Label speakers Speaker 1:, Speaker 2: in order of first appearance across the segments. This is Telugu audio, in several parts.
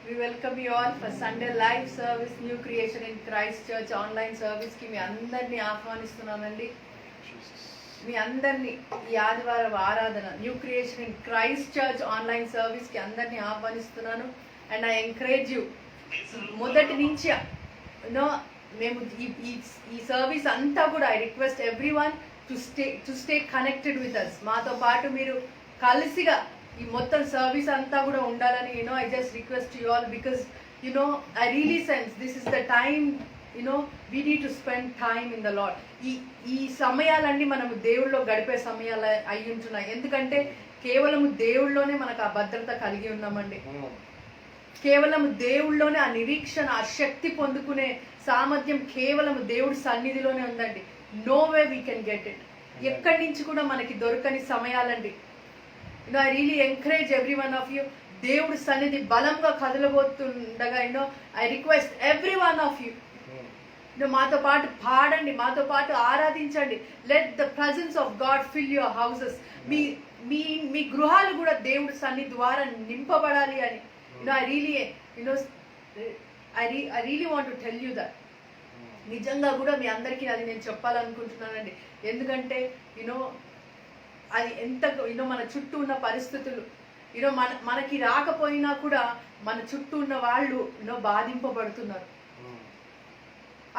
Speaker 1: We welcome you all for Sunday live service, New Creation in Christ Church online service కి మీ అందరినీ ఆహ్వానిస్తున్నానండి. మీ అందరినీ ఈ ఆదివారం ఆరాధన new creation in Christ church online service కి అందరినీ ఆహ్వానిస్తున్నాను. అండ్ ఐ ఎంకరేజ్ యూ, మొదటి నుంచి మేము ఈ సర్వీస్ అంతా కూడా I request every one to stay connected with us. మాతో పాటు మీరు కలిసిగా ఈ మొత్తం సర్వీస్ అంతా కూడా ఉండాలని I just request you all, because I really sense this is the time we need to spend time in the lord. ఈ సమయాలన్నీ మనము దేవుళ్ళో గడిపే సమయాలు అయి ఉంటున్నాయి. ఎందుకంటే కేవలము దేవుళ్ళలోనే మనకు ఆ భద్రత కలిగి ఉన్నామండి. కేవలము దేవుళ్ళలోనే ఆ నిరీక్షణ, ఆ శక్తి పొందుకునే సామర్థ్యం కేవలము దేవుడి సన్నిధిలోనే ఉందండి. No way we can get it. ఎక్కడి నుంచి కూడా మనకి దొరకని సమయాలండి. I really encourage every one of you. దేవుడి సన్నిధి బలంగా కదలబోతుండగా I request every one of you, మాతో పాటు పాడండి, మాతో పాటు ఆరాధించండి. Let the presence of God fill your houses. మీ మీ మీ గృహాలు కూడా దేవుడి సన్నిధి ద్వారా నింపబడాలి అని I really want to tell you that. నిజంగా కూడా మీ అందరికీ అది నేను చెప్పాలనుకుంటున్నానండి. ఎందుకంటే అది ఎంత మన చుట్టూ ఉన్న పరిస్థితులు మనకి రాకపోయినా కూడా మన చుట్టూ ఉన్న వాళ్ళు బాధింపబడుతున్నారు.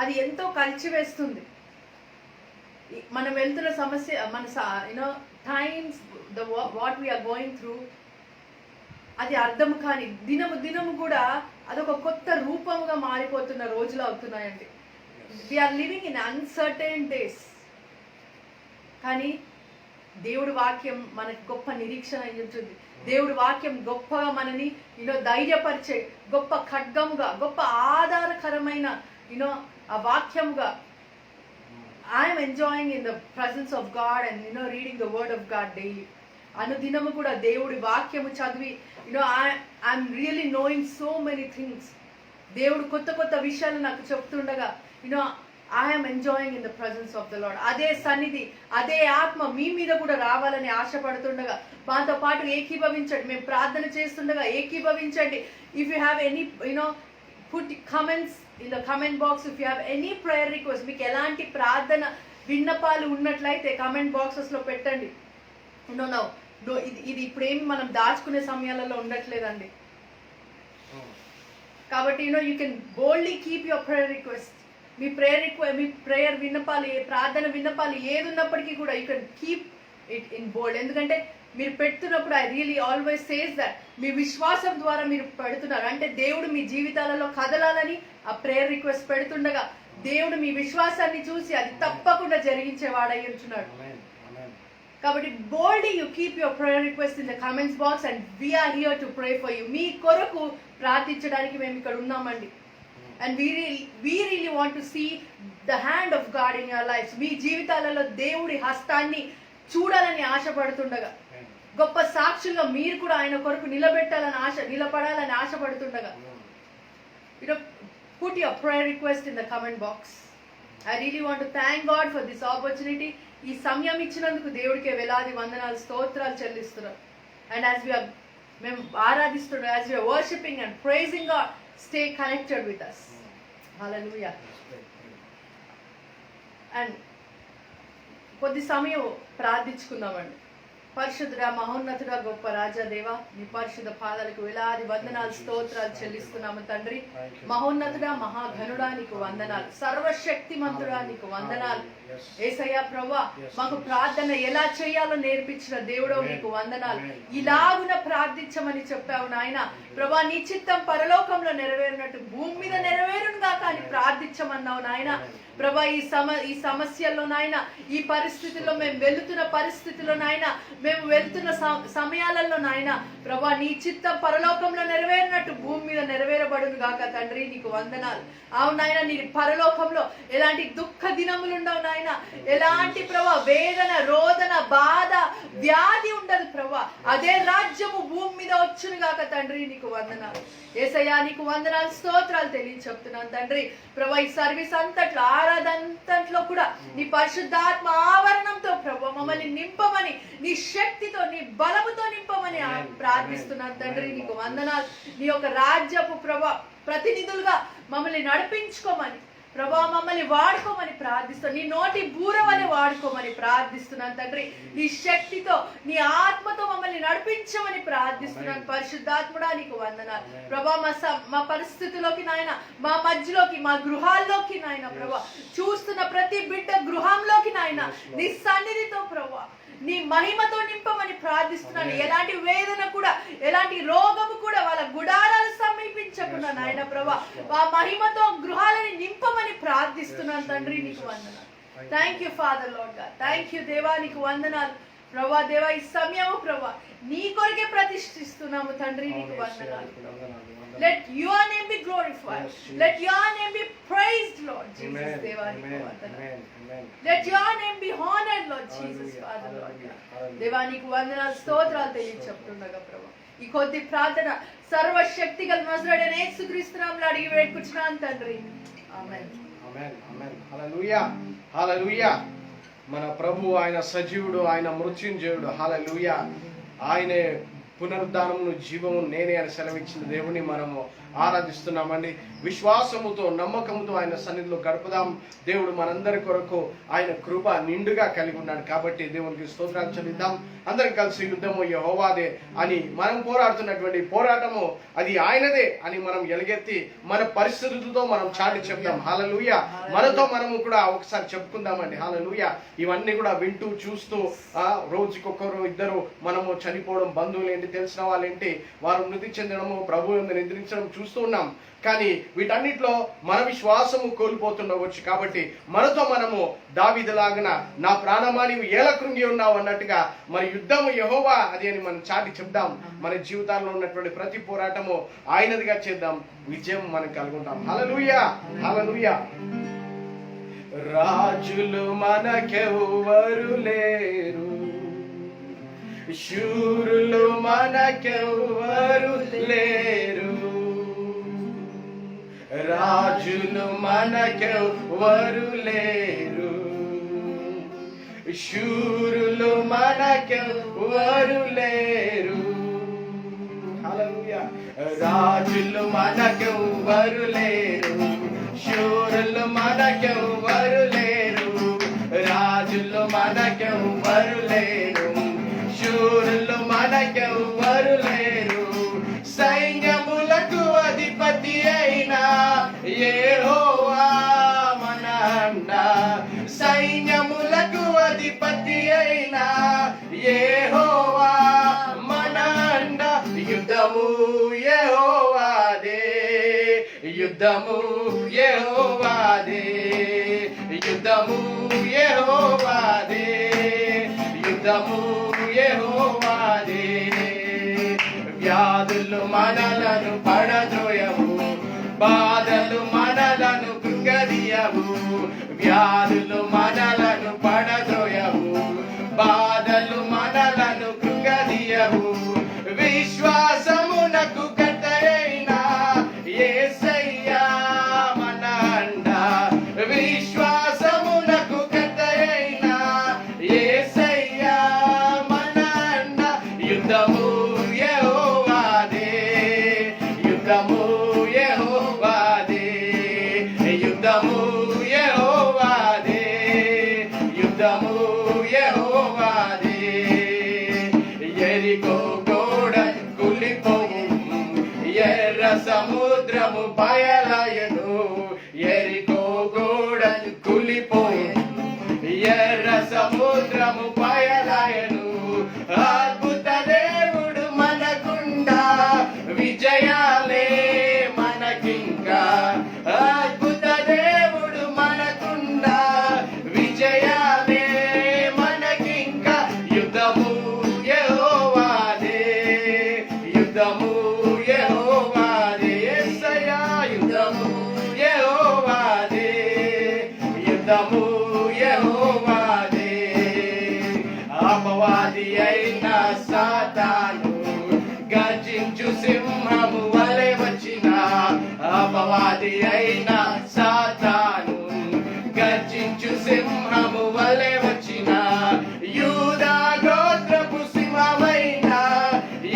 Speaker 1: అది ఎంతో కలిచివేస్తుంది. మనం వెళ్తున్న సమస్య మన times what we are going through అది అర్థం కాని దినము కూడా అదొక కొత్త రూపంగా మారిపోతున్న రోజులు అవుతున్నాయండి. We are living in uncertain days. కానీ దేవుడి వాక్యం మనకి గొప్ప నిరీక్షణ అయి ఉంటుంది. దేవుడి వాక్యం గొప్పగా మనని ధైర్యపరిచే గొప్ప ఖడ్గముగా, గొప్ప ఆధారకరమైన ఆ వాక్యముగా. I'm enjoying in the presence of God and reading the word of God daily. అనుదినము కూడా దేవుడి వాక్యము చదివి I'm really knowing so many things. దేవుడు కొత్త కొత్త విషయాలు నాకు చెప్తుండగా I'm enjoying in the presence of the Lord. అదే సన్నిధి, అదే ఆత్మ మీ మీద కూడా రావాలని ఆశపడుతుండగా మాతో పాటు ఏకీభవించండి. మేము ప్రార్థన చేస్తుండగా ఏకీభవించండి. If you have any put comments in the comment box. If you have any prayer request, మీకు ఎలాంటి ప్రార్థన విన్నపాలు ఉన్నట్లయితే కమెంట్ బాక్సెస్ లో పెట్టండి. ఇది ఇప్పుడేమి మనం దాచుకునే సమయాలలో ఉండట్లేదండి. కాబట్టి you can boldly keep your prayer request. మీ ప్రేయర్ విన్నపాలు, ప్రార్థన విన్నపాలు ఏది ఉన్నప్పటికీ కూడా you can keep it in bold. ఎందుకంటే మీరు పెడుతున్నప్పుడు I really always says that మీ విశ్వాసం ద్వారా మీరు పెడుతున్నారు. అంటే దేవుడు మీ జీవితాలలో కదలాలని ఆ ప్రేయర్ రిక్వెస్ట్ పెడుతుండగా దేవుడు మీ విశ్వాసాన్ని చూసి అది తప్పకుండా జరిగించేవాడై ఉంటున్నాడు. కాబట్టి boldly you keep your prayer request in the comments box and we are here to pray for you. మీ కొరకు ప్రార్థించడానికి మేము ఇక్కడ ఉన్నామండి. And we really want to see the hand of God in your lives. మీ జీవితాలలో దేవుడి హస్తాన్ని చూడాలని ఆశపడుతుండగా, గొప్ప సాక్షుల్లో మీరు కూడా ఆయన కొరకు నిలబడాలని ఆశపడుతుండగా put your prayer request in the comment box. I really want to thank God for this opportunity. ఈ సమయం ఇచ్చినందుకు దేవుడికి వేలాది వందనాలు, స్తోత్రాలు చెల్లిస్తున్నాం. And as మేము ఆరాధిస్తున్నాం, as we are worshiping and praising God, stay connected with us. Hallelujah. And కొద్ది సమయం ప్రార్థించుకుందామండి. పరిశుద్ధుడా, మహోన్నతుడా, గొప్ప రాజా దేవా, నీ పరిశుద్ధ పాదాలకు వేలాది వందనాలు, స్తోత్రాలు చెల్లిస్తున్నాము తండ్రి. మహోన్నతుడా, మహాఘనుడా, నీకు వందనాలు. సర్వశక్తిమంతుడా, నీకు వందనాలు. యేసయ్యా ప్రభువా, మాకు ప్రార్థన ఎలా చేయాలో నేర్పించిన దేవుడో నీకు వందనాలు. ఇలాగున ప్రార్థించమని చెప్పావు నాయన. ప్రభా, నీ చిత్తం పరలోకంలో నెరవేరినట్టు భూమి మీద నెరవేరునుగా కానీ ప్రార్థించమన్నావు నాయన. ప్రభా, ఈ సమస్యల్లో నాయన, ఈ పరిస్థితుల్లో మేము వెళుతున్న పరిస్థితుల్లో నాయన, మేము వెళ్తున్న సమయాలలో నాయన ప్రభా, నీ చిత్తం పరలోకంలో నెరవేరినట్టు భూమి మీద నెరవేరబడును గాక తండ్రి, నీకు వందనాలు. అవును నాయన, నీ పరలోకంలో ఎలాంటి దుఃఖ దినములు ఉండవు నాయన. ఎలాంటి ప్రభా వేదన, రోదన, బాధ, వ్యాధి ఉండదు ప్రభా. అదే రాజ్యము భూమి మీద వచ్చును గాక తండ్రి. నీకు వందనాలు యేసయ్యా, నీకు వందనాలు స్తోత్రాలు చెప్తున్నాను తండ్రి. ప్రభా ఈ సర్వీస్ అంతట్లో ఆరాధంతట్లో కూడా నీ పరిశుద్ధాత్మ ఆవరణంతో ప్రభా మమ్మల్ని నింపమని, నీ శక్తితో నీ బలముతో నింపమని ప్రార్థిస్తున్నాను తండ్రి. నీకు వందనాలు. నీ యొక్క రాజ్యపు ప్రభా ప్రతినిధులుగా మమ్మల్ని నడిపించుకోమని ప్రభా, మమ్మల్ని వాడుకోమని ప్రార్థిస్తాను. నీ నోటి బూర వలె వాడుకోమని ప్రార్థిస్తున్నాను తండ్రి. నీ శక్తితో నీ ఆత్మతో మమ్మల్ని నడిపించమని ప్రార్థిస్తున్నాను. పరిశుద్ధాత్ముడా నీకు వందనాలు ప్రభా. మా పరిస్థితిలోకి నాయన, మా మధ్యలోకి, మా గృహాల్లోకి నాయన ప్రభా, చూస్తున్న ప్రతి బిడ్డ గృహంలోకి నాయన నీ సన్నిధితో ప్రభా నీ మహిమతో నింపమని ప్రార్థిస్తున్నాను. ఎలాంటి వేదన కూడా, ఎలాంటి రోగము కూడా వాళ్ళ గుడారాలు సమీపించకుండా నాయన ప్రభా ఆ మహిమతో గృహాలని నింపమని ప్రార్థిస్తున్నాను తండ్రి. నీకు వందనాలు. Thank you father lord God. Thank you దేవా, నీకు వందనాలు ప్రభా. దేవా ఈ సమయము ప్రభా నీ కొరకే ప్రతిష్ఠిస్తున్నాము తండ్రి. నీకు వందనాలు. Let your name be glorified. Let your name be praised, Lord Jesus. దేవా నీకు వందనాలు. Let your name be honored, Lord Jesus, Father Lord God. దేవా నీకు వందనాలు స్తోత్రాలు చెప్తుండగా ప్రభా ఈ కొద్ది ప్రార్థన సర్వశక్తిగల నజరేయుడైన యేసుక్రీస్తు నామములో అడిగి వేడుకుంటున్నాను తండ్రి. ఆమేన్.
Speaker 2: ఆమేన్. ఆమేన్. హల్లెలూయా. హల్లెలూయా. మన ప్రభు ఆయన సజీవుడు, ఆయన మృత్యుంజయుడు. హల్లెలూయా. ఆయనే పునరుద్ధానమును జీవము నేనే అని సెలవిచ్చిన దేవుని మనము ఆరాధిస్తున్నామండి. విశ్వాసముతో నమ్మకముతో ఆయన సన్నిధిలో గడుపుదాం. దేవుడు మనందరి కొరకు ఆయన కృప నిండుగా కలిగి ఉన్నాడు కాబట్టి దేవునికి స్తోత్రాలు చెల్లిద్దాం. అందరం కలిసి యుద్ధము యెహోవాదే అని మనం పోరాడుతున్నటువంటి పోరాటము అది ఆయనదే అని మనం ఎలుగెత్తి మన పరిస్థితులతో మనం చాటి చెప్దాం. హల్లెలూయా. మనతో మనము కూడా ఒకసారి చెప్పుకుందామండి. హల్లెలూయా. ఇవన్నీ కూడా వింటూ చూస్తూ రోజుకొకరు ఇద్దరు మనము చనిపోవడం, బంధువులు ఏంటి, తెలిసిన వాళ్ళు ఏంటి, వారు మృతి చెందడము, ప్రభువు నిద్రించడం చూస్తూ ఉన్నాం. కానీ వీటన్నిటిలో మన విశ్వాసము కోల్పోతుండవచ్చు. కాబట్టి మనతో మనము దావీదులాగా నా ప్రాణమా నీవు ఏల కృంగి ఉన్నావు అన్నట్టుగా మరి యుద్ధము యెహోవా అది అని మనం చాటి చెప్దాం. మన జీవితాల్లో ఉన్నటువంటి ప్రతి పోరాటము ఆయనదిగా చేద్దాం. విజయం మనం కలుగుతాం. హల్లెలూయా. హల్లెలూయా. రాజులు మనకెవ్వరు లేరు, శూరులు మనకెవ్వరు లేరు, రాజులు మనకెవ్వరు లేరు, శూరులు మనకెవ్వరు లేరు. హల్లెలూయా. రాజులు మనకెవ్వరు లేరు, శూరులు మనకెవ్వరు లేరు, రాజులు మనకెవ్వరు లేరు, శూరులు మనకెవ్వరు లేరు. సైన్యములకు అధిపతి అయినా యెహోవా మన అండ, సైన్యములకు అధిపతి అయినా యెహోవా మన అండ. యుద్ధము యెహోవాదే, యుద్ధము యెహోవాదే, యుద్ధము యెహోవాదే, యుద్ధము యెహోవాదే. వ్యాధులు మనలను పడద్రోయవు, బాధలు మనలను కృంగదీయవు, వ్యాధులు మనలను పడద్రోయవు, బాధలు మనలను కృంగదీయవు. విశ్వాసమునకు కర్తయైన యేసయ్యా మన అండ, విశ్వాసమునకు కర్తయైన యేసయ్యా మన అండ. యుద్ధము యెహోవాదే, యుద్ధము యెహోవాదే, యుద్ధము యెహోవాదే, యుద్ధము యెహోవాదే. ఎరికో గోడ కూలిపోవు, ఎర్ర సముద్రము బయలయను, ఎరికో గోడ కూలిపోవు, ఎర్ర సముద్రము బయలయను. అద్భుత దేవుడు మనకుండా, విజయాలే మనకింకా. అద్భుత దేవుడు మనకుండా, విజయాలే మనకింకా. యుద్ధము యెహోవాదే, యుద్ధము యెహోవాదే. యేసయ్యా యుద్ధము యెహోవాదే, యుద్ధము యెహోవాదే. అపవాది అయిన సాతాను గర్జించుచున్నాడు, గర్జించు సింహము వలె వచ్చిన అపవాది అయిన సాతాను, గర్జించు సింహము వలె వచ్చిన యూదా గోత్రపు సింహమైన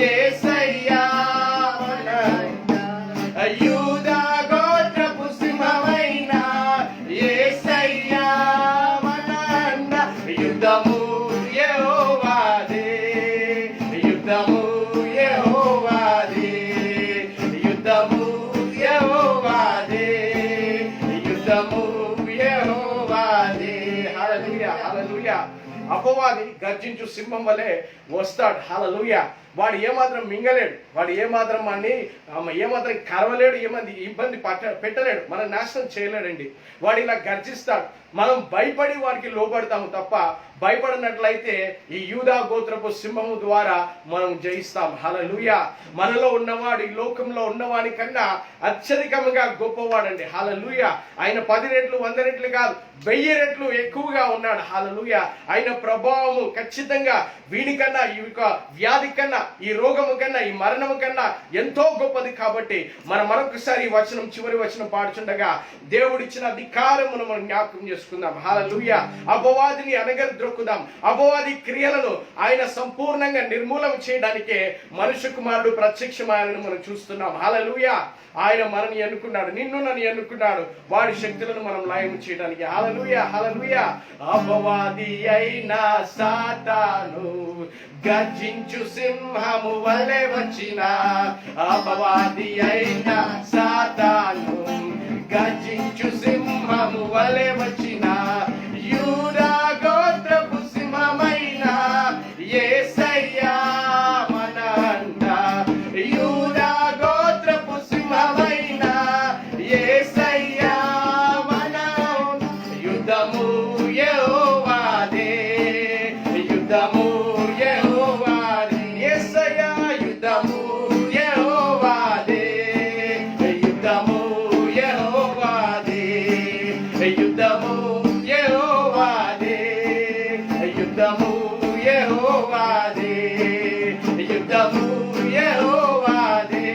Speaker 2: యేసయ్యా యూదా గోత్రపు సింహమైన యేసయ్యా మనన్న యుద్ధము యెహోవాదే యుద్ధము యెహోవాదే యుద్ధము యెహోవాదే యుద్ధము యెహోవాదే. హల్లెలూయా హల్లెలూయా. అపవాది గర్జించు సింహం వలె వస్తాడు. హల్లెలూయా. వాడు ఏమాత్రం మింగలేడు, వాడు ఏమాత్రం వాడిని ఏమాత్రం కరవలేడు, ఏమంది ఇబ్బంది పెట్టలేడు, మనం నాశనం చేయలేడండి. వాడు ఇలా గర్జిస్తాడు. మనం భయపడి వాడికి లోబడతాము తప్ప భయపడినట్లయితే ఈ యూదా గోత్రపు సింహము ద్వారా మనం జయిస్తాం. హల్లెలూయా. మనలో ఉన్నవాడు ఈ లోకంలో ఉన్నవాడి కన్నా అత్యధికంగా గొప్పవాడండి. హల్లెలూయా. ఆయన 10 రెట్లు 100 రెట్లు కాదు, 1000 రెట్లు ఎక్కువగా ఉన్నాడు. హల్లెలూయా. ఆయన ప్రభావము ఖచ్చితంగా వీడికన్నా, ఈ వ్యాధి కన్నా, ఈ రోగము కన్నా, ఈ మరణము కన్నా ఎంతో గొప్పది. కాబట్టి మనం మరొకసారి ఈ వచనం, చివరి వచనం పాడుచుండగా దేవుడిచ్చిన అధికారమును మనం జ్ఞాపకం చేసుకుందాం. హల్లెలూయా. అపవాదిని అనగద్రొక్కుదాం. అపవాది క్రియలను ఆయన సంపూర్ణంగా నిర్మూలన చేయడానికే మనుష్య కుమారుడు ప్రత్యక్షమాయనను మనం చూస్తున్నాం. హల్లెలూయా. ఆయన మనని ఎన్నుకున్నాడు, నిన్ను నన్ను ఎన్నుకున్నాడు వాడి శక్తులను మనం లయం చేయడానికి. హల్లెలూయా హల్లెలూయా. అపవాది అయిన సాతాను గర్జించు సింహము వలె వచ్చిన అపవాది అయిన సాతాను గర్జించు సింహము వలె వచ్చిన యూదా గోత్రపు సింహమైన యేసయ్యా మనన్న యూదా గోత్రపు సింహమైన యేసయ్యా మన యుద్ధము యెహోవాదే యుద్ధము యెహోవాదే యేసయ్యా యుద్ధము యెహోవాదే యుద్ధము యెహోవాదే యుద్ధము యెహోవాదే యుద్ధము యెహోవాదే యుద్ధము యెహోవాదే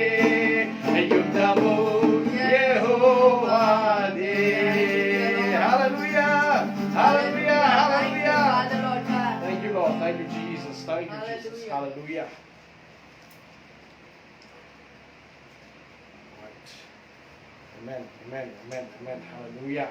Speaker 2: యుద్ధము యెహోవాదే. హల్లెలూయా హల్లెలూయా హల్లెలూయా. Thank you Lord, thank you Jesus, thank you Jesus. Hallelujah. Right. Amen, amen, amen, amen. Hallelujah.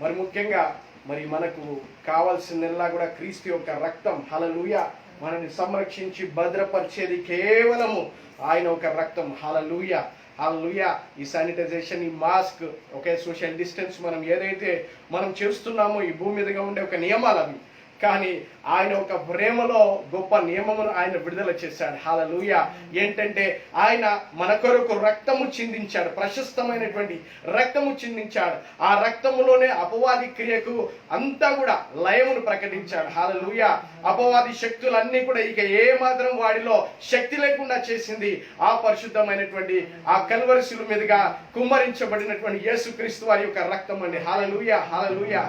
Speaker 2: మరి ముఖ్యంగా మరి మనకు కావాల్సిందల్లా కూడా క్రీస్తు యొక్క రక్తం. హల్లెలూయా. మనల్ని సంరక్షించి భద్రపరిచేది కేవలము ఆయన ఒక రక్తం. హల్లెలూయా హల్లెలూయా. ఈ శానిటైజేషన్, ఈ మాస్క్, ఓకే, సోషల్ డిస్టెన్స్ మనం ఏదైతే మనం చేస్తున్నామో ఈ భూమి మీదగా ఉండే ఒక నియమాలు అవి. కానీ ఆయన ఒక ప్రేమలో గొప్ప నియమమును ఆయన విడుదల చేశాడు. హల్లెలూయా. ఏంటంటే ఆయన మన కొరకు రక్తము చిందించాడు, ప్రశస్తమైనటువంటి రక్తము చిందించాడు. ఆ రక్తములోనే అపవాది క్రియకు అంతా కూడా లయమును ప్రకటించాడు. హల్లెలూయా. అపవాది శక్తులన్నీ కూడా ఇక ఏ మాత్రం వాడిలో శక్తి లేకుండా చేసింది ఆ పరిశుద్ధమైనటువంటి ఆ కల్వరి శిలువ మీదుగా కుమ్మరించబడినటువంటి యేసుక్రీస్తు వారి యొక్క రక్తం అండి. హల్లెలూయా హల్లెలూయా.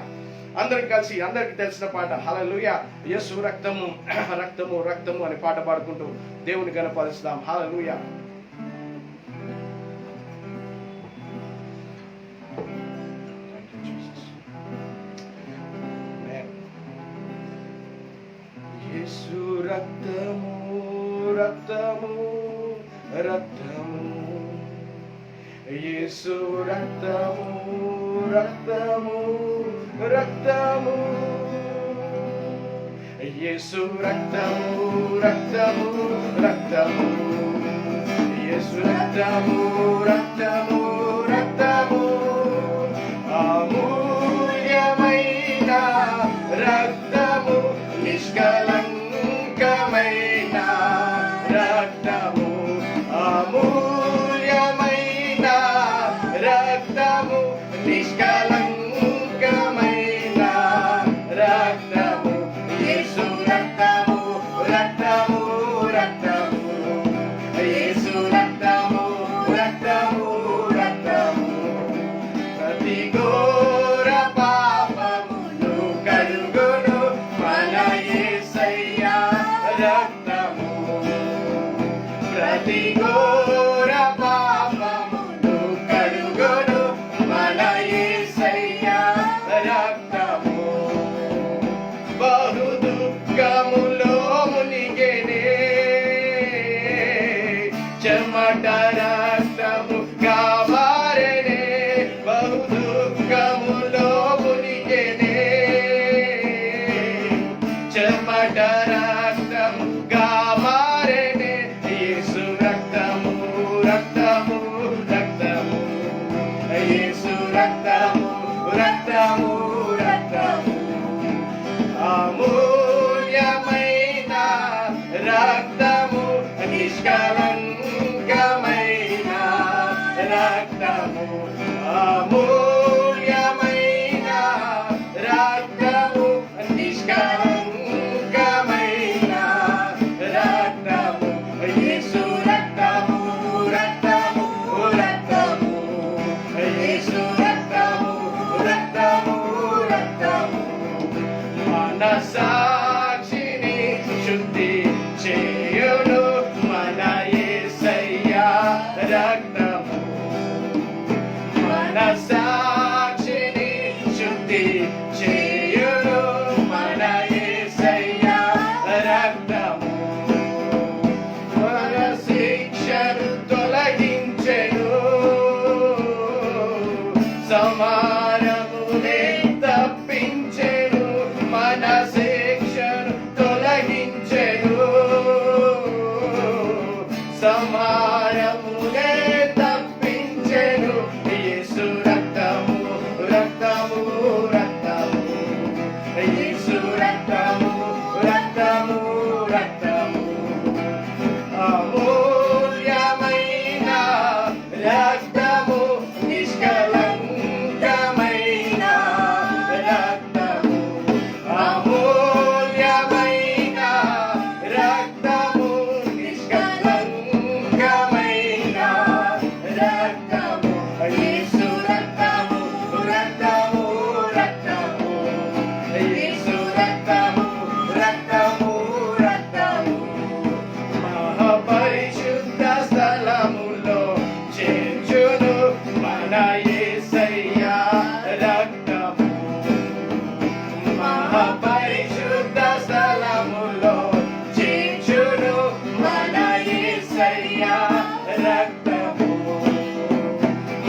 Speaker 2: అందరికి కలిసి అందరికి తెలిసిన పాట హల్లెలూయా. యేసు రక్తము రక్తము రక్తము అనే పాట పాడుకుంటూ దేవుని గణపరుస్తాం. హల్లెలూయా. యేసు రక్తము రక్తము రక్తము యేసు రక్తము రక్తము రక్తము యేసు రక్తము రక్తము రక్తము యేసు రక్తము రక్తము రక్తము అమూల్యమైన రక్తము నిష్కలంకమైన రక్తము అమూల్యమైన రక్తము నిష్కలంకమైన రక్తము యేసు రక్తము రక్తము రక్తము యేసు రక్తము రక్తము రక్తము ప్రతి ఘోర పాపమును కడుగును మన యేసయ్య రక్తము ప్రతి చెమట రక్తముగా మారెనే, బహు దుఃఖములో మునిగెనే. చెమట రక్తముగా మారెనే, యేసు రక్తము రక్తము రక్తము, యేసు రక్తము రక్తము రక్తము, అమూల్యమైన రక్తము, నిష్కలంకమైన రక్తము, అమూల్యమైన రక్తము, నిష్కలంకమైన రక్తము, యేసు రక్తము రక్తము రక్తము, యేసు రక్తము రక్తము రక్తము, మన సాక్షిని శుద్ధి చేయును మన యేసయ్యా రక్తము, మన సాక్షిని శుద్ధి చేయును మన యేసయ్యా రక్తము, మన శిక్షను తొలగించెను, సమానమునే తప్పించెను, మన శిక్షను తొలగించెను, సమానమునే తప్పించెను, యేసు రక్తము రక్తము రక్తము, యేసు రక్తము రక్తము రక్తము, అమూల్యమైన రక్తము, నిష్కలంకమైన రక్తము, అమూల్యమైన రక్తము, నిష్కలంకమైన రక్తము, యేసు రక్తము రక్తము రక్తము, యేసు రక్తము రక్తము రక్తము, మహాపరిశుద్ధ స్థలములో చేర్చును మన యేసయ్యా రక్తము, మహాపరిశుద్ధ స్థలములో చేర్చును మన యేసయ్యా రక్తము,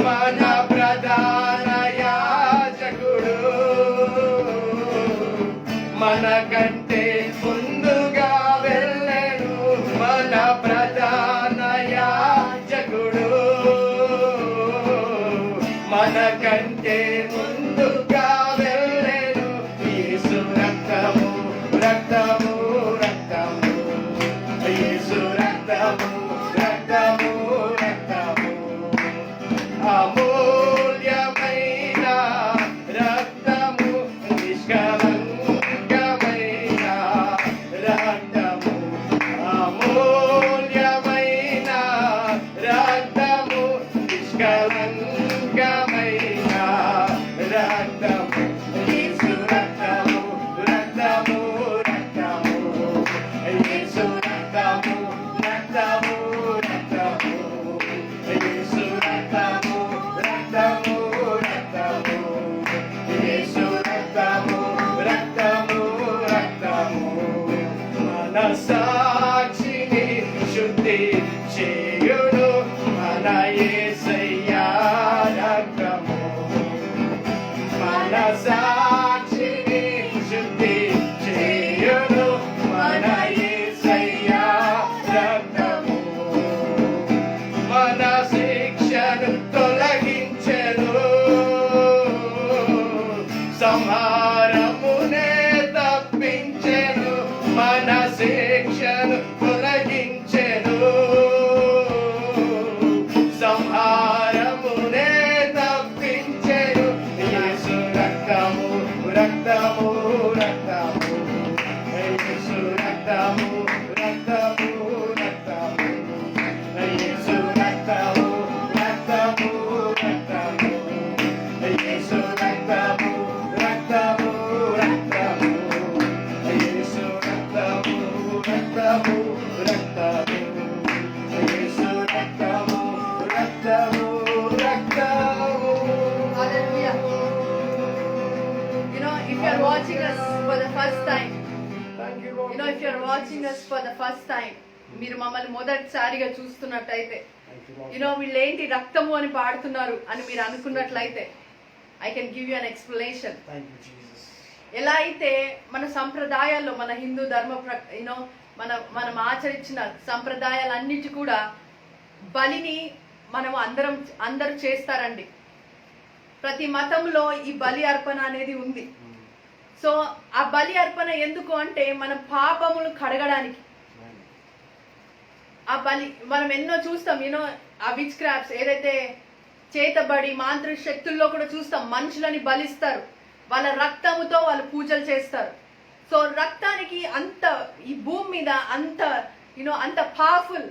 Speaker 2: మన ప్రధాన యాజకుడు మనకంటే ముందుగా వెళ్ళెను, మన ప్రధాన యాజకుడు మనకంటే ముందుగా వెళ్ళెను, యేసు రక్తము రక్తము రక్తము, యేసు రక్తము రక్తము రక్తము, అమూల్యమైన రక్తము, నిష్కలంకమైన రక్తము, అమూల్యమైన రక్తము, నిష్కలంకమైన రక్తము, యేసు రక్తము రక్తము రక్తము, యేసు రక్తము రక్తము రక్తము, యేసు రక్తము రక్తము రక్తము, యేసు రక్తము రక్తము రక్తము, మన సాక్షిని శుద్ధి చేయును మన యేసయ్యా రక్తము, మన సాక్షిని శుద్ధి చేయును మన యేసయ్యా రక్తము, మన శిక్షను తొలగించెను, సంహారమునే తప్పించెను, మన శిక్షను తొలగించెను, సంహారమునే తప్పించెను, యేసు రక్తము రక్తము రక్తము, యేసు రక్తము రక్తము రక్తము, యేసు రక్తము రక్తము రక్తము, యేసు రక్తము రక్తము రక్తము, యేసు రక్తము రక్తము రక్తము, యేసు రక్తము రక్తము రక్తము.
Speaker 1: Hallelujah. You know, if you are watching us for the first time,
Speaker 2: Thank you, Lord.
Speaker 1: if you are watching us for the first time, మీరు మమ్మల్ని మొదటిసారిగా చూస్తున్నట్టయితే వీళ్ళు ఏంటి రక్తము అని పాడుతున్నారు అని మీరు అనుకున్నట్లయితే I can give you an explanation. ఎలా అయితే మన సంప్రదాయాల్లో మన హిందూ ధర్మ మనం ఆచరించిన సంప్రదాయాలన్నిటి కూడా బలిని మనం అందరూ చేస్తారండి. ప్రతి మతంలో ఈ బలి అర్పణ అనేది ఉంది. సో ఆ బలి అర్పణ ఎందుకు అంటే మన పాపములు కడగడానికి. ఆ బలి మనం ఎన్నో చూస్తాం, ఆ విచ్ క్రాఫ్ట్స్ ఏదైతే చేతబడి మాంత్రిక శక్తుల్లో కూడా చూస్తాం. మనుషులని బలిస్తారు, వాళ్ళ రక్తముతో వాళ్ళు పూజలు చేస్తారు. సో రక్తానికి అంత ఈ భూమి మీద అంత powerful,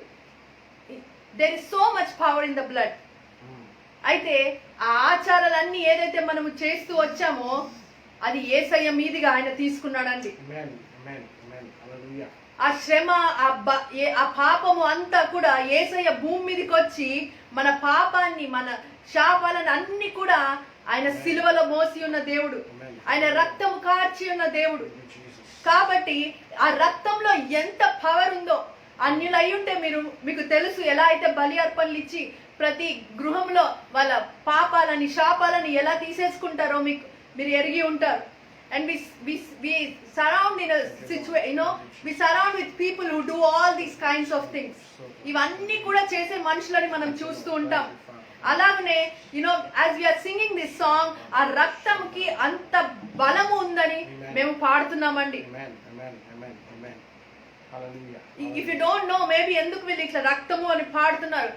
Speaker 1: there is so much power in the blood. అయితే ఆ ఆచారాలన్నీ ఏదైతే మనము చేస్తూ వచ్చామో అది యేసయ్య మీదిగా ఆయన తీసుకున్నాడండి. ఆ శ్రమ ఆ పాపము అంతా కూడా యేసయ్య భూమి మీదకి వచ్చి మన పాపాన్ని మన శాపాలను అన్ని కూడా ఆయన సిలువలో మోసి ఉన్న దేవుడు, ఆయన రక్తము కార్చి ఉన్న దేవుడు. కాబట్టి ఆ రక్తంలో ఎంత పవర్ ఉందో అన్యులు అయ్యుంటే మీకు తెలుసు ఎలా అయితే బలి అర్పణలు ఇచ్చి ప్రతి గృహంలో వాళ్ళ పాపాలని శాపాలని ఎలా తీసేసుకుంటారో మీరు ఎరిగి ఉంటారు. And we surround in a situation, we surround with people who do all these kinds of things. ఇవన్నీ కూడా చేసే మనుషులని మనం చూస్తూ ఉంటాం. అలాగనే as we are singing this song, ఆ రక్తంకి అంత బలము ఉందని మేము పాడుతున్నామండి. If you don't know, maybe ఎందుకు వీళ్ళు ఇట్లా రక్తము అని పాడుతున్నారు,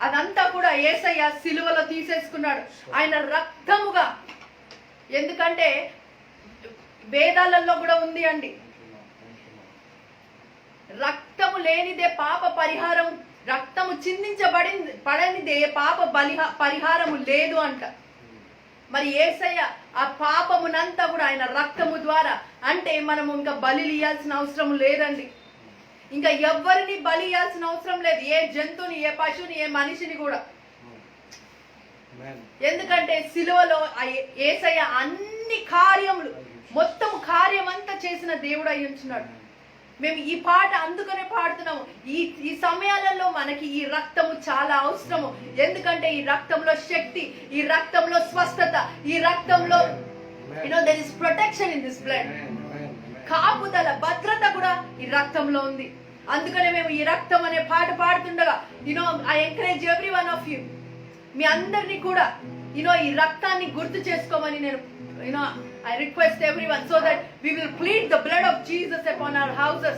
Speaker 1: అదంతా కూడా యేసయ్య సిలువలో తీసేసుకున్నాడు ఆయన రక్తముగా. ఎందుకంటే వేదాలలో కూడా ఉంది అండి, రక్తము లేనిదే పాప పరిహారం, రక్తము పడనిదే పాప పరిహారము లేదు అంట. మరి యేసయ్య ఆ పాపమునంతా కూడా ఆయన రక్తము ద్వారా, అంటే మనము ఇంకా బలి ఇయ్యాల్సిన అవసరం లేదండి. ఇంకా ఎవ్వరిని బలి ఇయ్యాల్సిన అవసరం లేదు, ఏ జంతువుని, ఏ పశువుని, ఏ మనిషిని కూడా. ఎందుకంటే సిలువలో యేసయ్య అన్ని కార్యములు, మొత్తం కార్యమంతా చేసిన దేవుడు అయి ఉంటున్నాడు. మేము ఈ పాట అందుకనే పాడుతున్నాము. ఈ సమయాలలో మనకి ఈ రక్తము చాలా అవసరము. ఎందుకంటే ఈ రక్తంలో శక్తి, ఈ రక్తంలో స్వస్థత, ఈ రక్తంలో there is protection in this blood. కాపుదల, భద్రత కూడా ఈ రక్తంలో ఉంది. అందుకనే మేము ఈ రక్తం అనే పాట పాడుతుండగా I encourage every one of you, మీ అందరినీ కూడా ఈ రక్తాన్ని గుర్తు చేసుకోమని నేను I request everyone, so that we will plead the blood of Jesus upon our houses.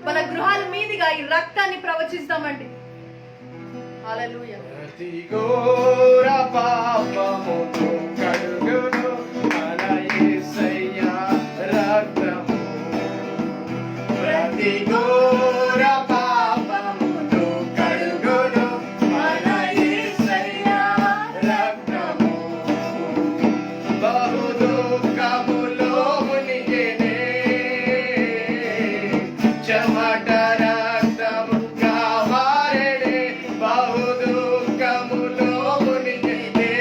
Speaker 1: మన గృహాల మీదుగా ఈ రక్తాన్ని ప్రవచిస్తామండి. హల్లెలూయా. ప్రతి ఘోర పాపమును కడుగును మన యేసయ్య రక్తము. ప్రతి ఘోర పాపమును కడుగును మన యేసయ్య రక్తము. బహు దుఃఖములో మునిగెనే చెమట రక్తముగా మారెనే. బహు దుఃఖములో మునిగెనే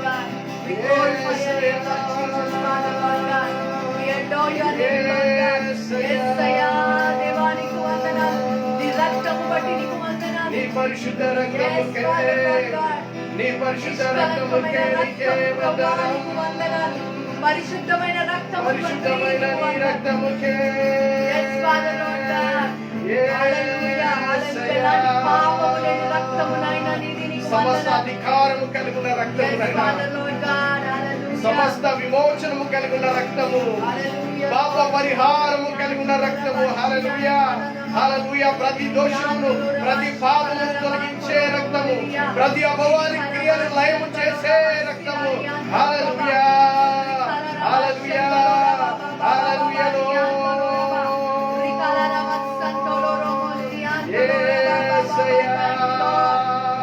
Speaker 1: God. We glorify your name, Lord Jesus, Father, Lord God. We adore your name, Lord God. యేసయ్యా, దేవానికి వందనాలు. నీ రక్తము బట్టి నీకు వందనాలు.
Speaker 2: నీ పరిశుద్ధ
Speaker 1: Yes,
Speaker 2: రక్తముకే,
Speaker 1: Father, Lord God.
Speaker 2: నీ పరిశుద్ధ
Speaker 1: నిష్కలంకమైన
Speaker 2: రక్తముకే నీకే
Speaker 1: రక్తము ప్రభా,
Speaker 2: వందనం.
Speaker 1: నీకు వందనాలు. పరిశుద్ధమైన రక్తము
Speaker 2: పరిశుద్ధమైన నీ రక్తముకే.
Speaker 1: Yes, Father, Lord God. Hallelujah, hallelujah. ఎలాంటి పాపము లేని రక్తము నాయనా, నీది నీకు
Speaker 2: సమస్త
Speaker 1: వందనాలు.
Speaker 2: అధికారము కలిగిన రక్తము
Speaker 1: Yes,
Speaker 2: నాయనా.
Speaker 1: Father, Lord God. Hallelujah.
Speaker 2: సమస్త విమోచనము కలిగిన రక్తము,
Speaker 1: Hallelujah.
Speaker 2: పాప పరిహారము కలిగిన రక్తము. హల్లెలూయా, హల్లెలూయా. ప్రతి దోషమును, ప్రతి పాపమును తొలగించే రక్తము, ప్రతి అపవాది క్రియలు లయము చేసే రక్తము. హల్లెలూయా, హల్లెలూయా, హల్లెలూయా. యేసయ్యా,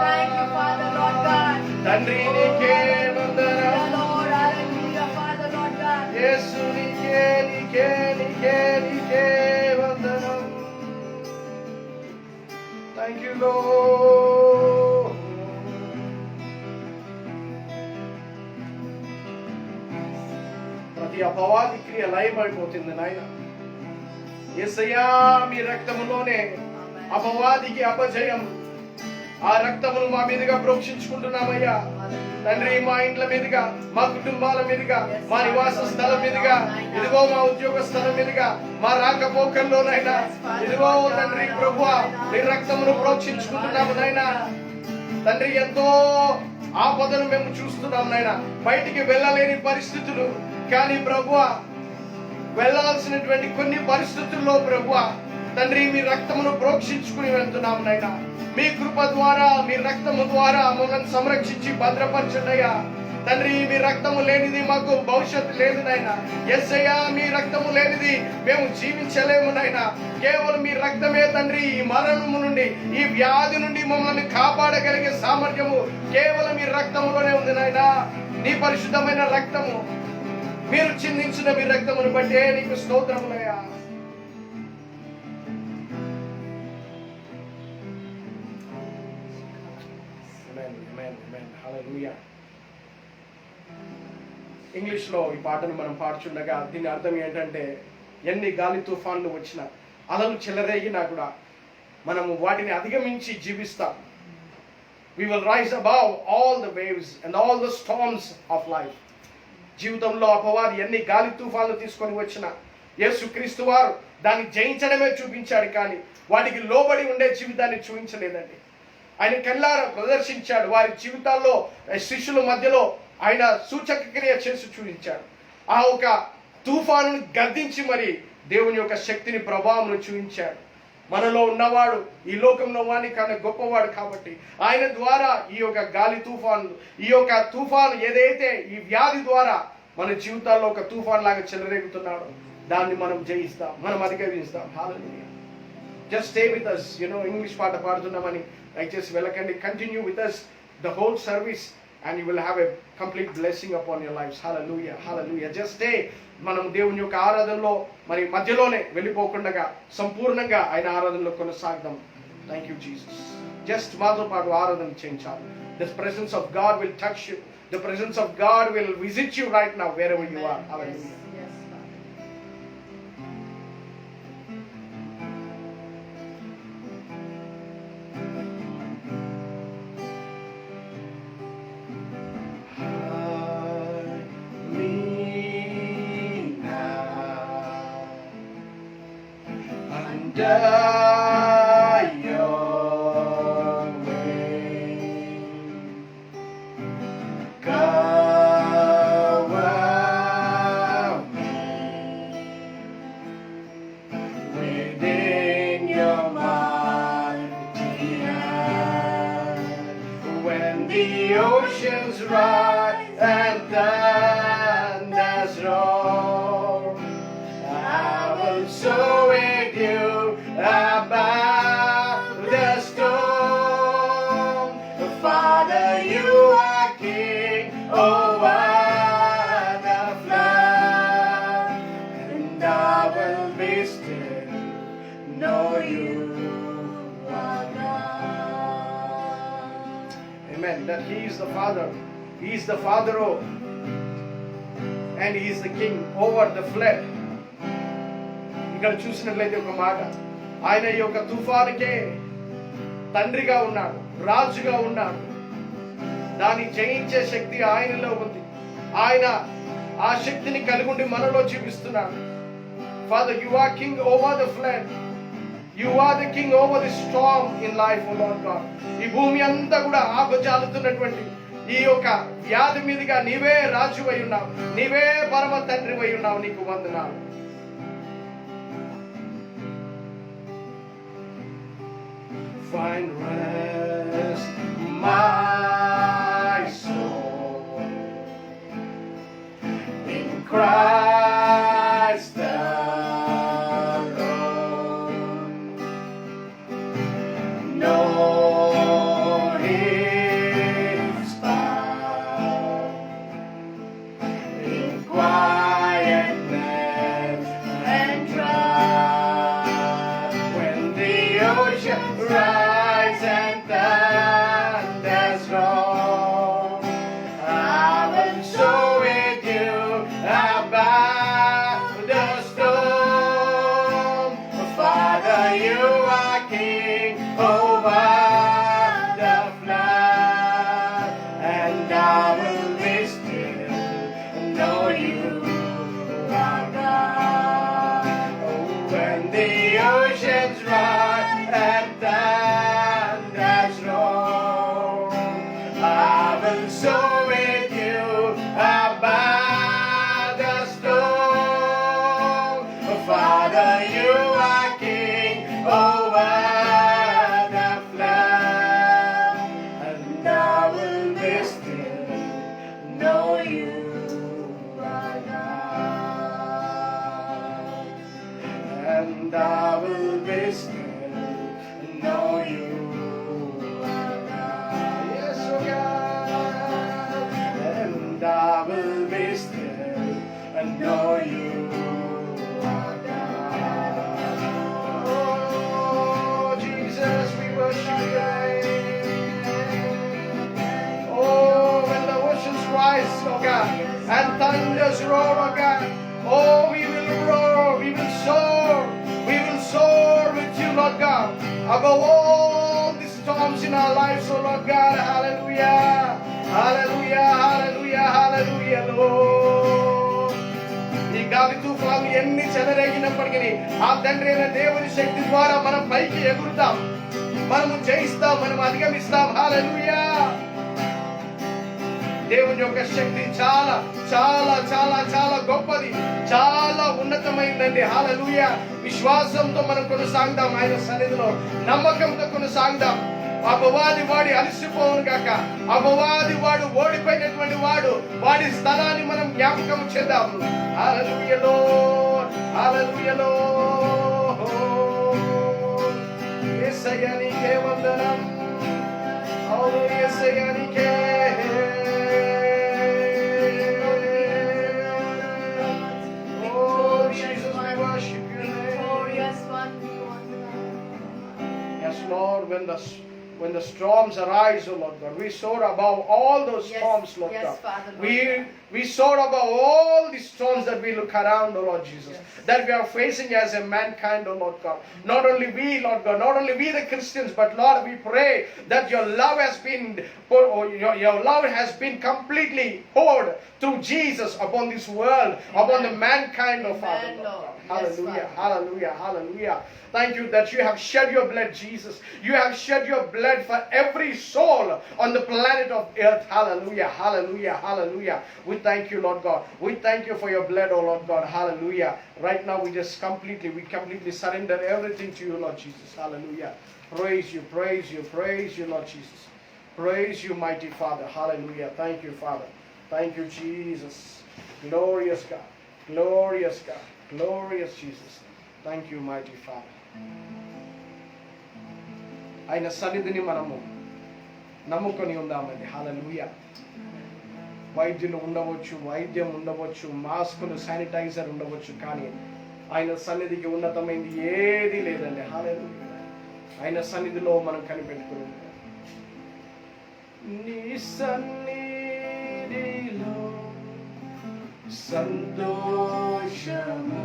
Speaker 1: Thank you, Father, Lord God.
Speaker 2: తండ్రి నీకే వందనం.
Speaker 1: Lord, hallelujah, Father, Lord God.
Speaker 2: యేసు నీకే, నీకే, నీకే, నీకే వందనం. Thank you, Lord. ప్రతి అపవాది క్రియ లయమైపోతుంది నాయన. యేసయ్యా, మీ రక్తములోనే అపవాదికి అపజయం. ఆ రక్తమును మా మీదుగా ప్రోక్షించుకుంటున్నామయ్యా తండ్రి. మా ఇంట్ల మీదుగా, మా కుటుంబాల మీదుగా, మా నివాస స్థలం మీదుగా, ఇదిగో మా ఉద్యోగ స్థలం మీదుగా, మా రాకపోకల్లోనైనా ఇదిగో తండ్రి ప్రభువా, నీ రక్తమును ప్రోక్షించుకుంటున్నాము నాయనా. తండ్రి, ఎంతో ఆపదను మేము చూస్తున్నాం నాయనా. బయటికి వెళ్ళలేని పరిస్థితులు, కానీ ప్రభువా వెళ్ళాల్సినటువంటి కొన్ని పరిస్థితుల్లో ప్రభువా తండ్రి మీ రక్తమును ప్రోక్షించుకుని వెళ్తున్నాము నాయనా. మీ కృప ద్వారా, మీ రక్తము ద్వారా మమ్మల్ని సంరక్షించి భద్రపరచుండయ్యా తండ్రి. మీ రక్తము లేనిది మాకు భవిష్యత్తు లేదు నాయనా. యేసయ్యా, మీ రక్తము లేనిది మేము జీవించలేము నాయనా. కేవలం మీ రక్తమే తండ్రి ఈ మరణము నుండి, ఈ వ్యాధి నుండి మమ్మల్ని కాపాడగలిగే సామర్థ్యము కేవలం మీ రక్తములోనే ఉంది నాయనా. నీ పరిశుద్ధమైన రక్తము, మీరు చిందించిన మీ రక్తమును బట్టే నీకు స్తోత్రములయ్యా. ఇంగ్లీష్ లో ఈ పాటను మనం పాడుచుండగా దీని అర్థం ఏంటంటే, ఎన్ని గాలి తుఫాన్లు వచ్చినా, అలలు చెలరేగినా కూడా మనము వాటిని అధిగమించి జీవిస్తాం. We will rise above all the waves and all the storms of life. జీవితంలో అపవాది ఎన్ని గాలి తుఫాన్లు తీసుకొని వచ్చినా యేసుక్రీస్తు వారు దాన్ని జయించడమే చూపించాడు, కానీ వాటికి లోబడి ఉండే జీవితాన్ని చూపించలేదండి. ఆయన కళ్ళారా ప్రదర్శించాడు. వారి జీవితాల్లో శిష్యుల మధ్యలో ఆయన సూచక క్రియ చేసి చూపించాడు. ఆ ఒక తుఫానును గద్దించి మరి దేవుని యొక్క శక్తిని, ప్రభావం చూపించాడు. మనలో ఉన్నవాడు ఈ లోకంలో వాని కన్నా గొప్పవాడు కాబట్టి ఆయన ద్వారా ఈ యొక్క గాలి తుఫాను, ఈ యొక్క తుఫాను ఏదైతే ఈ వ్యాధి ద్వారా మన జీవితాల్లో ఒక తుఫాన్ లాగా చెలరేగుతున్నాడో దాన్ని మనం జయిస్తాం, మనం అధిగమిస్తాం. Hallelujah. Just stay with us. English పాట పాడుతున్నామని దయచేసి వెళ్ళకండి. Continue with us the whole service and you will have a complete blessing upon your lives. Hallelujah, hallelujah. Just stay. మనం దేవుని యొక్క ఆరాధనలో మరి మధ్యలోనే వెళ్ళిపోకుండా సంపూర్ణంగా ఆయన ఆరాధనలో కొనసాగుదాం. Thank you Jesus. జస్ట్ మాతో పాటు ఆరాధన చేయించాలి. The presence of God will touch you. The presence of God will visit you right now wherever you are. Hallelujah. Oceans rise and thunders roar, I will soar with you above the storm. Father, you are King over the flood, and I will be still, know you are God. Amen. That He is the Father He is the Father and He is the King over the flood. ఇక్కడ చూసినట్లయితే ఒక మాట, ఆయన ఈ యొక్క తుఫానుకే తండ్రిగా ఉన్నాడు, రాజుగా ఉన్నాడు. దాన్ని జయించే శక్తి ఆయనలో ఉంది. ఆయన ఆ శక్తిని కలిగి ఉండి మనలో చూపిస్తున్నాడు. Father, you are King over the flood. You are the King over the storm in life, O Lord God. ఈ భూమి అంతా కూడా ఆపజాలుతున్నటువంటి ఈ యొక్క వ్యాధి మీదుగా నీవే రాజువై ఉన్నావు, నీవే పరమ తండ్రివై ఉన్నావు. నీకు వందనాలు. Find rest, my soul, in Christ alone. No is found in quietness and trust. When the ocean rise and thunders roll, I will soar with you above the storm. Father, you are King over the flood, and I will be still and know you are God. Oh, when the oceans rise and thunders roll, I will soar with you above the storm. Father, you are King over the flood, and I will be still, know you are God. And I will be still, know you are God. Yes, oh God. And I will be still and know you are God. Oh, Jesus, we worship you. Oh, when the oceans rise, oh God, and thunders roar, oh God. Oh, we will roar, we will soar with you, Lord God, above all the storms in our lives, oh Lord God. Hallelujah, hallelujah, hallelujah, hallelujah, Lord. ఈ గాలి తుఫాను ఎన్ని చెలరేగినప్పటికీ ఆ తండ్రి అయిన దేవుని శక్తి ద్వారా మనం పైకి ఎగురుతాం, మనము జయిస్తాం, మనం అధిగమిస్తాం. హల్లెలూయా. దేవుని యొక్క శక్తి చాలా చాలా చాలా చాలా గొప్పది, చాలా ఉన్నతమైందండి. హల్లెలూయా. విశ్వాసంతో మనం కొనసాగుదాం, ఆయన సన్నిధిలో నమ్మకంతో కొనసాగుదాం. అపవాది వాడి అలసిపోవును గాక, అపవాది వాడు ఓడిపోయినటువంటి వాడు, వాడి స్థలాన్ని మనం జ్ఞాపకం చేద్దాం. హల్లెలూయా లార్డ్, హల్లెలూయా లార్డ్. యేసయ్యా నీకే వందనం, అవును యేసయ్యా నీకే. Lord, when the storms arise, oh Lord God, we soar above all those storms, Lord God.
Speaker 1: Father,
Speaker 2: We soar above all the storms that we look around, oh Lord Jesus, that we are facing as a mankind, oh Lord God. Not only we, Lord God, not only we the Christians, but Lord, we pray that your love has been your love has been completely poured through Jesus upon this world, upon the mankind, oh Father, Lord God. Hallelujah, hallelujah, hallelujah. Thank you that you have shed your blood, Jesus. You have shed your blood for every soul on the planet of earth. Hallelujah, hallelujah, hallelujah. We thank you, Lord God. We thank you for your blood, oh Lord God. Hallelujah. Right now we completely surrender everything to you, Lord Jesus. Hallelujah. Praise you, praise you, praise you, Lord Jesus. Praise you, mighty Father. Hallelujah. Thank you, Father. Thank you, Jesus. Glorious God. Glorious God. Glorious Jesus. Thank you, mighty Father. ఆయన సన్నిధిని మనము నమ్ముకొని ఉందామండి. హల్లెలూయా. వైద్యులు ఉండవచ్చు, వైద్యం ఉండవచ్చు, మాస్కులు, శానిటైజర్ ఉండవచ్చు, కానీ ఆయన సన్నిధికి ఉన్నతమైంది ఏది లేదండి. హల్లెలూయా. ఆయన సన్నిధిలో మనం కనిపెట్టుకుని నీ సన్నిధిలో సన్నిధిలో సంతోషము,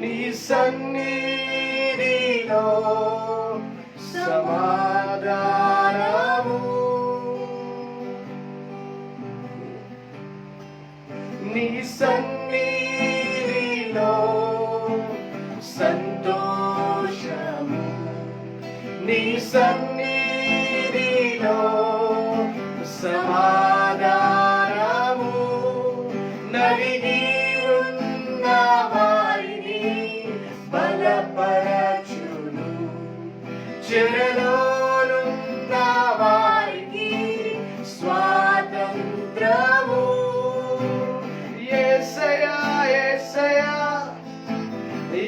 Speaker 2: నీ సన్నిధిలో సమాధానము, నీ సన్నిధిలో సంతోషము, నీ సన్నిధిలో సమాధానము, నలిగి ఉన్న వారిని బలపరచును, చెరలోనున్న వారికి స్వాతంత్రము. యేసయ్యా యేసయ్యా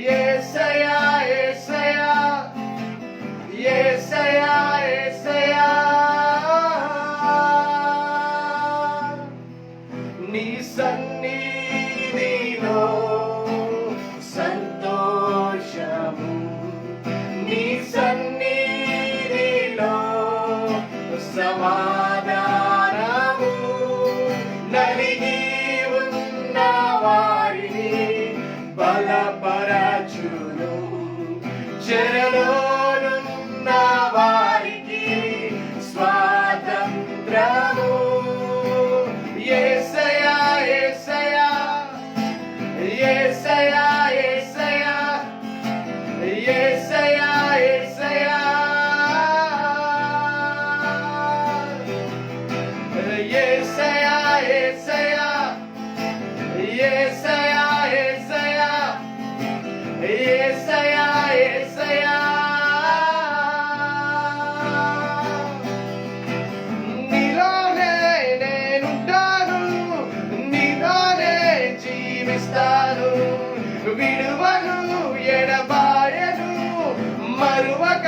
Speaker 2: యేసయ్యా యేసయ్యా యేసయ్యా, నీ సన్నిధిలో సంతోషము, నీ సన్నిధిలో సమాధానము, నలిగి ఉన్న వారిని బలపరచును, చెరలోనున్న వారికి స్వాతంత్రము. యేసయ్యా యేసయ్యా యేసయ్యా యేసయ్యా యేసయ్యా యేసయ్యా యేసయ్యా యేసయ్యా యేసయ్యా యేసయ్యా యేసయ్యా, నీలోనే నేనుంటాను, నీలోనే జీవిస్తాను, విడువను ఎడబాయను, మరువక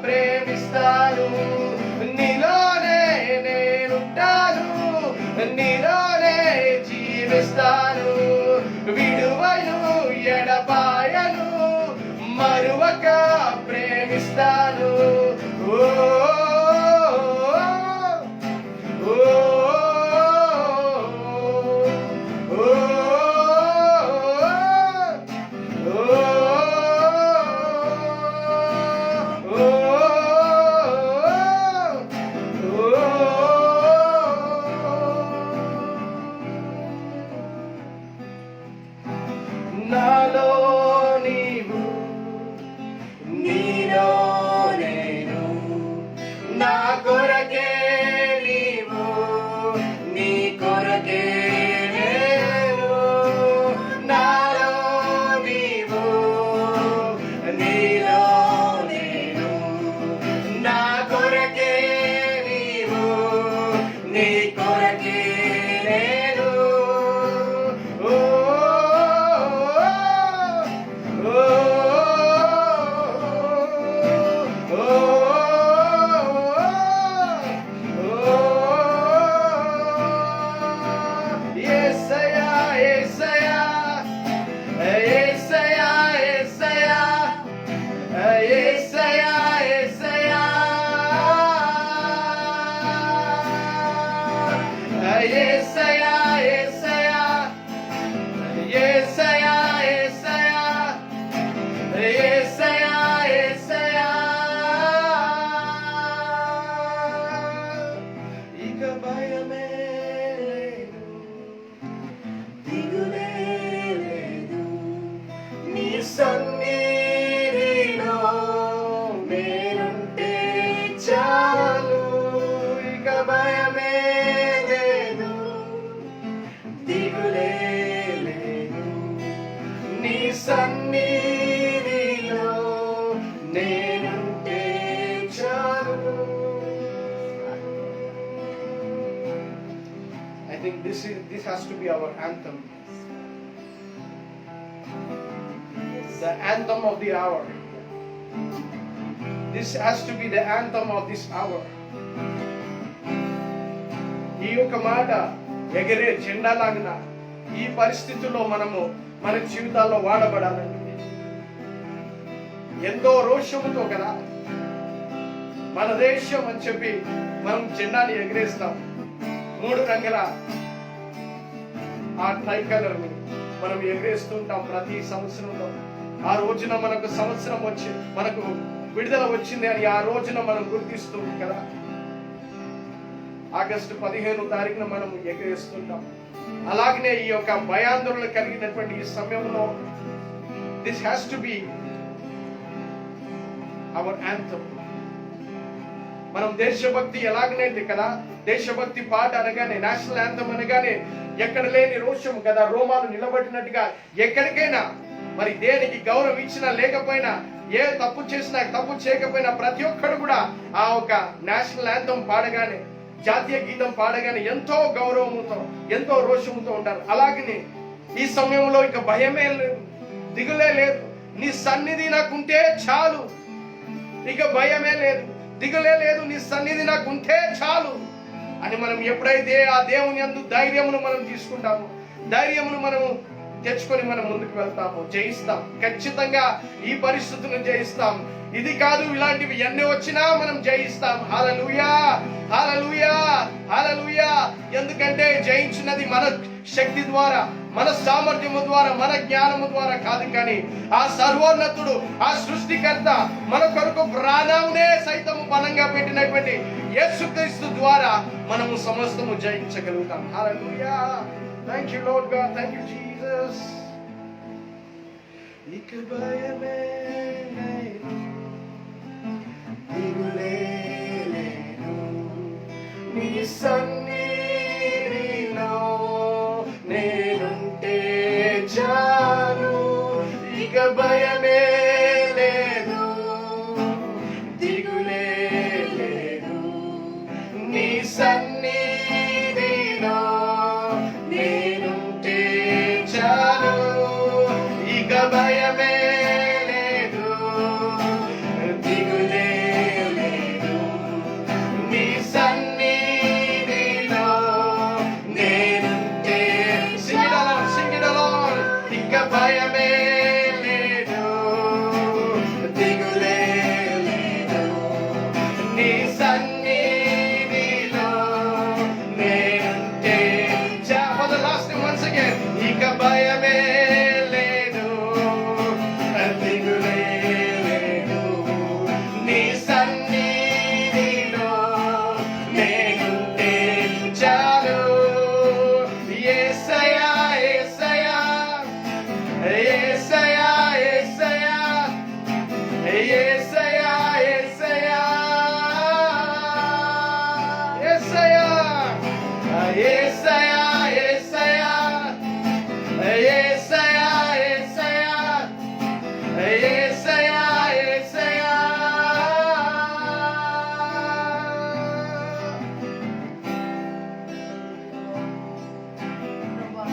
Speaker 2: ప్రేమిస్తాను, నీలోనే నేనుంటాను, నీలోనే జీవిస్తాను, విడువను ఎడబాయను, మరువక ప్రేమిస్తాను. ఓ ఓ ఓ నాలో నీవు, నీలో నేను, నా కొరకే నీవు, నీ కొరకే నేను, నాలో నీవు, నీలో నేను, నా కొరకే నీవు, నీ కొరకే నేను. ఓ సన్నిధిలో నేనుంటే చాలు, ఇక భయమే లేదు, దిగులే లేదు, నీ సన్నిధిలో నేనుంటే చాలు. I think this has to be our anthem. The anthem of the hour. This has to be the anthem of this hour. ఈ యొక్క మాట ఎగిరే జెండాలాగిన ఈ పరిస్థితుల్లో మనము మన జీవితాల్లో వాడబడాలండి. ఎంతో రోషముతో కదా మన దేశం అని చెప్పి మనం జెండాని ఎగిరేస్తాం. 3 రంగుల ఆ ట్రై కలర్ ని మనం ఎగరేస్తుంటాం ప్రతి సంవత్సరంలో. ఆ రోజున మనకు సంవత్సరం వచ్చి మనకు విడుదల వచ్చింది అని ఆ రోజున మనం గుర్తిస్తూ కదా, ఆగస్టు 15వ తారీఖున మనం ఎగరేస్తుంటాం. అలాగనే ఈ యొక్క భయాందోళన కలిగినటువంటి ఈ సమయంలో this has to be our anthem. మనం దేశభక్తి ఎలాగనేది కదా, దేశభక్తి పాట అనగానే, నేషనల్ యాంథమ్ అనగానే ఎక్కడ లేని రోషం కదా, రోమాలు నిలబడినట్టుగా ఎక్కడికైనా మరి దేనికి గౌరవం ఇచ్చినా లేకపోయినా, ఏ తప్పు చేసినా తప్పు చేయకపోయినా ప్రతి ఒక్కరు కూడా ఆ ఒక నేషనల్ యాంథమ్ పాడగానే, జాతీయ గీతం పాడగానే ఎంతో గౌరవంతో ఎంతో రోషంతో ఉంటారు. అలాగనే ఈ సమయంలో ఇక భయమే లేదు, దిగులే లేదు. నీ సన్నిధి నాకుంటే చాలు, ఇక భయమే లేదు, దిగులే లేదు, నీ సన్నిధి నాకుంటే చాలు అని మనం ఎప్పుడైతే ఆ దేవుని యందు ధైర్యమును మనం తీసుకుంటామో, ధైర్యమును మనము తెచ్చుకొని మనం ముందుకు వెళ్తాము, జయిస్తాం. ఖచ్చితంగా ఈ పరిస్థితులను జయిస్తాం. ఇది కాదు, ఇలాంటివి ఎన్ని వచ్చినా మనం జయిస్తాం. హల్లెలూయా, హల్లెలూయా, హల్లెలూయా. ఎందుకంటే జయించినది మన శక్తి ద్వారా, మన సామర్థ్యము ద్వారా, మన జ్ఞానము ద్వారా కాదు, కానీ ఆ సర్వోన్నతుడు, ఆ సృష్టికర్త మన కొరకు ప్రాణమునే సైతము బలంగా పెట్టినటువంటి యేసుక్రీస్తు ద్వారా మనము సమస్తము జయించగలుగుతాం. హల్లెలూయా. Thank you Lord God, thank you Jesus. ఇక భయమే లేదు, దిగులే లేదు, నీ సన్నిధిలో నేనుంటే చాలు. ఇక భయమే లేదు, దిగులే లేదు, నీ సన్నిధిలో నేనుంటే చాలు. ఇక భయమే లేదు, దిగులే లేదు, నీ సన్నిధిలో నేనుంటే. Sing it along. ఇక భయమే లేదు, దిగులే లేదు, నీ సన్నిధిలో నేనుంటే. For the last time once again. ఇక భయమే లేదు, దిగులే లేదు, నీ సన్నిధిలో నేనుంటే చాలు. యేసయ్యా, యేసయ్యా, యేసయ్యా, యేసయ్యా, యేసయ్యా, యేసయ్యా, యేసయ్యా, యేసయ్యా, యేసయ్యా, యేసయ్యా, యేసయ్యా, యేసయ్యా.
Speaker 1: ప్రభా,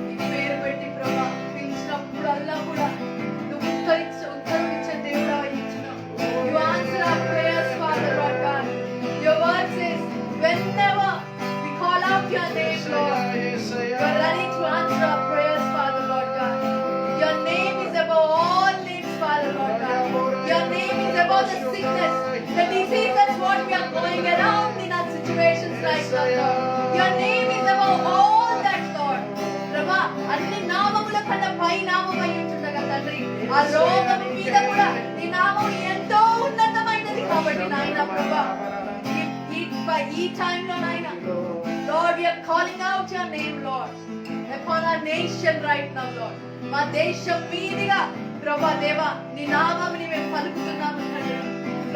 Speaker 1: నీ పేరు పెట్టి ప్రభా పిలిచినప్పుడల్లా కూడా నువ్వు ఉత్తరం ఇచ్చే దేవుడా ఇచ్చినావు. You answer our prayers, Father Lord God. Your word says, whenever we call out your name, Lord, you are ready to answer our prayers, Father Lord God. Your name is above all names, Father Lord God. Your name is above the sickness, the diseases, what we are going around in our situations right now, Lord. Your name is above all that, Lord. ప్రభా, అన్ని నామముల కన్నా పై నామమై ఉంటుండగా తండ్రి, ఆ రోగం మీద కూడా నీ నామం ఎంతో ఉన్నతమైనది కాబట్టి నాయన ప్రభా, ఈ టైంలో నాయన Lord, we are calling out your name, Lord, upon our nation right now, Lord. మా దేశం మీదిగా ప్రభా దేవా నీ నామముని మేము పలుకుతున్నాము తండ్రి.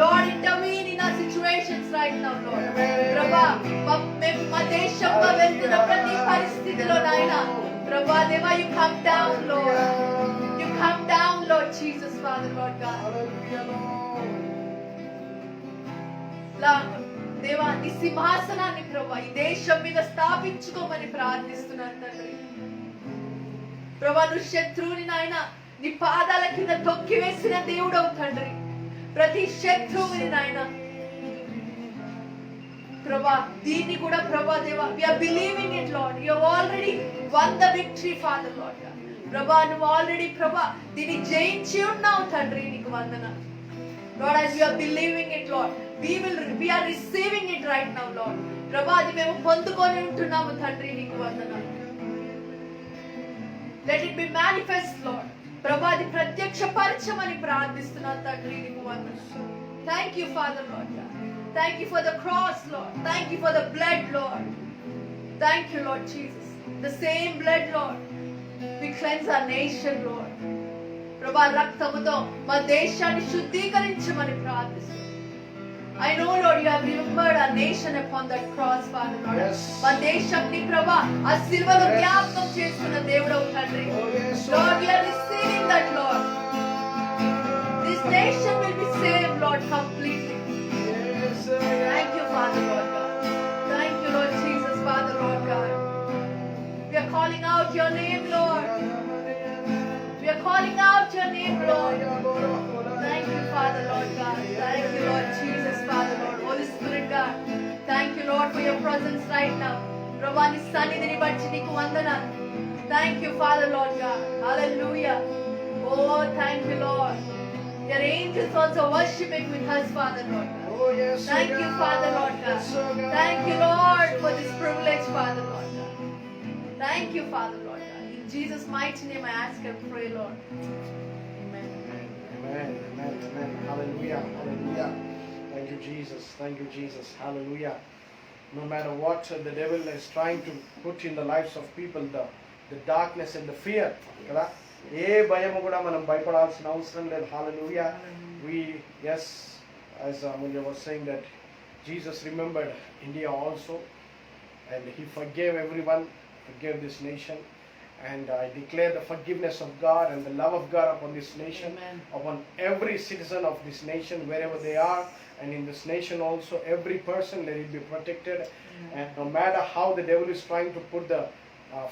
Speaker 1: Lord, intervene in our situations right now, Lord. ప్రభా, మేము మా దేశంలో వెళ్తున్న ప్రతి పరిస్థితిలో నాయన ప్రభా దేవా, you come down, Lord. You come down, Lord Jesus, Father Lord God. దేవా, నీ సింహాసనాన్ని ప్రభా ఈ దేశం మీద స్థాపించుకోమని ప్రార్థిస్తున్నాను తండ్రి. ప్రభా, నువ్వు శత్రువుని నాయన నీ పాదాల కింద తొక్కి వేసిన దేవుడవు తండ్రి. ప్రతి శత్రువుని నాయన ప్రభా, దీన్ని కూడా ప్రభా దేవా, we are believing it, Lord. You have already won the victory, Father Lord God. ప్రభా, నువ్వు ఆల్రెడీ ప్రభా దీన్ని జయించి ఉన్నావు తండ్రి, నీకు వందనాలు. Lord, as we are believing it, Lord, we are receiving it right now, Lord. ప్రభా అది మేము పొందుకొని ఉంటున్నాము తండ్రి, నీకు వందనాలు. Let it be manifest, Lord. ప్రభా అది ప్రత్యక్షపరచమని ప్రార్థిస్తున్నాను తండ్రి, నీకు వందనాలు. Thank you, Father, Lord God. Thank you for the cross, Lord. Thank you for the blood, Lord. Thank you, Lord Jesus. The same blood, Lord. We cleanse our nation, Lord. ప్రభా రక్తముతో మా దేశాన్ని శుద్ధీకరించమని ప్రార్థిస్తున్నాను. I know, Lord, you have remembered our nation upon that cross, Father, Lord.
Speaker 2: Yes.
Speaker 1: మా దేశాన్ని ప్రభా ఆ సిలువలో జ్ఞాపకం చేసుకున్న దేవుడవు తండ్రి. Lord, we are receiving that, Lord. This nation will be saved, Lord, completely. Thank you, Father, Lord God. Thank you, Lord Jesus, Father, Lord God. We are calling out your name, Lord. We are calling out your name, Lord. Thank you, Father, Lord God. Thank you, Lord Jesus, Father, Lord. Holy Spirit, God. Thank you, Lord, for your presence right now. Prabha, నీ సన్నిధిని బట్టి నీకు వందనాలు. Thank you, Father, Lord God. Hallelujah. Oh, thank you, Lord. Your angels also worshiping with us, Father, Lord God.
Speaker 2: Oh, yes,
Speaker 1: Thank you, Father, Lord God. Thank you, Lord, for this privilege, Father, Lord God. Thank you, Father, Lord God. In Jesus' mighty name I ask and pray, Lord. Amen.
Speaker 2: Amen, amen, amen. Hallelujah, hallelujah. Thank you, Jesus. Thank you, Jesus. Hallelujah. No matter what the devil is trying to put in the lives of people, the darkness and the fear, kada ఏ భయము కూడా మనం భయపడాల్సిన అవసరం లేదు. Hallelujah. We, yes, as Amulya was saying, that Jesus remembered India also, and he forgave everyone, forgave this nation. And I declare the forgiveness of God and the love of God upon this nation,
Speaker 1: Amen.
Speaker 2: upon every citizen of this nation, wherever they are, and in this nation also, every person, let it be protected. And no matter how the devil is trying to put the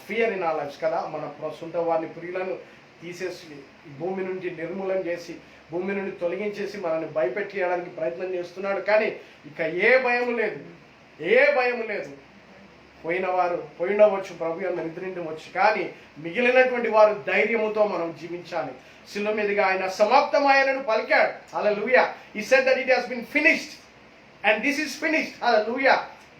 Speaker 2: fear in our lives, kada mana సొంత వారిని ప్రియులను తీసేసి భూమి నుండి నిర్మూలన చేసి భూమి నుండి తొలగించేసి మనల్ని భయపెట్టడానికి ప్రయత్నం చేస్తున్నాడు. కానీ ఇక ఏ భయం లేదు, ఏ భయం లేదు. పోయినవచ్చు, ప్రభు యొక్క నిద్రించవచ్చు, కానీ మిగిలినటువంటి వారు ధైర్యముతో మనం జీవించాలి. శిలువ మీదుగా ఆయన సమాప్తమాయనను పలికాడు. హల్లెలూయా. He said that it has been finished and this is finished. హల్లెలూయా.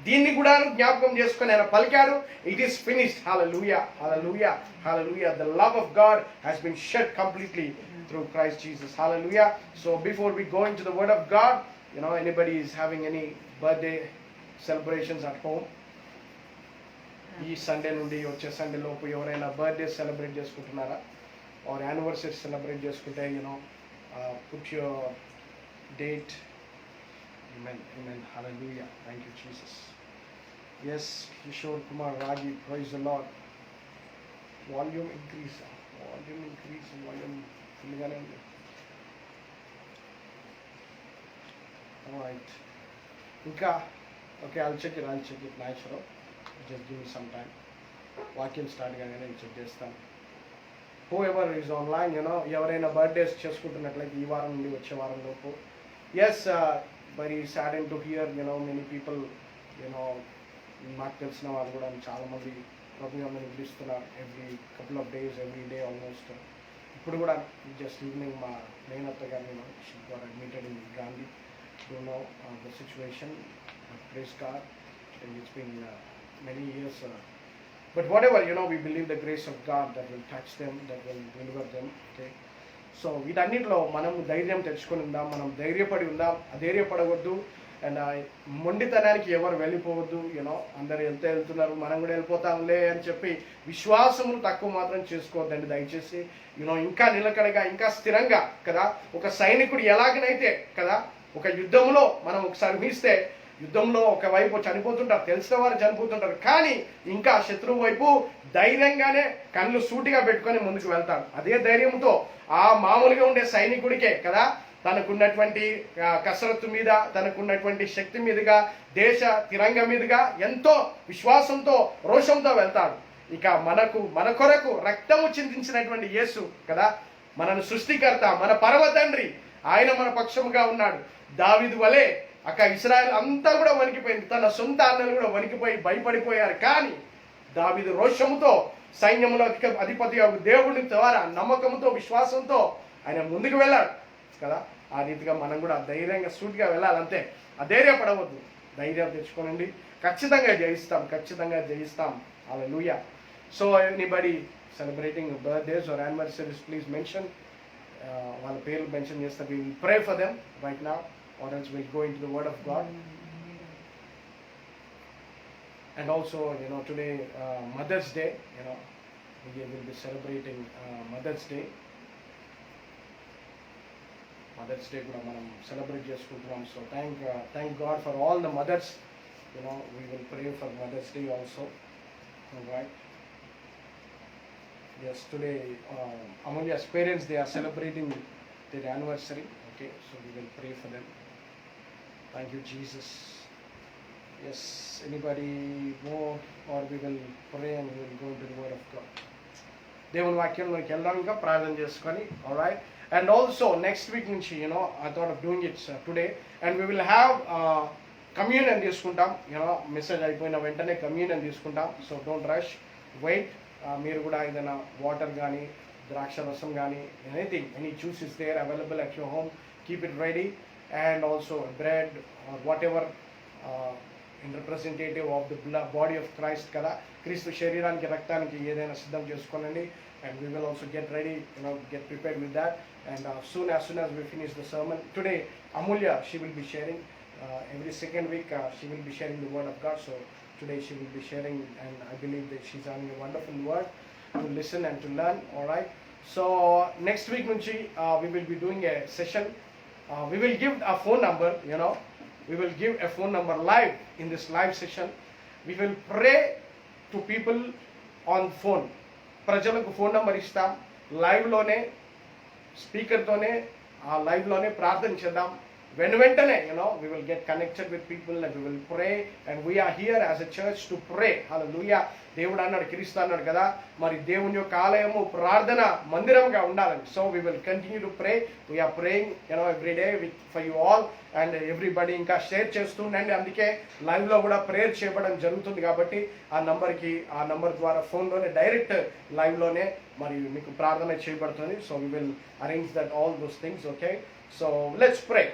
Speaker 2: దీన్ని కూడా జ్ఞాపకం చేసుకొని ఆయన పలికాడు. It is finished. Hallelujah, hallelujah, hallelujah. The love of God has been shed completely through Christ Jesus. Hallelujah. So before we go into the word of God, anybody is having any birthday celebrations at home? ఈ సండే నుండి వచ్చే సండే లోపు ఎవరైనా బర్త్డే సెలబ్రేట్ చేసుకుంటున్నారా? ఆర్ యానివర్సరీ సెలబ్రేట్ చేసుకుంటే put your date. Amen, amen, hallelujah. Thank you, Jesus. Yes, Kishore Kumar Ragi, praise the Lord. Volume increase. Volume full. All right. Okay, I'll check it natural. Just give me some time. Vacuum start gaane నేను చెక్ చేస్తాను. Whoever is online, ఎవరైనా బర్త్డేస్ చేసుకుంటున్నట్లయితే ఈ వారం నుండి వచ్చే వారం లోపు. Yes, very saddened to hear, many people, నాకు తెలిసిన వాళ్ళు కూడా చాలా మంది ప్రభుత్వం పిలుస్తున్నారు. Every couple of days, every day almost. ఇప్పుడు కూడా జస్ట్ ఈవినింగ్ మా మేనత్త గారు she got admitted in Gandhi. Don't know the situation. Praise God. It's been many years. But whatever, we believe the grace of God that will touch them, that will deliver them. Okay. So వీటన్నిటిలో మనం ధైర్యం తెచ్చుకొని ఉందాం, మనం ధైర్యపడి ఉందాం, అధైర్యపడవద్దు. అండ్ మొండితనానికి ఎవరు వెళ్ళిపోవద్దు. అందరు వెళ్తున్నారు, మనం కూడా వెళ్ళిపోతాంలే అని చెప్పి విశ్వాసమును తక్కువ మాత్రం చేసుకోవద్దండి దయచేసి. ఇంకా నిలకడగా, ఇంకా స్థిరంగా కదా. ఒక సైనికుడు ఎలాగనైతే కదా ఒక యుద్ధంలో మనం ఒకసారి ఊహిస్తే, యుద్ధంలో ఒకవైపు చనిపోతుంటారు, తెలిసిన వారు చనిపోతుంటారు, కానీ ఇంకా శత్రువు వైపు ధైర్యంగానే కళ్ళు సూటిగా పెట్టుకొని ముందుకు వెళ్తాడు. అదే ధైర్యంతో ఆ మామూలుగా ఉండే సైనికుడికే కదా తనకున్నటువంటి కసరత్తు మీద, తనకున్నటువంటి శక్తి మీదుగా, దేశ తిరంగ మీదుగా ఎంతో విశ్వాసంతో, రోషంతో వెళ్తాడు. ఇక మన కొరకు రక్తము చిందించినటువంటి యేసు కదా, మనను సృష్టికర్త, మన పరమ తండ్రి, ఆయన మన పక్షముగా ఉన్నాడు. దావీదు వలె ఇశ్రాయేలు అంతా కూడా వణికిపోయింది, తన సొంత అన్నలు కూడా వణికిపోయి భయపడిపోయారు. కానీ దావీదు రోషముతో, సైన్యములో అధిపతి దేవుని ద్వారా నమ్మకంతో, విశ్వాసంతో ఆయన ముందుకు వెళ్ళాడు కదా. ఆ రీతిగా మనం కూడా ధైర్యంగా సూటిగా వెళ్ళాలంతే. అధైర్యపడవద్దు, ధైర్యం తెచ్చుకోనండి. ఖచ్చితంగా జయిస్తాం. Hallelujah. So anybody celebrating birthdays or anniversaries, please mention వాళ్ళ పేర్లు మెన్షన్ చేస్తే we will pray for them right now, or else we'll go into the word of God. And also, today Mother's Day, we will be celebrating Mother's Day కూడా మనం సెలబ్రేట్ చేసుకుంటున్నాం. So thank God for all the mothers. we will pray for Mother's Day also. All right. Yes, today Amulya's parents, they are celebrating their anniversary. Okay, so we will pray for them. Thank you, Jesus. Yes, anybody more, or we will pray and we will go into the word of God. దేవుని వాక్యంలోకి వెళ్దాం, ఇంకా ప్రార్థన చేసుకొని. All right. And also next week నుంచి I thought of doing it today, and we will have communion తీసుకుంటాం. మెసేజ్ అయిపోయిన వెంటనే కమ్యూనియన్ తీసుకుంటాం. So don't rush, wait. మీరు కూడా ఏదైనా వాటర్ కానీ, ద్రాక్ష రసం కానీ, any juice is there available at your home, keep it ready. And also bread or whatever in representative of the body of Christ కదా, క్రీస్తు శరీరానికి రక్తానికి ఏదైనా సిద్ధం చేసుకోనండి. And we will also get ready, get prepared with that. And as soon as we finish the sermon today, Amulya, she will be sharing every second week. She will be sharing the word of God. So today she will be sharing, and I believe that she's having a wonderful word to listen and to learn. All right. So next week nunchi we will be doing a session. We will give a phone number. We will give a phone number live in this live session. We will pray to people on phone. ప్రజలకు ఫోన్ నెంబర్ ఇస్తాం. లైవ్లోనే స్పీకర్తోనే ఆ లైవ్లోనే ప్రార్థన చేద్దాం. వెంటనే we will get connected with people and we will pray, and we are here as a church to pray. Hallelujah. దేవుడు అన్నాడు, క్రీస్తు అన్నాడు కదా, మరి దేవుని యొక్క ఆలయము ప్రార్థన మందిరంగా ఉండాలని. So we will continue to pray. We are praying every day for you all, and everybody ఇంకా షేర్ చేస్తూ ఉండండి. అందుకే లైవ్లో కూడా ప్రేయర్ చేయడం జరుగుతుంది కాబట్టి ఆ నంబర్ ద్వారా ఫోన్లోనే డైరెక్ట్ లైవ్లోనే మరి మీకు ప్రార్థన చేయబడుతుంది. So we will arrange that all those things. Okay, so let's pray.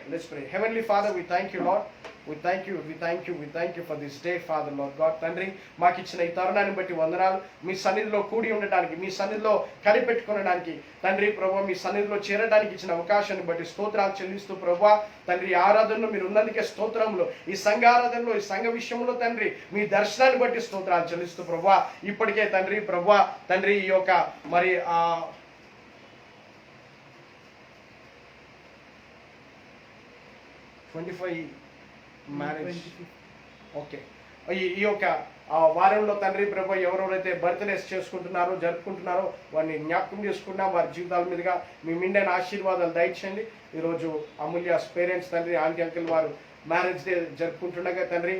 Speaker 2: Heavenly Father, we thank you, Lord. We thank you for this day, Father, Lord God. తండ్రి, మాకు ఇచ్చిన ఈ తరుణాన్ని బట్టి వందనాలు. మీ సన్నిధిలో కూడి ఉండటానికి, మీ సన్నిధిలో కనిపెట్టుకునడానికి తండ్రి ప్రభువా, మీ సన్నిధిలో చేరడానికి ఇచ్చిన అవకాశాన్ని బట్టి స్తోత్రాలు చెల్లిస్తూ ప్రభువా తండ్రి, ఆరాధనలో మీరు ఉన్నందుకే స్తోత్రములు. ఈ సంఘ ఆరాధనలో, ఈ సంఘ విషయంలో తండ్రి మీ దర్శనాన్ని బట్టి స్తోత్రాలు చెల్లిస్తూ ప్రభువా, ఇప్పటికే తండ్రి ప్రభువా తండ్రి ఈ యొక్క మరి 25 మ్యారేజ్, ఓకే, ఈ యొక్క వారంలో తండ్రి ప్రభు ఎవరెవరైతే బర్త్డేస్ జరుపుకుంటున్నారో వారిని జ్ఞాపకం చేసుకుంటున్నాం. వారి జీవితాల మీదుగా మీ మిండైన ఆశీర్వాదాలు దయచేయండి. ఈరోజు అమూల్యాస్ పేరెంట్స్ తండ్రి, ఆంటీ అంకుల్ వారు మ్యారేజ్ డే జరుపుకుంటుండగా తండ్రి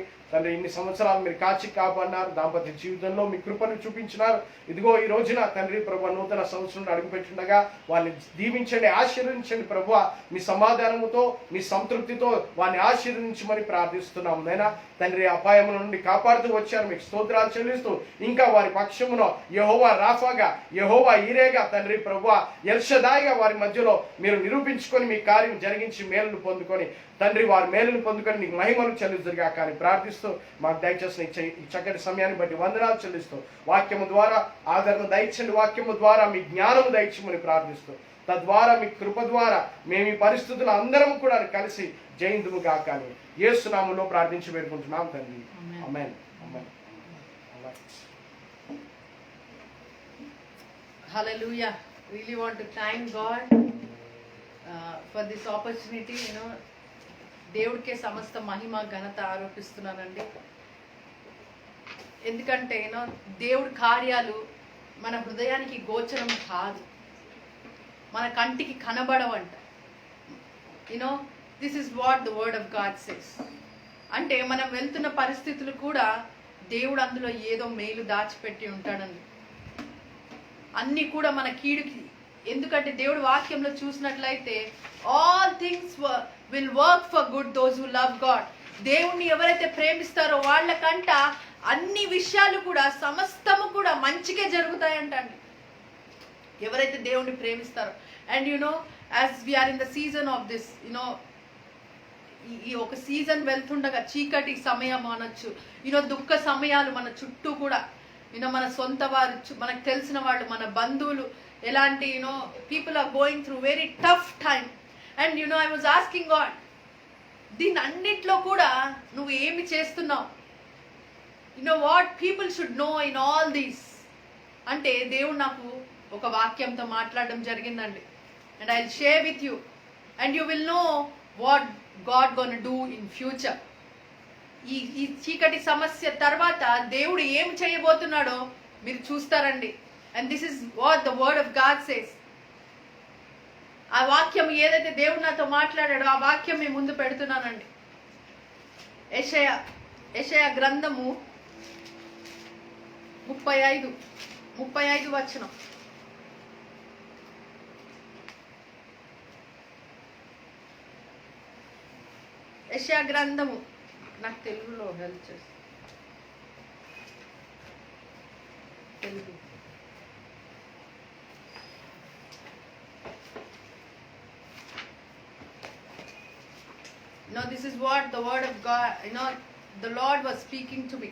Speaker 2: ఇన్ని సంవత్సరాలు మీరు కాపాడినారు. దాంపత్య జీవితంలో మీ కృపను చూపించినారు. ఇదిగో ఈ రోజున తండ్రి ప్రభు నూతన సంవత్సరంలో అడుగుపెట్టుండగా వారిని దీవించండి, ఆశీర్వదించండి ప్రభు. మీ సమాధానముతో, మీ సంతృప్తితో వారిని ఆశీర్వదించమని ప్రార్థిస్తున్నాము. నైనా తండ్రి, అపాయముల నుండి కాపాడుతూ వచ్చారు, మీకు స్తోత్రాలు చెల్లిస్తూ ఇంకా వారి పక్షమున యెహోవా రాఫాగా, యెహోవా ఈరేగా తండ్రి ప్రభు ఎల్ షదాయిగా వారి మధ్యలో మీరు నిరూపించుకొని మీ కార్యం జరిగించి మేలును పొందుకొని తండ్రి వారి మేలును పొందుకొని నీకు మహిమను చెల్లిస్తుగా కానీ ప్రార్థిస్తూ మాకు దయచేసిన ఈ చక్కటి సమయాన్ని బట్టి వందనాలు చెల్లిస్తూ వాక్యము ద్వారా ఆదరణ దయచండి, వాక్యము ద్వారా మీ జ్ఞానము దయచమని ప్రార్థిస్తూ తద్వారా మీ కృప ద్వారా మేము ఈ పరిస్థితులు అందరం కూడా కలిసి జయిందుముగా కానీ యేసు నామములో ప్రార్థించి వేడుకుంటున్నాం తండ్రి. ఆమేన్.
Speaker 1: Hallelujah. Really want to thank God for this opportunity. దేవుడికే సమస్త మహిమ ఘనత ఆరోపిస్తున్నానండి. ఎందుకంటే దేవుడి కార్యాలు మన హృదయానికి గోచరం కాదు, మన కంటికి కనబడవంట. This is what the word of God says. అంటే మనం వెళ్తున్న పరిస్థితులు కూడా దేవుడు అందులో ఏదో మేలు దాచిపెట్టి ఉంటాడండి. అన్నీ కూడా మన కీడుకి. ఎందుకంటే దేవుడు వాక్యంలో చూసినట్లయితే all things will work for good those who love God. దేవుణ్ణి ఎవరైతే ప్రేమిస్తారో వాళ్ళకంట అన్ని విషయాలు కూడా సమస్తము కూడా మంచిగా జరుగుతాయంటండి, ఎవరైతే దేవుణ్ణి ప్రేమిస్తారో. And as we are in the season of this ఈ ఒక సీజన్ వెళ్తుండగా చీకటి సమయం అనొచ్చు, దుఃఖ సమయాలు మన చుట్టూ కూడా, మన సొంత వారు, మనకు తెలిసిన వాళ్ళు, మన బంధువులు, ఎలాంటి people are going through very tough time. And I was asking God, దీని అన్నిట్లో కూడా నువ్వు ఏమి చేస్తున్నావు? What people should know in all these అంటే దేవుడు నాకు ఒక వాక్యంతో మాట్లాడడం జరిగిందండి. And I will share with you and you will know what God gonna do in future. ఈ చీకటి సమస్య తర్వాత దేవుడు ఏం చేయబోతున్నాడో మీరు చూస్తారండి. And this is what the word of God says. ఆ వాక్యం ఏదైతే దేవుడు నాతో మాట్లాడాడో ఆ వాక్యం మీ ముందు పెడుతున్నానండి. యెషయా గ్రంథము 35 వచనం. యెషయా గ్రంథము, నాకు తెలుగులో హెల్ప్ చేసి, Telugu this is what the word of God, the Lord was speaking to me.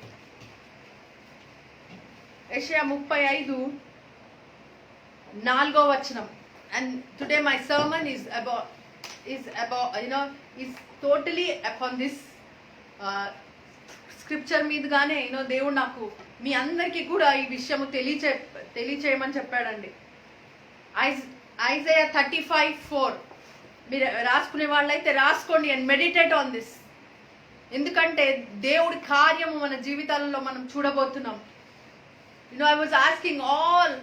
Speaker 1: యెషయా 35:4 వచనం. And today my sermon is about is totally upon this scripture మీదగానే దేవుడు నాకు మీ అందరికీ కూడా ఈ విషయము తెలియచేయమని చెప్పాడండి. ఐజయా 35:4 మీరు రాసుకునే వాళ్ళైతే రాసుకోండి అండ్ మెడిటేట్ ఆన్ దిస్. ఎందుకంటే దేవుడి కార్యము మన జీవితాలలో మనం చూడబోతున్నాం. ఐ వాజ్ ఆస్కింగ్ ఆల్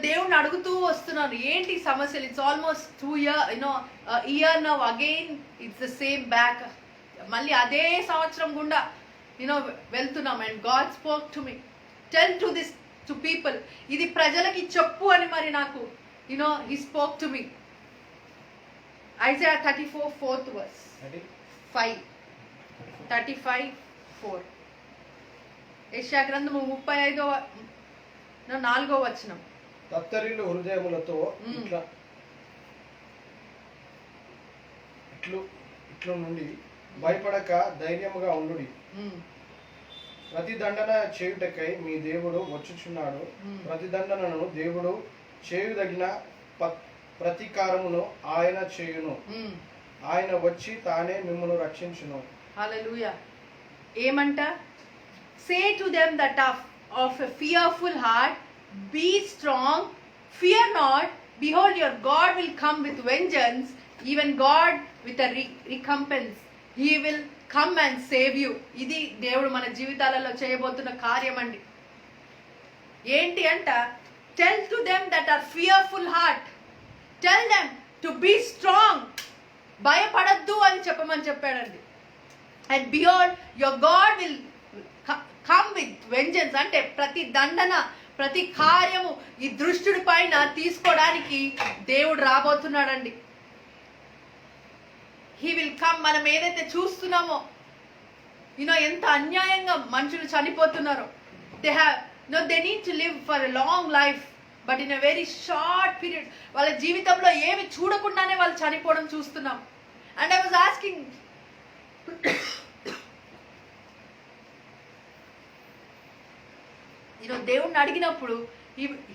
Speaker 1: దేవుడిని అడుగుతూ వస్తున్నాను, ఏంటి సమస్యలు? It's almost 2 year now again it's the same back. మళ్ళీ అదే సంవత్సరం గుండా వెళ్తున్నాం. And God spoke to me, tell to this to people, ఇది ప్రజలకి చెప్పు అని మరి నాకు he spoke to me. Isaiah 34:4 verse 35:4. యెషయా గ్రంథము 35:4 వచనం.
Speaker 2: తత్తరిల్లు హృదయములతో ఇట్లు నుండి భయపడక ధైర్యముగా ఉండుడి. ప్రతిదండన చేయుటకై మీ దేవుడు వచ్చుచున్నాడు. ప్రతిదండనను దేవుడు చేయుదగిన ప్రతీకారమును ఆయన చేయును. ఆయన వచ్చి తానే మిమ్మల్ని రక్షించును.
Speaker 1: హల్లెలూయా. ఏమంట? Say to them that of a fearful heart, be strong, fear not, behold your God will come with vengeance, even God with a recompense, he will come and save you. ఇది దేవుడు మన జీవితాలలో చేయబోతున్న కార్యం అండి. ఏంటి అంట? Tell to them that are fearful heart, tell them to be strong, భయపడద్దు అని చెప్పమని చెప్పాడండి. And behold your God will come with vengeance అంటే ప్రతి దండన, ప్రతి కార్యము ఈ దుష్టుడి పైన తీసుకోవడానికి దేవుడు రాబోతున్నాడండి. He will come. మనం ఏదైతే చూస్తున్నామో ఎంత అన్యాయంగా మనుషులు చనిపోతున్నారో, they need to live for a long life, but in a very short period వాళ్ళ జీవితంలో ఏమి చూడకుండానే వాళ్ళు చనిపోవడం చూస్తున్నాం. అండ్ ఐ వాజ్ ఆస్కింగ్, దేవుణ్ణి అడిగినప్పుడు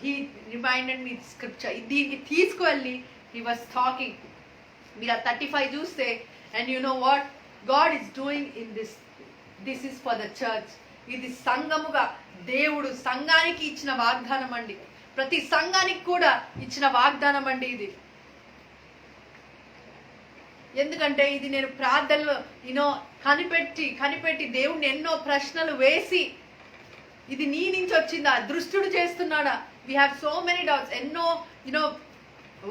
Speaker 1: he reminded me scripture. దీనికి తీసుకువెళ్ళి he was talking. మీరు 35 చూస్తే, and you know what God is doing in this is for the church. ఇది సంఘముగా దేవుడు సంఘానికి ఇచ్చిన వాగ్దానం అండి. ప్రతి సంఘానికి కూడా ఇచ్చిన వాగ్దానం అండి ఇది. ఎందుకంటే ఇది నేను ప్రార్థనలో కనిపెట్టి దేవుణ్ణి ఎన్నో ప్రశ్నలు వేసి, ఇది నీ నుంచి వచ్చిందా, దృష్టుడు చేస్తున్నాడా, we have so many doubts. ఎన్నో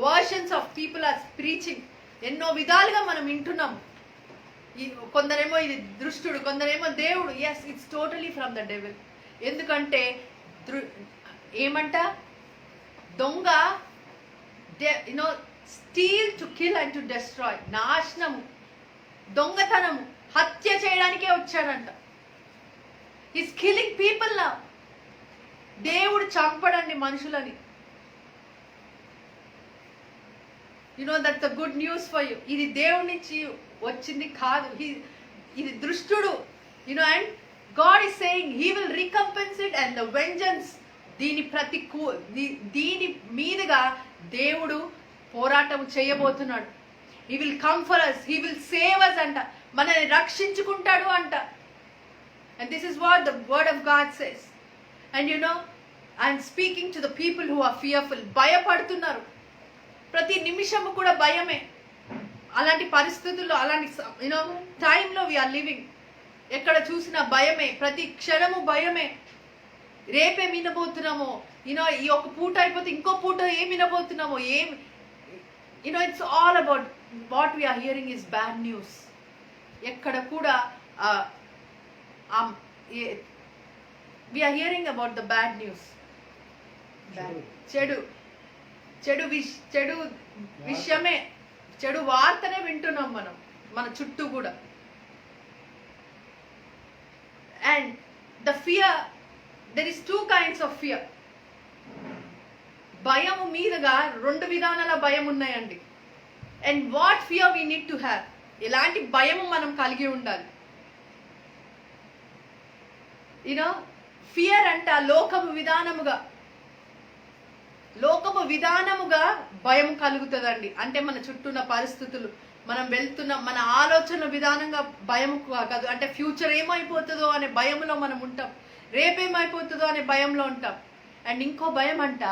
Speaker 1: versions of people are preaching, ఎన్నో విధాలుగా మనం వింటున్నాము. కొందరేమో ఇది దృష్టుడు, కొందరేమో దేవుడు. Yes, it's totally from the devil. ఎందుకంటే ఏమంట, దొంగ steal to kill and to destroy, నాశనము, దొంగతనము, హత్య చేయడానికే వచ్చాడంట. Is killing people now. దేవుడు చంపడండి మనుషులని. That's the good news for you. ఇది దేవుడి నుంచి వచ్చింది కాదు, ఇది దుష్టుడు. And God is saying he will recompense it and the vengeance. దీని మీదుగా దేవుడు పోరాటం చేయబోతున్నాడు. He will come for us, he will save us అంట, మనల్ని రక్షించుకుంటాడు అంట. And this is what the word of God says. And I'm speaking to the people who are fearful. భయపడుతున్నారు, ప్రతి నిమిషము కూడా భయమే. అలాంటి పరిస్థితుల్లో, అలాంటి టైంలో వీఆర్ లివింగ్. ఎక్కడ చూసినా భయమే, ప్రతి క్షణము భయమే. రేపేం వినబోతున్నామో, ఈ ఒక పూట అయిపోతే ఇంకో పూట ఏం వినబోతున్నామో, it's all about what we are hearing is bad news. ఎక్కడ కూడా we are hearing about the bad news. చెడు విషయమే, చెడు వార్తనే వింటున్నాం మనం మన చుట్టూ కూడా. And the fear, there is 2 kinds of fear. భయము మీదుగా 2 విధానాల భయం ఉన్నాయండి. And what fear we need to have, ఎలాంటి భయము మనం కలిగి ఉండాలి. ఫియర్ అంట లోకము విధానముగా భయం కలుగుతుందండి. అంటే మన చుట్టూ ఉన్న పరిస్థితులు, మనం వెళ్తున్న మన ఆలోచన విధానంగా భయం కాదు. అంటే ఫ్యూచర్ ఏమైపోతుందో అనే భయంలో మనం ఉంటాం, రేపేమైపోతుందో అనే భయంలో ఉంటాం. అండ్ ఇంకో భయం అంట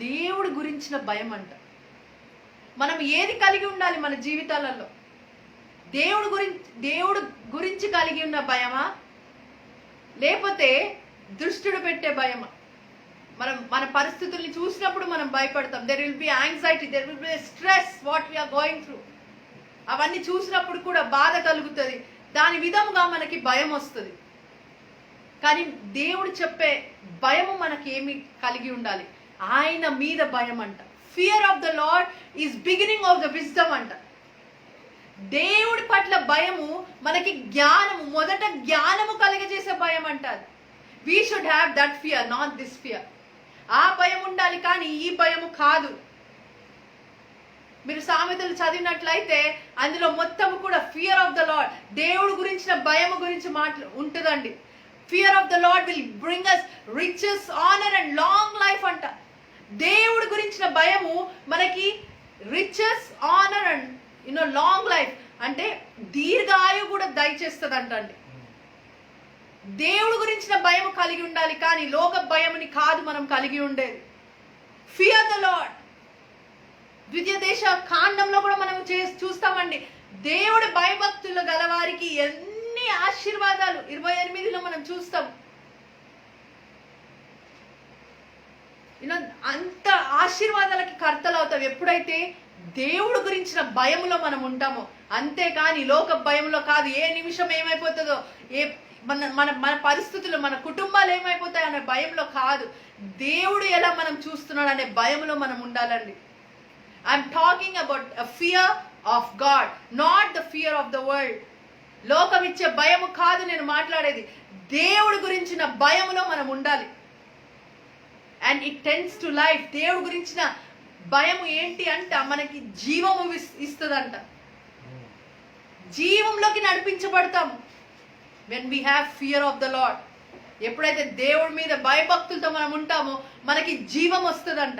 Speaker 1: దేవుడి గురించిన భయం అంట. మనం ఏది కలిగి ఉండాలి మన జీవితాలలో? దేవుడు గురించి కలిగి ఉన్న భయమా, లేకపోతే దుష్టుడు పెట్టే భయమా? మన పరిస్థితుల్ని చూసినప్పుడు మనం భయపడతాం. There will be anxiety, there will be stress, what we are going through. అవన్నీ చూసినప్పుడు కూడా బాధ కలుగుతుంది, దాని విధముగా మనకి భయం వస్తుంది. కానీ దేవుడు చెప్పే భయము మనకి ఏమి కలిగి ఉండాలి? ఆయన మీద భయం అంట. Fear of the lord is beginning of the wisdom అంట. దేవుడి పట్ల భయము మనకి జ్ఞానము, మొదట జ్ఞానము కలిగజేసే భయం అంటారు. We should have that fear, not this fear. ఆ భయం ఉండాలి, కానీ ఈ భయము కాదు. మీరు సామెతలు చదివినట్లయితే అందులో మొత్తము కూడా ఫియర్ ఆఫ్ ద లార్డ్, దేవుడు గురించిన భయము గురించి ఉంటుందండి. Fear of the Lord will bring us riches, honour and long life అంట. దేవుడి గురించిన భయము మనకి riches, honour and long life అంటే దీర్ఘాయు కూడా దయచేస్తుంది అంటండి. దేవుడి గురించిన భయం కలిగి ఉండాలి, కానీ లోక భయముని కాదు మనం కలిగి ఉండేది. Fear the lord. ద్వితీయోపదేశ కాండంలో కూడా మనం చూస్తామండి, దేవుడి భయభక్తులు గలవారికి ఎన్ని ఆశీర్వాదాలు 28లో మనం చూస్తాం. అంత ఆశీర్వాదాలకి కర్తలు అవుతాం ఎప్పుడైతే దేవుడు గురించిన భయములో మనం ఉంటామో. అంతేకాని లోక భయంలో కాదు. ఏ నిమిషం ఏమైపోతుందో, మన పరిస్థితులు, మన కుటుంబాలు ఏమైపోతాయి అనే భయంలో కాదు. దేవుడు ఎలా మనం చూస్తున్నాడు అనే భయంలో మనం ఉండాలండి. I'm talking about a fear of God, not the fear of the world. లోకం ఇచ్చే భయము కాదు నేను మాట్లాడేది, దేవుడి గురించిన భయములో మనం ఉండాలి. And it tends to life. దేవుడి గురించిన భయము ఏంటి అంటే మనకి జీవము ఇస్తుందంట. జీవంలోకి నడిపించబడతాము when we have fear of the Lord. ఎప్పుడైతే దేవుడి మీద భయభక్తులతో మనం ఉంటామో మనకి జీవం వస్తుందంట.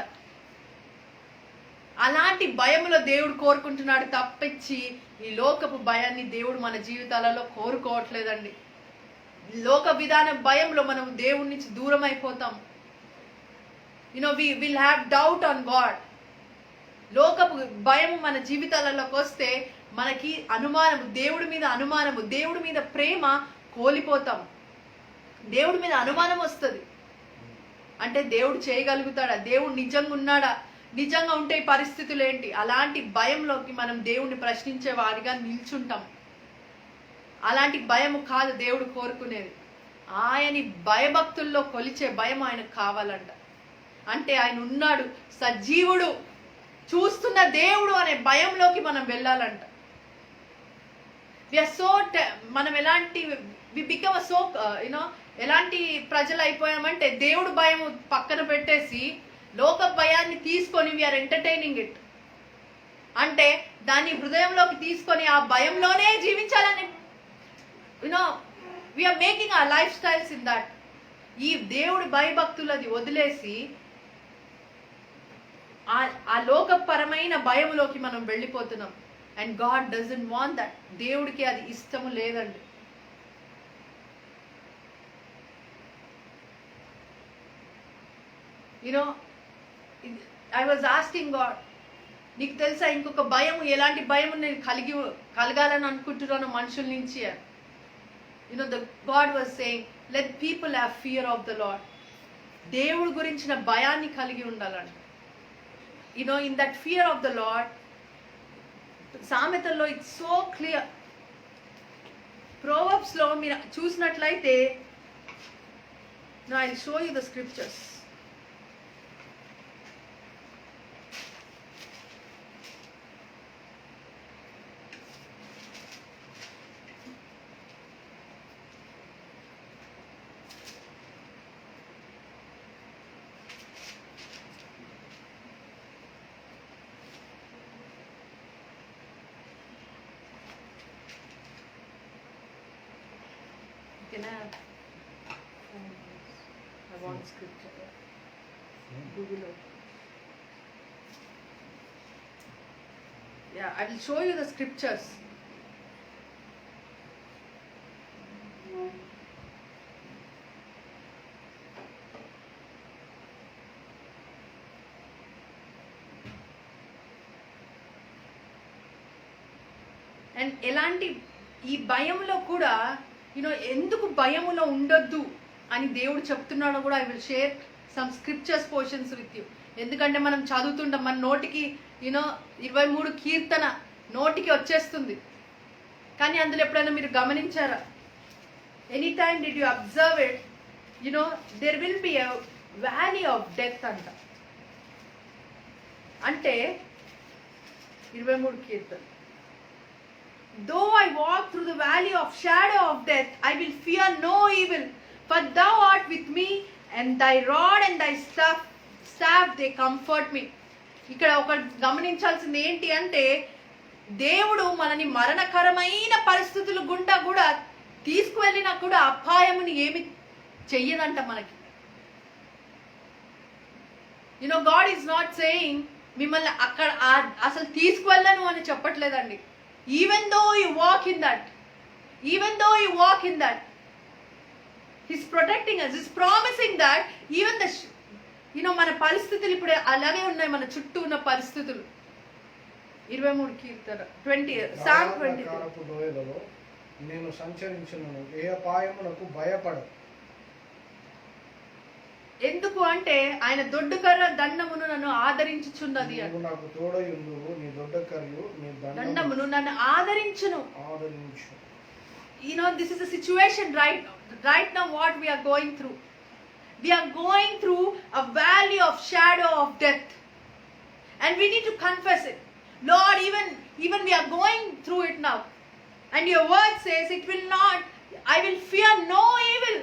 Speaker 1: అలాంటి భయములో దేవుడు కోరుకుంటున్నాడు తప్పించి ఈ లోకపు భయాన్ని దేవుడు మన జీవితాలలో కోరుకోవట్లేదండి. లోక విధాన భయంలో మనం దేవుడి నుంచి దూరం అయిపోతాం. we will have doubt on God. లోకపు భయం మన జీవితాలలోకి వస్తే మనకి అనుమానము, దేవుడి మీద అనుమానము, దేవుడి మీద ప్రేమ కోల్పోతాం. దేవుడి మీద అనుమానం వస్తుంది. అంటే దేవుడు చేయగలుగుతాడా, దేవుడు నిజంగా ఉన్నాడా, నిజంగా ఉంటే ఈ పరిస్థితులు ఏంటి, అలాంటి భయంలోకి మనం దేవుడిని ప్రశ్నించే వారిగా నిల్చుంటాం. అలాంటి భయము కాదు దేవుడు కోరుకునేది. ఆయన్ని భయభక్తుల్లో కొలిచే భయం ఆయనకు కావాలంట. అంటే ఆయన ఉన్నాడు, సజీవుడు, చూస్తున్న దేవుడు అనే భయంలోకి మనం వెళ్ళాలంట. మనం ఎలాంటి ప్రజలు అయిపోయామంటే దేవుడు భయం పక్కన పెట్టేసి లోక భయాన్ని తీసుకొని వీఆర్ ఎంటర్టైనింగ్ ఇట్. అంటే దాన్ని హృదయంలోకి తీసుకొని ఆ భయంలోనే జీవించాలని వీఆర్ మేకింగ్ ఆ లైఫ్ స్టైల్స్ ఇన్ దట్. ఈ దేవుడి భయభక్తులది వదిలేసి ఆ లోకపరమైన భయములోకి మనం వెళ్ళిపోతున్నాం. And God doesn't want that. దేవుడికి అది ఇష్టము లేదండి. ఐ వాజ్ ఆస్కింగ్ గాడ్, నీకు తెలుసా ఇంకొక భయం, ఎలాంటి భయం నేను కలగాలని అనుకుంటున్నాను మనుషుల నుంచి. The God was saying, let people have fear of the Lord. దేవుడి గురించిన భయాన్ని కలిగి ఉండాలంట. In that fear of the Lord, సామెతల్లో ఇట్స్ సో క్లియర్. ప్రోవర్బ్స్ లో మీరు చూసినట్లయితే, I will show you the scriptures. Can I have? I want scripture. Google it. Yeah, I will show you the scriptures. And ఎలాంటి ఈ భయంలో కూడా ఎందుకు భయములో ఉండొద్దు అని దేవుడు చెప్తున్నాడో కూడా I will share some scriptures portions with you. ఎందుకంటే మనం చదువుతుంటాం, మన నోటికి 23 కీర్తన నోటికి వచ్చేస్తుంది, కానీ అందులో ఎప్పుడైనా మీరు గమనించారా? Any time did you observe it? There will B a valley of death అంట. అంటే 23 కీర్తన, though I walk through the valley of shadow of death, I will fear no evil, for thou art with me, and thy rod and thy staff they comfort me. ఇక్కడ ఒక గమనించాల్సింది ఏంటి అంటే, దేవుడు మనని మరణకరమైన పరిస్థితుల గుండా కూడా తీసుకువెళ్ళినా కూడా అపాయముని ఏమి చెయ్యదంట మనకి. గాడ్ ఈజ్ నాట్ సేయింగ్ మిమ్మల్ని అక్కడ అసలు తీసుకువెళ్ళను అని చెప్పట్లేదండి. Even though you walk in that, He's protecting us. He's promising that even మన పరిస్థితులు ఇప్పుడు అలాగే ఉన్నాయి, మన చుట్టూ ఉన్న పరిస్థితులు. 23 కీర్తన 20 Psalm 23.
Speaker 2: నేను సంచరించును, ఏ అపాయమునకు భయపడను.
Speaker 1: ఎందుకు అంటే ఆయన దొడ్డుకర్ర దండమును నన్ను ఆదరించుచున్నది.
Speaker 2: నాకు తోడయుందువు, నీ దొడ్డకర్రయు నీ
Speaker 1: దండమును నన్ను ఆదరించును. This is a situation right now what we are going through. We are going through a valley of shadow of death, and we need to confess it. Lord, even we are going through it now, and your word says it will not, I will fear no evil.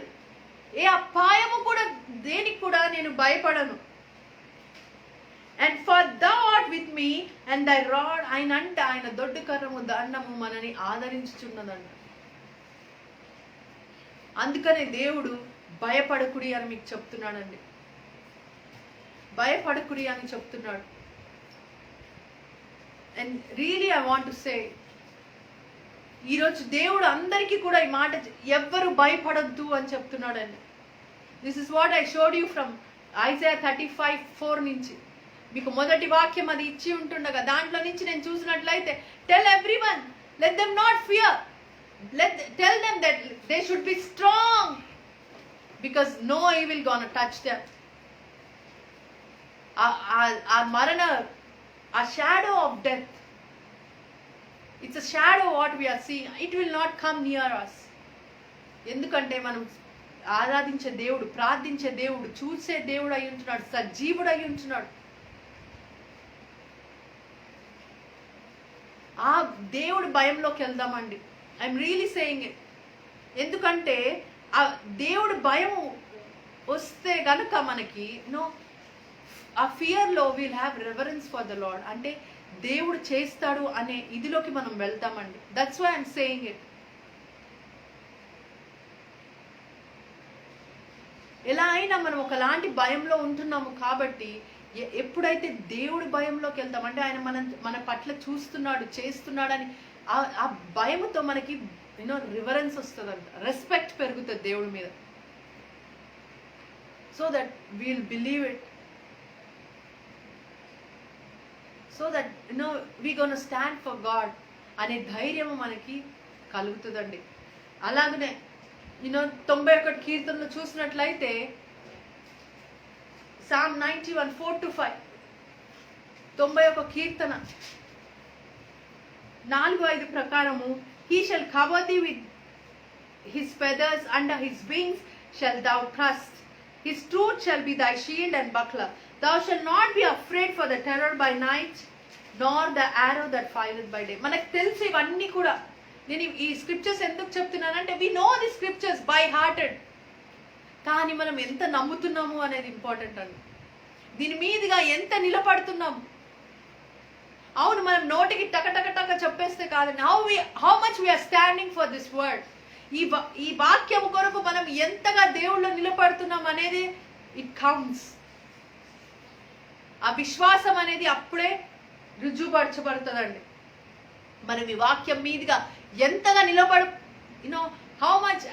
Speaker 1: ఏ అపాయము కూడా దేనికి కూడా నేను భయపడను. And for thou art with me and thy rod, ఆయన దొడ్డు కర్రము దండము మనని ఆదరించుచున్నదంట. అందుకనే దేవుడు భయపడకుడి అని మీకు చెప్తున్నాడండి. భయపడకుడి అని చెప్తున్నాడు. And really I want to say, ఈరోజు దేవుడు అందరికీ కూడా ఈ మాట, ఎవ్వరు భయపడద్దు అని చెప్తున్నాడండి. This is what I showed you from Isaiah 35:4 నుంచి. మీకు మొదటి వాక్యం అది ఇచ్చి ఉంటుండగా దాంట్లో నుంచి నేను చూసినట్లయితే, tell everyone, let them not fear, tell them that they should be strong, because no evil gonna touch them. ఆ మరణ, ఆ shadow of death, it's a shadow what we are seeing, it will not come near us. ఎందుకంటే మనం ఆరాధించే దేవుడు, ప్రార్థించే దేవుడు, చూసే దేవుడు అయి ఉంటున్నాడు, సజీవుడు అయి ఉంటున్నాడు. ఆ దేవుడు భయంలోకి వెళ్దామండి. I'm really saying it. ఎందుకంటే ఆ దేవుడు భయం వస్తే గనుక మనకి ఆ ఫియర్లో will have reverence for the Lord. అంటే దేవుడు చేస్తాడు అనే ఇదిలోకి మనం వెళ్తామండి. That's why I'm saying it. ఎలా అయినా మనం ఒకలాంటి భయంలో ఉంటున్నాము కాబట్టి ఎప్పుడైతే దేవుడి భయంలోకి వెళ్తాం అంటే ఆయన మన పట్ల చూస్తున్నాడు, చేస్తున్నాడని ఆ భయంతో మనకి రివరెన్స్ వస్తుందంట, రెస్పెక్ట్ పెరుగుతుంది దేవుడి మీద. So that we'll believe it, so that we gonna stand for God అనే ధైర్యం మనకి కలుగుతుందండి. అలాగనే 91 కీర్తనలు చూసినట్లయితే Psalm 91 4-5, 91 కీర్తన 4-5 ప్రకారము, he shall cover thee with his feathers, under his wings shall thou trust, his truth shall be thy shield and buckler, thou shalt not be afraid for the terror by night, nor the arrow that flieth by day. మనకు తెలిసి ఇవన్నీ కూడా, నేను ఈ స్క్రిప్చర్స్ ఎందుకు చెప్తున్నానంటే we know the scriptures by hearted, కానీ మనం ఎంత నమ్ముతున్నాము అనేది ఇంపార్టెంట్ అండి. దీని మీదుగా ఎంత నిలబడుతున్నాము. అవును, మనం నోటికి టక టక టక చెప్పేస్తే కాదండి. How much we are standing for this word. ఈ వాక్యం కొరకు మనం ఎంతగా దేవుళ్ళో నిలబడుతున్నాం అనేది ఇట్ కమ్స్. ఆ విశ్వాసం అనేది అప్పుడే రుజువుపరచబడుతుందండి. మనం ఈ వాక్యం మీదుగా ఎంతగా నిలబడు, how much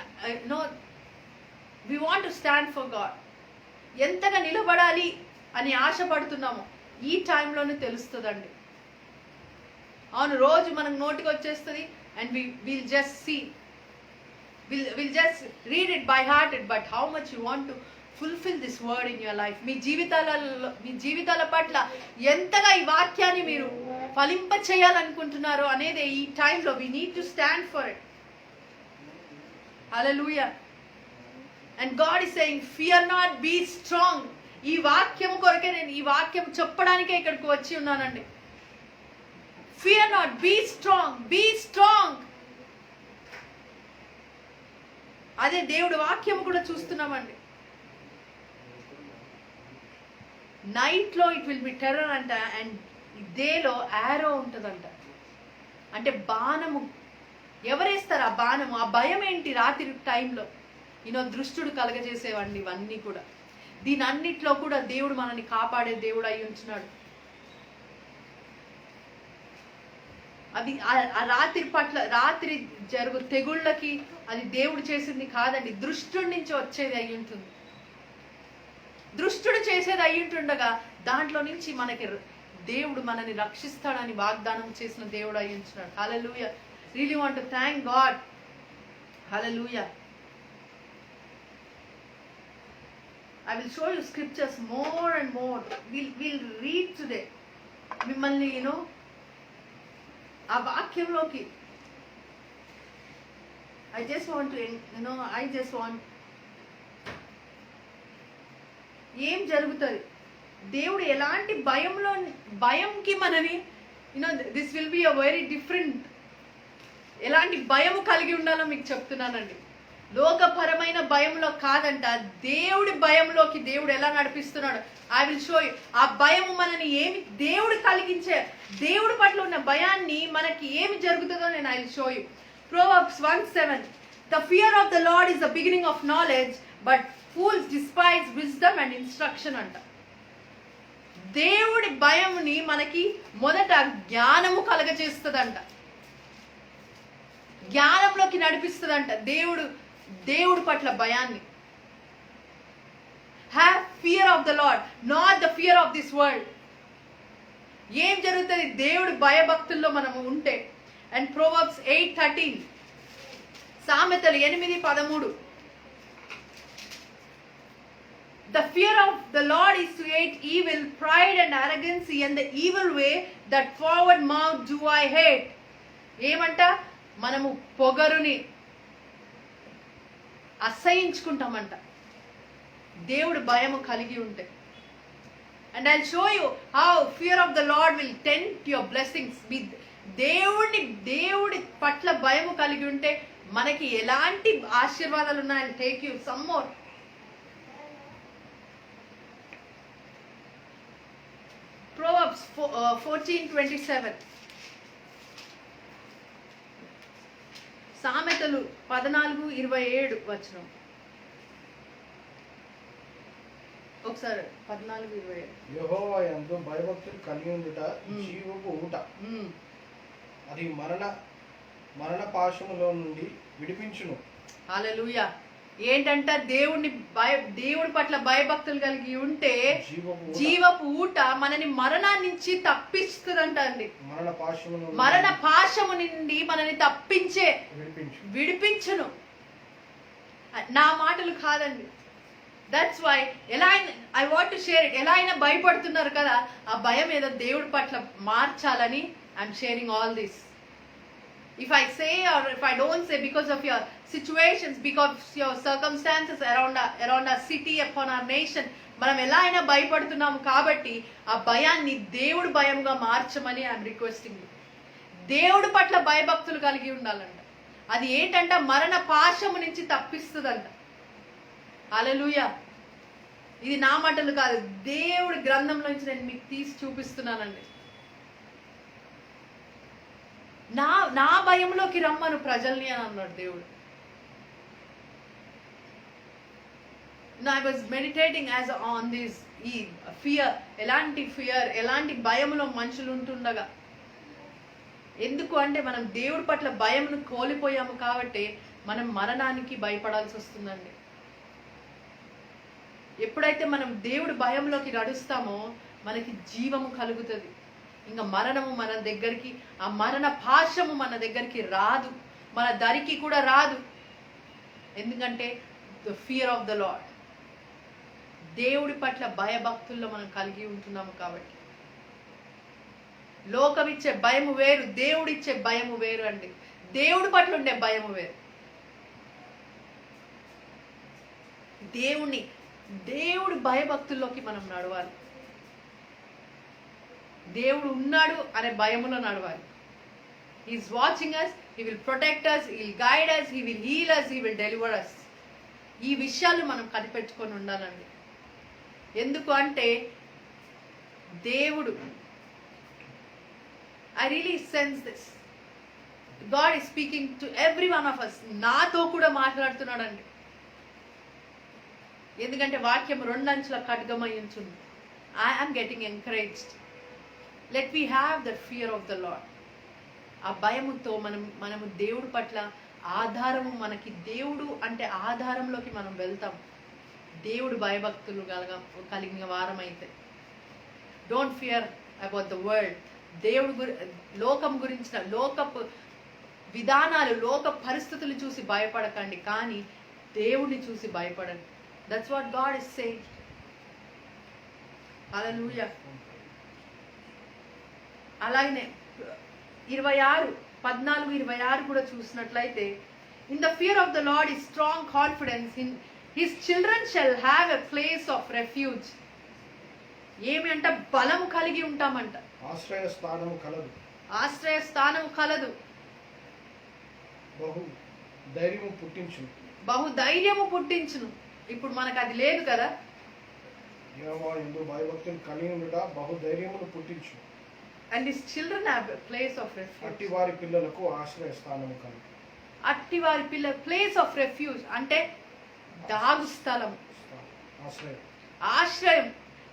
Speaker 1: we want to stand for God, ఎంతగా నిలబడాలి అని ఆశపడుతున్నాము ఈ టైంలోనే తెలుస్తుందండి. అవును, రోజు మనకు నోటికి వచ్చేస్తుంది and will just see, will just read it by heart it, but how much you want to fulfil this word in your life. మీ జీవితాల పట్ల ఎంతగా ఈ వాక్యాన్ని మీరు ఫలింప చేయాలనుకుంటున్నారు అనేది ఈ టైంలో we need to stand for it. హల్లెలూయా. And God is saying fear not, be strong. ఈ వాక్యం కొరకే నేను ఈ వాక్యం చెప్పడానికే ఇక్కడికి వచ్చి ఉన్నానండి. Fear not, be strong, be strong. అదే దేవుడి వాక్యం కూడా చూస్తున్నామండి. నైట్ లో ఇట్ విల్ బి టెర్రర్ అంట, అండ్ డేలో యారో ఉంటుందంట. అంటే బాణము ఎవరేస్తారు? ఆ బాణము, ఆ భయం ఏంటి? రాత్రి టైంలో దృష్టుడు కలగజేసేవండి ఇవన్నీ కూడా. దీని అన్నిట్లో కూడా దేవుడు మనల్ని కాపాడే దేవుడు అయి ఉంటున్నాడు. అది ఆ రాత్రి జరుగు తెగుళ్ళకి అది దేవుడు చేసింది కాదండి, దృష్టుడి నుంచి వచ్చేది అయి ఉంటుంది. దృష్టుడు చేసేది అయి ఉంటుండగా దాంట్లో నుంచి దేవుడు మనని రక్షిస్తాడని వాగ్దానం చేసిన దేవుడు అయి ఉంటున్నాడు. Hallelujah. Really want to thank God. Hallelujah. I will show you scriptures more and more. We'll read today. మిమ్మల్ని ఆ వాక్యంలోకి I just want ఏం జరుగుతుంది, దేవుడు ఎలాంటి భయంకి మనని this will be a very different. ఎలాంటి భయము కలిగి ఉండాలో మీకు చెప్తున్నానండి. లోకపరమైన భయంలో కాదంట, దేవుడి భయంలోకి దేవుడు ఎలా నడిపిస్తున్నాడు. I will show you. ఆ భయము మనని ఏమి దేవుడు కలిగించే, దేవుడి పట్ల ఉన్న భయాన్ని మనకి ఏమి జరుగుతుందో నేను I will show you. Proverbs 1:7, the fear of the Lord is the beginning of knowledge, but fools despise wisdom and instruction అంట. దేవుడి భయముని మనకి మొదట జ్ఞానము కలగజేస్తుందంట, జ్ఞానంలోకి నడిపిస్తుందంట. దేవుడి పట్ల భయాన్ని. Have fear of the Lord, not the fear of this world. ఏం జరుగుతుంది దేవుడి భయభక్తుల్లో మనము ఉంటే? అండ్ Proverbs 8:13, సామెతలు 8:13, the fear of the Lord is to hate evil, pride and arrogancy, and the evil way, that forward mouth do I hate. ఏమంట? మనము పొగరుని అసహించుకుంటామంట దేవుడు భయము కలిగి ఉంటే. And I'll show you how fear of the Lord will tempt your blessings. దేవుడి పట్ల భయము కలిగి ఉంటే మనకి ఎలాంటి ఆశీర్వాదాలు ఉన్నాయని take you some more. Proverbs Proverbs 14:27. సామెతలు 14:27 వచనం. ఒకసారి 14:27.
Speaker 2: యెహోవా యందు భయభక్తులు కలిగి ఉండుట జీవపు ఊట, అది మరణ పాశములో నుండి విడిపించును.
Speaker 1: హల్లెలూయా. ఏంటంట, దేవుడి పట్ల భయభక్తులు కలిగి ఉంటే జీవపు ఊట మనని మరణాన్ని నుంచి తప్పిస్తుందంట అండి. మరణ పాశము నుండి మనని తప్పించే విడిపించును. నా మాటలు కాదండి. దట్స్ వై ఎలా I want to share it. ఎలా అయినా భయపడుతున్నారు కదా, ఆ భయం ఏదో దేవుడి పట్ల మార్చాలని I'm sharing all this. If I say or if I don't say, because of your situations, because your circumstances around our city, upon our nation, మనం ఎలా అయినా భయపడుతున్నాము కాబట్టి ఆ భయాన్ని దేవుడి భయంగా మార్చమని ఐఎమ్ రిక్వెస్టింగ్ యూ. దేవుడి పట్ల భయభక్తులు కలిగి ఉండాలంట. అది ఏంటంట, మరణ పాశము నుంచి తప్పిస్తుందంట. హల్లెలూయా. ఇది నా మాటలు కాదు, దేవుడి గ్రంథంలో నుంచి నేను మీకు తీసి చూపిస్తున్నానండి. నా భయంలోకి రమ్మను ప్రజల్ని అని అన్నాడు దేవుడు. I was meditating as on this ఈ ఫియర్, ఎలాంటి భయంలో మనుషులు ఉంటుండగా. ఎందుకు అంటే మనం దేవుడి పట్ల భయంను కోల్పోయాము కాబట్టి మనం మరణానికి భయపడాల్సి వస్తుందండి. ఎప్పుడైతే మనం దేవుడి భయంలోకి నడుస్తామో మనకి జీవము కలుగుతుంది. ఇంకా మరణము మన దగ్గరికి, ఆ మరణ పాశము మన దగ్గరికి రాదు, మన దరికి కూడా రాదు. ఎందుకంటే the fear of the Lord, దేవుడి పట్ల భయభక్తుల్లో మనం కలిగి ఉంటున్నాము కాబట్టి. లోకం ఇచ్చే భయము వేరు, దేవుడిచ్చే భయము వేరు అండి. దేవుడి పట్ల ఉండే భయము వేరు. దేవుడి భయభక్తుల్లోకి మనం నడవాలి. దేవుడు ఉన్నాడు అనే భయములో నడవాలి. He is watching us, he will protect us, he will guide us, he will heal us, he will deliver us. ఈ విషయాలు మనం కనిపెట్టుకొని ఉండాలండి. ఎందుకు అంటే దేవుడు, I really sense this. God is speaking to every one of us. నాతో కూడా మాట్లాడుతున్నాడండి. ఎందుకంటే వాక్యం 2 అంచుల ఖడ్గమై ఉంచుంది. I am getting encouraged. Let me have the fear of the Lord. ఆ భయముతో మనము దేవుడి పట్ల ఆధారము, మనకి దేవుడు అంటే ఆధారంలోకి మనం వెళ్తాం. దేవుడు భయభక్తులు కలిగిన వారమైతే. Don't fear about the world. లోకం గురించిన లోకపు విధానాలు, లోక పరిస్థితులు చూసి భయపడకండి, కానీ దేవుడిని చూసి భయపడండి. That's what God is saying. హల్లెలూయా. అలాగనే 14:26 కూడా చూసినట్లయితే, in the fear of the Lord is strong confidence, in his children shall have a place of refuge. ఏమి అంట, బలము కలిగి ఉంటామంట, ఆశ్రయ స్థానము కలదు, బహు ధైర్యము పుట్టించును. ఇప్పుడు మనకు అది లేదు కదా. And his children have a place of refuge.
Speaker 2: అట్టివారి పిల్లలకు ఆశ్రయ స్థానము కలదు.
Speaker 1: అట్టివారి place of refuge అంటే దాగు స్థలం, ఆశ్రయం,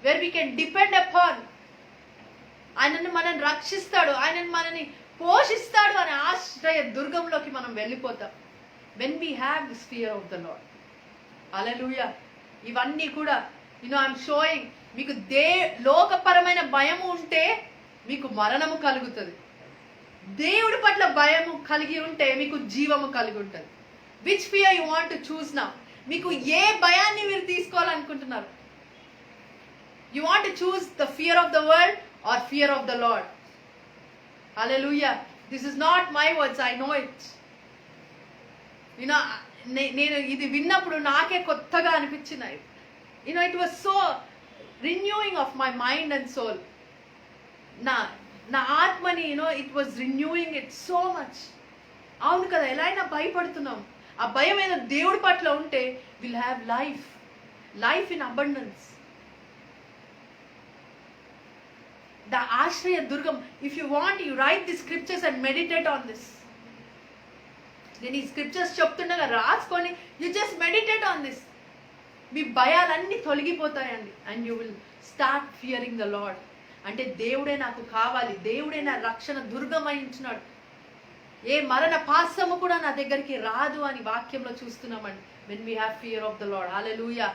Speaker 1: where we can depend upon. ఆయనను మనల్ని రక్షిస్తాడు, ఆయనను మనల్ని పోషిస్తాడు అనే ఆశ్రయ దుర్గంలోకి మనం వెళ్ళిపోతాం. when we have this fear of the Lord. హల్లెలూయా. ఇవన్నీ కూడా I'm showing మీకు లోకపరమైన భయము ఉంటే మీకు మరణము కలుగుతుంది. దేవుడి పట్ల భయము కలిగి ఉంటే మీకు జీవము కలిగి ఉంటుంది. Which fear you want to choose now? మీకు ఏ భయాన్ని మీరు తీసుకోవాలనుకుంటున్నారు? You want to choose the fear of the world or fear of the Lord? హల్లెలూయా. This is not my words, I know it. నేను ఇది విన్నప్పుడు నాకే కొత్తగా అనిపించింది. It was so renewing of my mind and soul. నా ఆత్మని it was renewing it so much. అవును కదా, ఎలా అయినా భయపడుతున్నాం. ఆ భయం ఏదో దేవుడి పట్ల ఉంటే will have life in abundance. The ఆశ్రయ దుర్గం. If you want you write the scriptures and meditate on this. నేను ఈ స్క్రిప్చర్స్ చెప్తుండగా రాసుకొని you just meditate on this. మీ భయాలన్నీ తొలగిపోతాయండి. And you will start fearing the Lord. అంటే దేవుడే నాకు కావాలి, దేవుడే నా రక్షణ దుర్గమై ఉంచున్నాడు, ఏ మరణ పాశము కూడా నా దగ్గరికి రాదు అని వాక్యంలో చూస్తున్నామండి. When we have fear of the Lord. హల్లెలూయా,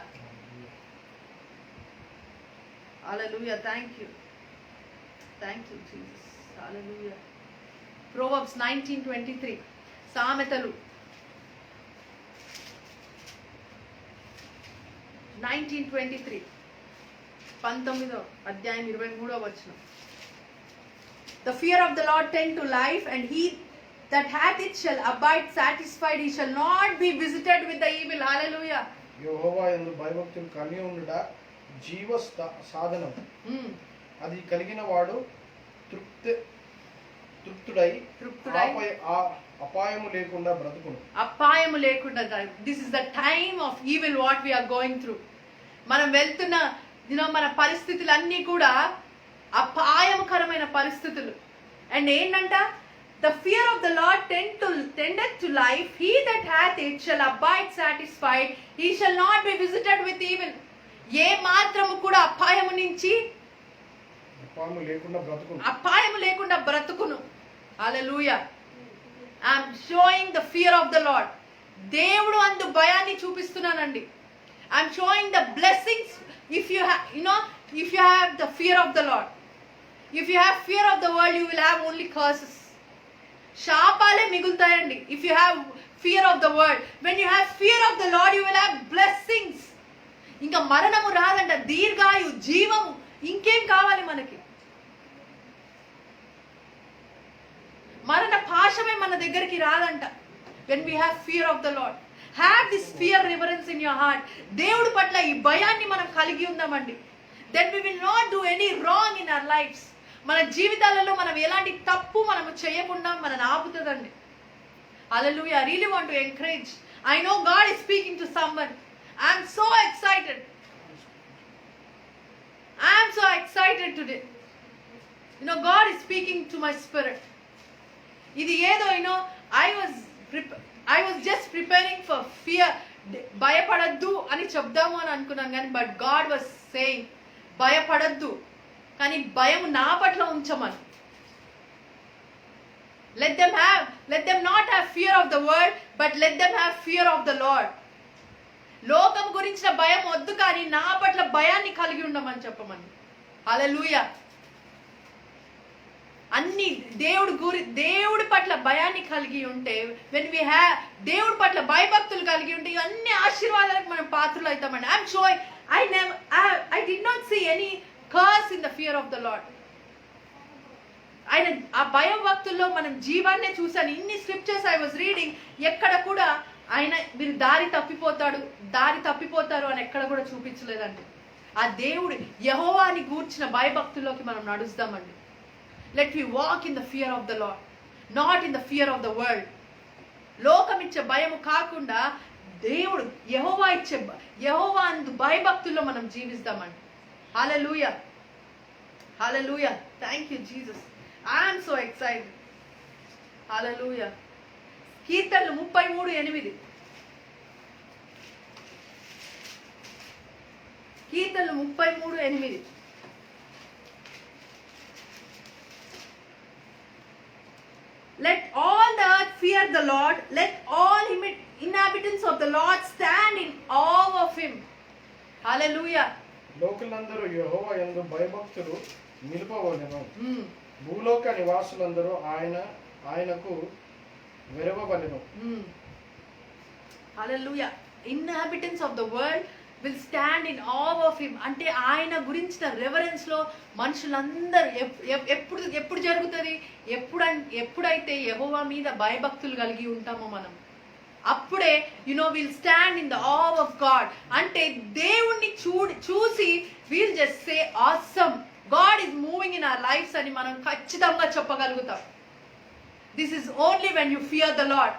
Speaker 1: హల్లెలూయా. Thank you Jesus. Hallelujah. Proverbs 19:23. సామెతలు 19:23, 19వ అధ్యాయం 23వ వచనం. The fear of the Lord tend to life, and he that hath it shall abide satisfied. He shall not be visited with the evil. Hallelujah.
Speaker 2: యెహోవా యందు భయభక్తులు కలిగి ఉండుట జీవ సాధనం. అది కలిగిన వాడు తృప్తుడై అపాయము లేకుండా బ్రతుకును.
Speaker 1: అపాయము లేకుండా. This is the time of evil what we are going through. మనం వెళ్తున్న మన పరిస్థితులన్నీ కూడా అపాయకరమైన పరిస్థితులు. అండ్ ఏంటంట, the fear of the Lord tendeth to life. He that hath it shall abide satisfied. He shall not be visited with evil. ఏ మాత్రము కూడా అపాయము నుంచి అపాయము లేకుండా బ్రతుకును. హల్లెలూయా. I'm showing the fear of the Lord. దేవుడు అందు భయాన్ని చూపిస్తున్నానండి. I'm showing the blessings. If you have the fear of the Lord. If you have fear of the world, you will have only curses. శాపాలే మిగులుతాయండి. If you have fear of the world, when you have fear of the Lord, you will have blessings. ఇంకా మరణము రాదంట, దీర్ఘాయు, జీవము, ఇంకేం కావాలి మనకి? మరణ పాశమే మన దగ్గరికి రాదంట. When we have fear of the Lord, have this fear reverence in your heart. దేవుడి పట్ల ఈ భయాన్ని మనం కలిగి ఉందామండి. Then we will not do any wrong in our lives. మన జీవితాలలో మనం ఎలాంటి తప్పు మనము చేయకుండా మనని ఆపుతుందండి. Hallelujah. I really want to encourage. I know God is speaking to someone. I am so excited. I am so excited today. God is speaking to my spirit. ఇది ఏదో I was just preparing for fear. భయపడద్దు అని చెప్దాము అని అనుకున్నాను కానీ బట్ గాడ్ వాజ్ సేయింగ్ భయపడద్దు, కానీ భయం నా పట్ల ఉంచమని. Let them not have fear of the world, but let them have fear of the Lord. లోకం గురించిన భయం వద్దు, కానీ నా పట్ల భయాన్ని కలిగి ఉండమని చెప్పమని. హల్లెలూయా. అన్ని దేవుడి పట్ల భయాన్ని కలిగి ఉంటే, when we have దేవుడి పట్ల భయభక్తులు కలిగి ఉంటే అన్ని ఆశీర్వాదాలకు మనం పాత్రలు అవుతామండి. I'm showing I did not see any curse in the fear of the Lord. ఆయన ఆ భయభక్తుల్లో మనం జీవాన్నే చూశాను. ఇన్ని స్క్రిప్చర్స్ I was reading, ఎక్కడ కూడా ఆయన మీరు దారి తప్పిపోతారు అని ఎక్కడ కూడా చూపించలేదండి. ఆ దేవుడు యెహోవాని గూర్చిన భయభక్తుల్లోకి మనం నడుస్తామండి. Let me walk in the fear of the Lord, not in the fear of the world. లోకం ఇచ్చే భయము కాకుండా దేవుడు యెహోవా అందు భయభక్తుల్లో మనం జీవిస్తామండి. హల్లెలూయా, హల్లెలూయా. Thank you Jesus. I am so excited. హల్లెలూయా. కీర్తనలు 33:8. కీర్తనలు 33:8. Let all the earth fear the Lord. Let all inhabitants of the Lord stand in awe of him. Hallelujah.
Speaker 2: లోకులందరూ యెహోవా యందు భయభక్తులు నిలుపవలెను. భూలోక నివాసులందరూ ఆయనకు వెరవవలెను.
Speaker 1: Hallelujah. Inhabitants of the world will stand in awe of him. అంటే ఆయన గురించిన రెవరెన్స్ లో మనుషులందరూ ఎప్పుడు జరుగుతుంది? ఎప్పుడైతే యెహోవా మీద భయభక్తులు కలిగి ఉంటామో మనం, అప్పుడే will stand in the awe of God. అంటే దేవుణ్ణి చూసి we'll just say awesome, God is moving in our lives అని మనం ఖచ్చితంగా చెప్పగలుగుతాం. This is only when you fear the Lord,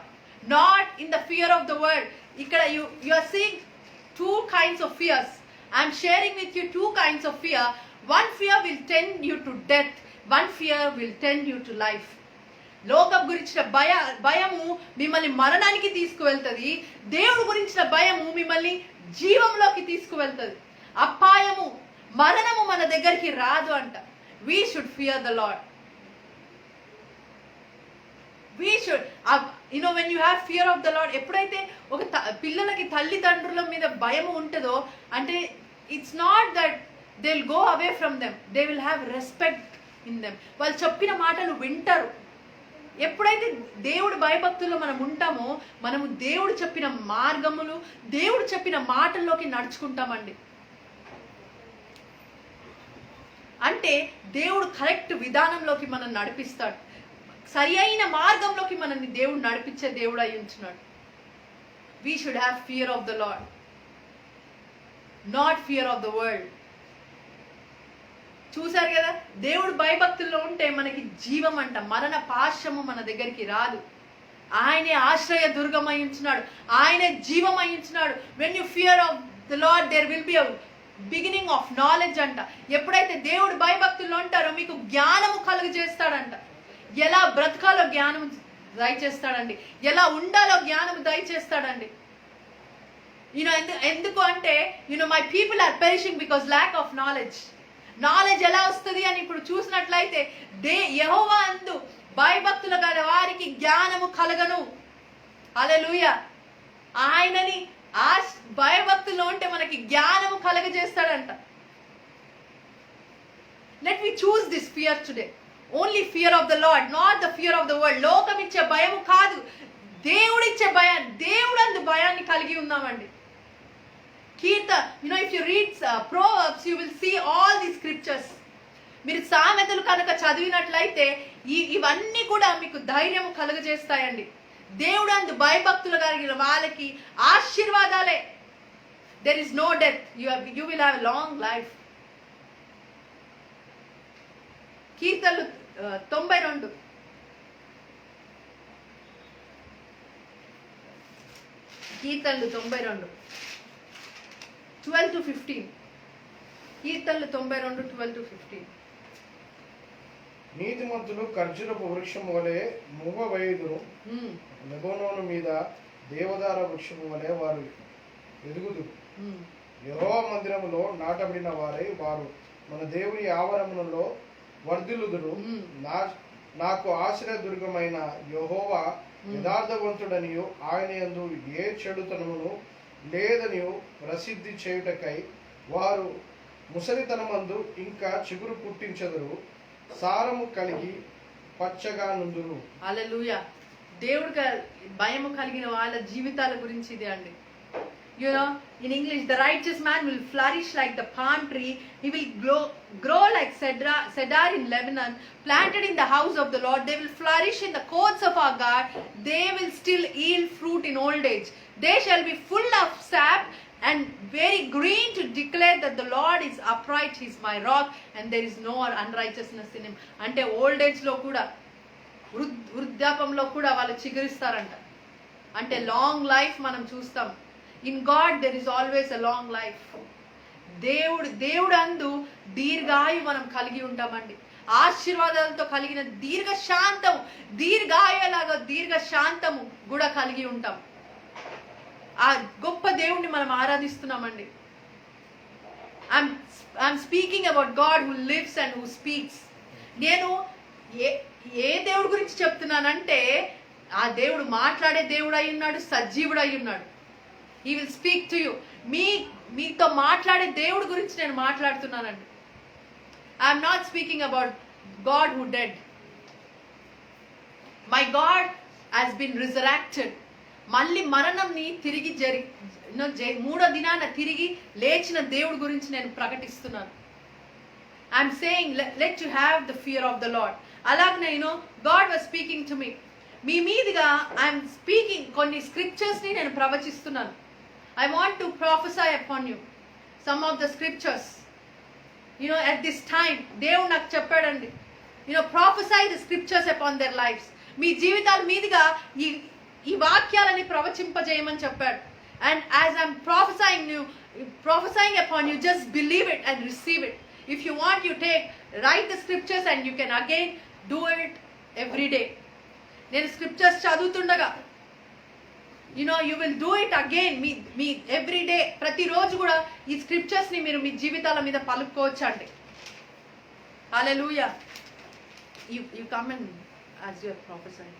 Speaker 1: not in the fear of the world. ఇక్కడ you are seeing two kinds of fears. I am sharing with you two kinds of fear. One fear will tend you to death, one fear will tend you to life. లోకం గురించిన భయము మిమ్మల్ని మరణానికి తీసుకువెళ్తుంది. దేవుడు గురించిన భయము మిమ్మల్ని జీవంలోకి తీసుకువెళ్తుంది. అపాయము, మరణము మన దగ్గరికి రాదు అంట. We should fear the Lord. We should, when you have fear of the Lord, ఎప్పుడైతే ఒక పిల్లలకి తల్లిదండ్రుల మీద భయము ఉంటుందో అంటే it's not that they'll go away from them, they will have respect in them. వాళ్ళు చెప్పిన మాటలు వింటారు. ఎప్పుడైతే దేవుడు భయభక్తుల్లో మనం ఉంటామో మనము దేవుడు చెప్పిన మార్గములు, దేవుడు చెప్పిన మాటల్లోకి నడుచుకుంటామండి. అంటే దేవుడు కరెక్ట్ విధానంలోకి మనం నడిపిస్తాడు. సరి అయిన మార్గంలోకి మనల్ని దేవుడు నడిపించే దేవుడు అయి ఉంటున్నాడు. We should have fear of the Lord, not fear of the world. చూసారు కదా, దేవుడు భయభక్తుల్లో ఉంటే మనకి జీవం అంట. మరణ పాశము మన దగ్గరికి రాదు. ఆయనే ఆశ్రయ దుర్గమై ఉంటున్నాడు, ఆయనే జీవమై ఉంటున్నాడు. When you fear of the Lord, there will be a beginning of knowledge అంట. ఎప్పుడైతే దేవుడు భయభక్తుల్లో ఉంటారో మీకు జ్ఞానము కలుగు చేస్తాడంట. ఎలా బ్రతకాలో జ్ఞానము దయచేస్తాడండి, ఎలా ఉండాలో జ్ఞానము దయచేస్తాడండి. ఎందుకు అంటే my people are perishing because lack of knowledge. Knowledge ఎలా వస్తుంది అని ఇప్పుడు చూసినట్లయితే యెహోవా అందు భయభక్తుల గల వారికి జ్ఞానము కలగను. హల్లెలూయా. ఆయనని ఆ భయభక్తుల్లో ఉంటే మనకి జ్ఞానము కలగజేస్తాడంట. Let me choose this fear today. Only fear of the Lord, not the fear of the world. లోకం ఇచ్చే భయము కాదు, దేవుడిచ్చే భయాన్ని, దేవుడందు భయాన్ని కలిగి ఉన్నామండి. if you read Proverbs, you will see all these scriptures. మీరు సామెతలు కనుక చదివినట్లయితే ఇవన్నీ కూడా మీకు ధైర్యం కలుగజేస్తాయండి. దేవుడందు భయభక్తులు కలిగిన వాళ్ళకి ఆశీర్వాదాలే. There is no death, you will have a long life. కీర్తనలు 92 కీర్తనలు 92 12 to 15. కీర్తనలు 92 12 to 15.
Speaker 2: నీతిమంతులు ఖర్జూరపు వృక్షము వలె మూగవైదురు, లెబనోను మీద దేవదార వృక్షము వలె వారు ఎదుగుదురు. యెహోవా మందిరములో నాటబడిన వారై వారు మన దేవుని ఆవరణములో వర్ధిల్లుదురు. నాకు ఆశ్రయదుర్గమైన యెహోవా యథార్థవంతుడనియు ఆయన యందు ఏ చెడుతనమును లేదనియు ప్రసిద్ధి చేయుటకై వారు ముసలితనమందు ఇంకా చిగురు పుట్టించెదరు, సారము కలిగి పచ్చగా నుందురు.
Speaker 1: హల్లెలూయా. దేవుడికి భయము కలిగిన వాళ్ళ జీవితాల గురించి ఇదే అండి. In English, the righteous man will flourish like the palm tree. He will grow like cedar in Lebanon, planted in the house of the Lord. They will flourish in the courts of our God. They will still yield fruit in old age. They shall be full of sap and very green to declare that the Lord is upright. He is my rock and there is no unrighteousness in him. అంటే ఓల్డ్ ఏజ్ లో కూడా, వృద్ధాపంలో కూడా వాళ్ళు చిగురిస్తారంట. అంటే లాంగ్ లైఫ్ మనం చూస్తాం. In God there is always a long life. దేవుడు అందు దీర్ఘాయు మనం కలిగి ఉంటామండి. ఆశీర్వాదాలతో కలిగిన దీర్ఘ శాంతము కూడా కలిగి ఉంటాం. ఆ గొప్ప దేవుణ్ణి మనం ఆరాధిస్తున్నామండి. I'm speaking about God who lives and who speaks. నేను ఏ దేవుడి గురించి చెప్తున్నానంటే ఆ దేవుడు మాట్లాడే దేవుడు అయి ఉన్నాడు, సజీవుడు అయి ఉన్నాడు. He will speak to you. మీతో మాట్లాడే దేవుడి గురించి నేను మాట్లాడుతున్నానండి. I am not speaking about God who dead. My God has been resurrected. మళ్ళీ మరణంని తిరిగి మూడో దినాన తిరిగి లేచిన దేవుడి గురించి నేను ప్రకటిస్తున్నాను. I am saying let you have the fear of the Lord. అలాగనే God was speaking to me. మీ మీదుగా I am speaking కొన్ని స్క్రిప్చర్స్ ని నేను ప్రవచిస్తున్నాను. I want to prophesy upon you some of the scriptures. At this time, దేవుడు నాకు చెప్పాడండి, prophesy the scriptures upon their lives. మీ జీవితాల మీదుగా ఈ వాక్యాలని ప్రవచింపజేయమని చెప్పాడు. And as I'm prophesying upon you, just believe it and receive it. If you want, you write the scriptures and you can again do it every day. నేను స్క్రిప్చర్స్ చదువుతుండగా you will do it again. మీ ఎవ్రీ డే, ప్రతిరోజు కూడా ఈ స్క్రిప్చర్స్ ని మీరు మీ జీవితాల మీద పలుకోవచ్చు అండి. హల్లెలూయా. You come and as you are prophesying.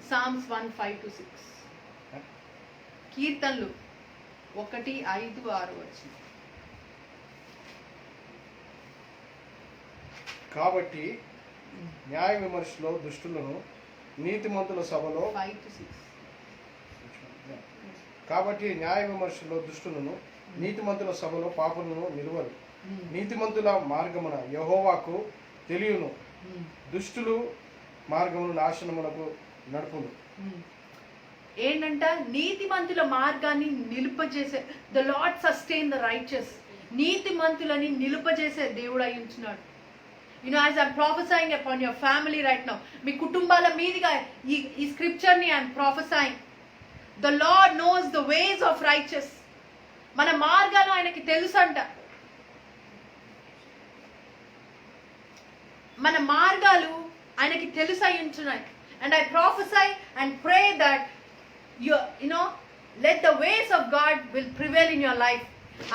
Speaker 1: Psalms 1:5-6. కీర్తనలు 1:5-6 వచ్చి.
Speaker 2: కాబట్టి న్యాయ విమర్శలో దుష్టులను నీతిమంతుల సభలో
Speaker 1: 5-6.
Speaker 2: కాబట్టి న్యాయ విమర్శలో దుష్టులను నీతిమంతుల సభలో పాపులను నిలువరు. నీతిమంతుల మార్గమున యెహోవాకు తెలియను, దుష్టులు మార్గమును నాశనమునకు నడుపును.
Speaker 1: ఏంటంట? నీతిమంతుల మార్గాన్ని నిలుపజేసే, the Lord sustain the righteous. నీతిమంతులని నిలుపజేసే దేవుడు అయి ఉంటున్నాడు. as I'm prophesying upon your family right now, మీ కుటుంబాల మీదుగా ఈ స్క్రిప్చర్ ని I'm prophesying. The Lord knows the ways of righteous. మన మార్గాలు ఆయనకి తెలుసంట. మన మార్గాలు ఆయనకి తెలుసు అయి ఉంటున్నాయి. And I prophesy and pray that let the ways of God will prevail in your life.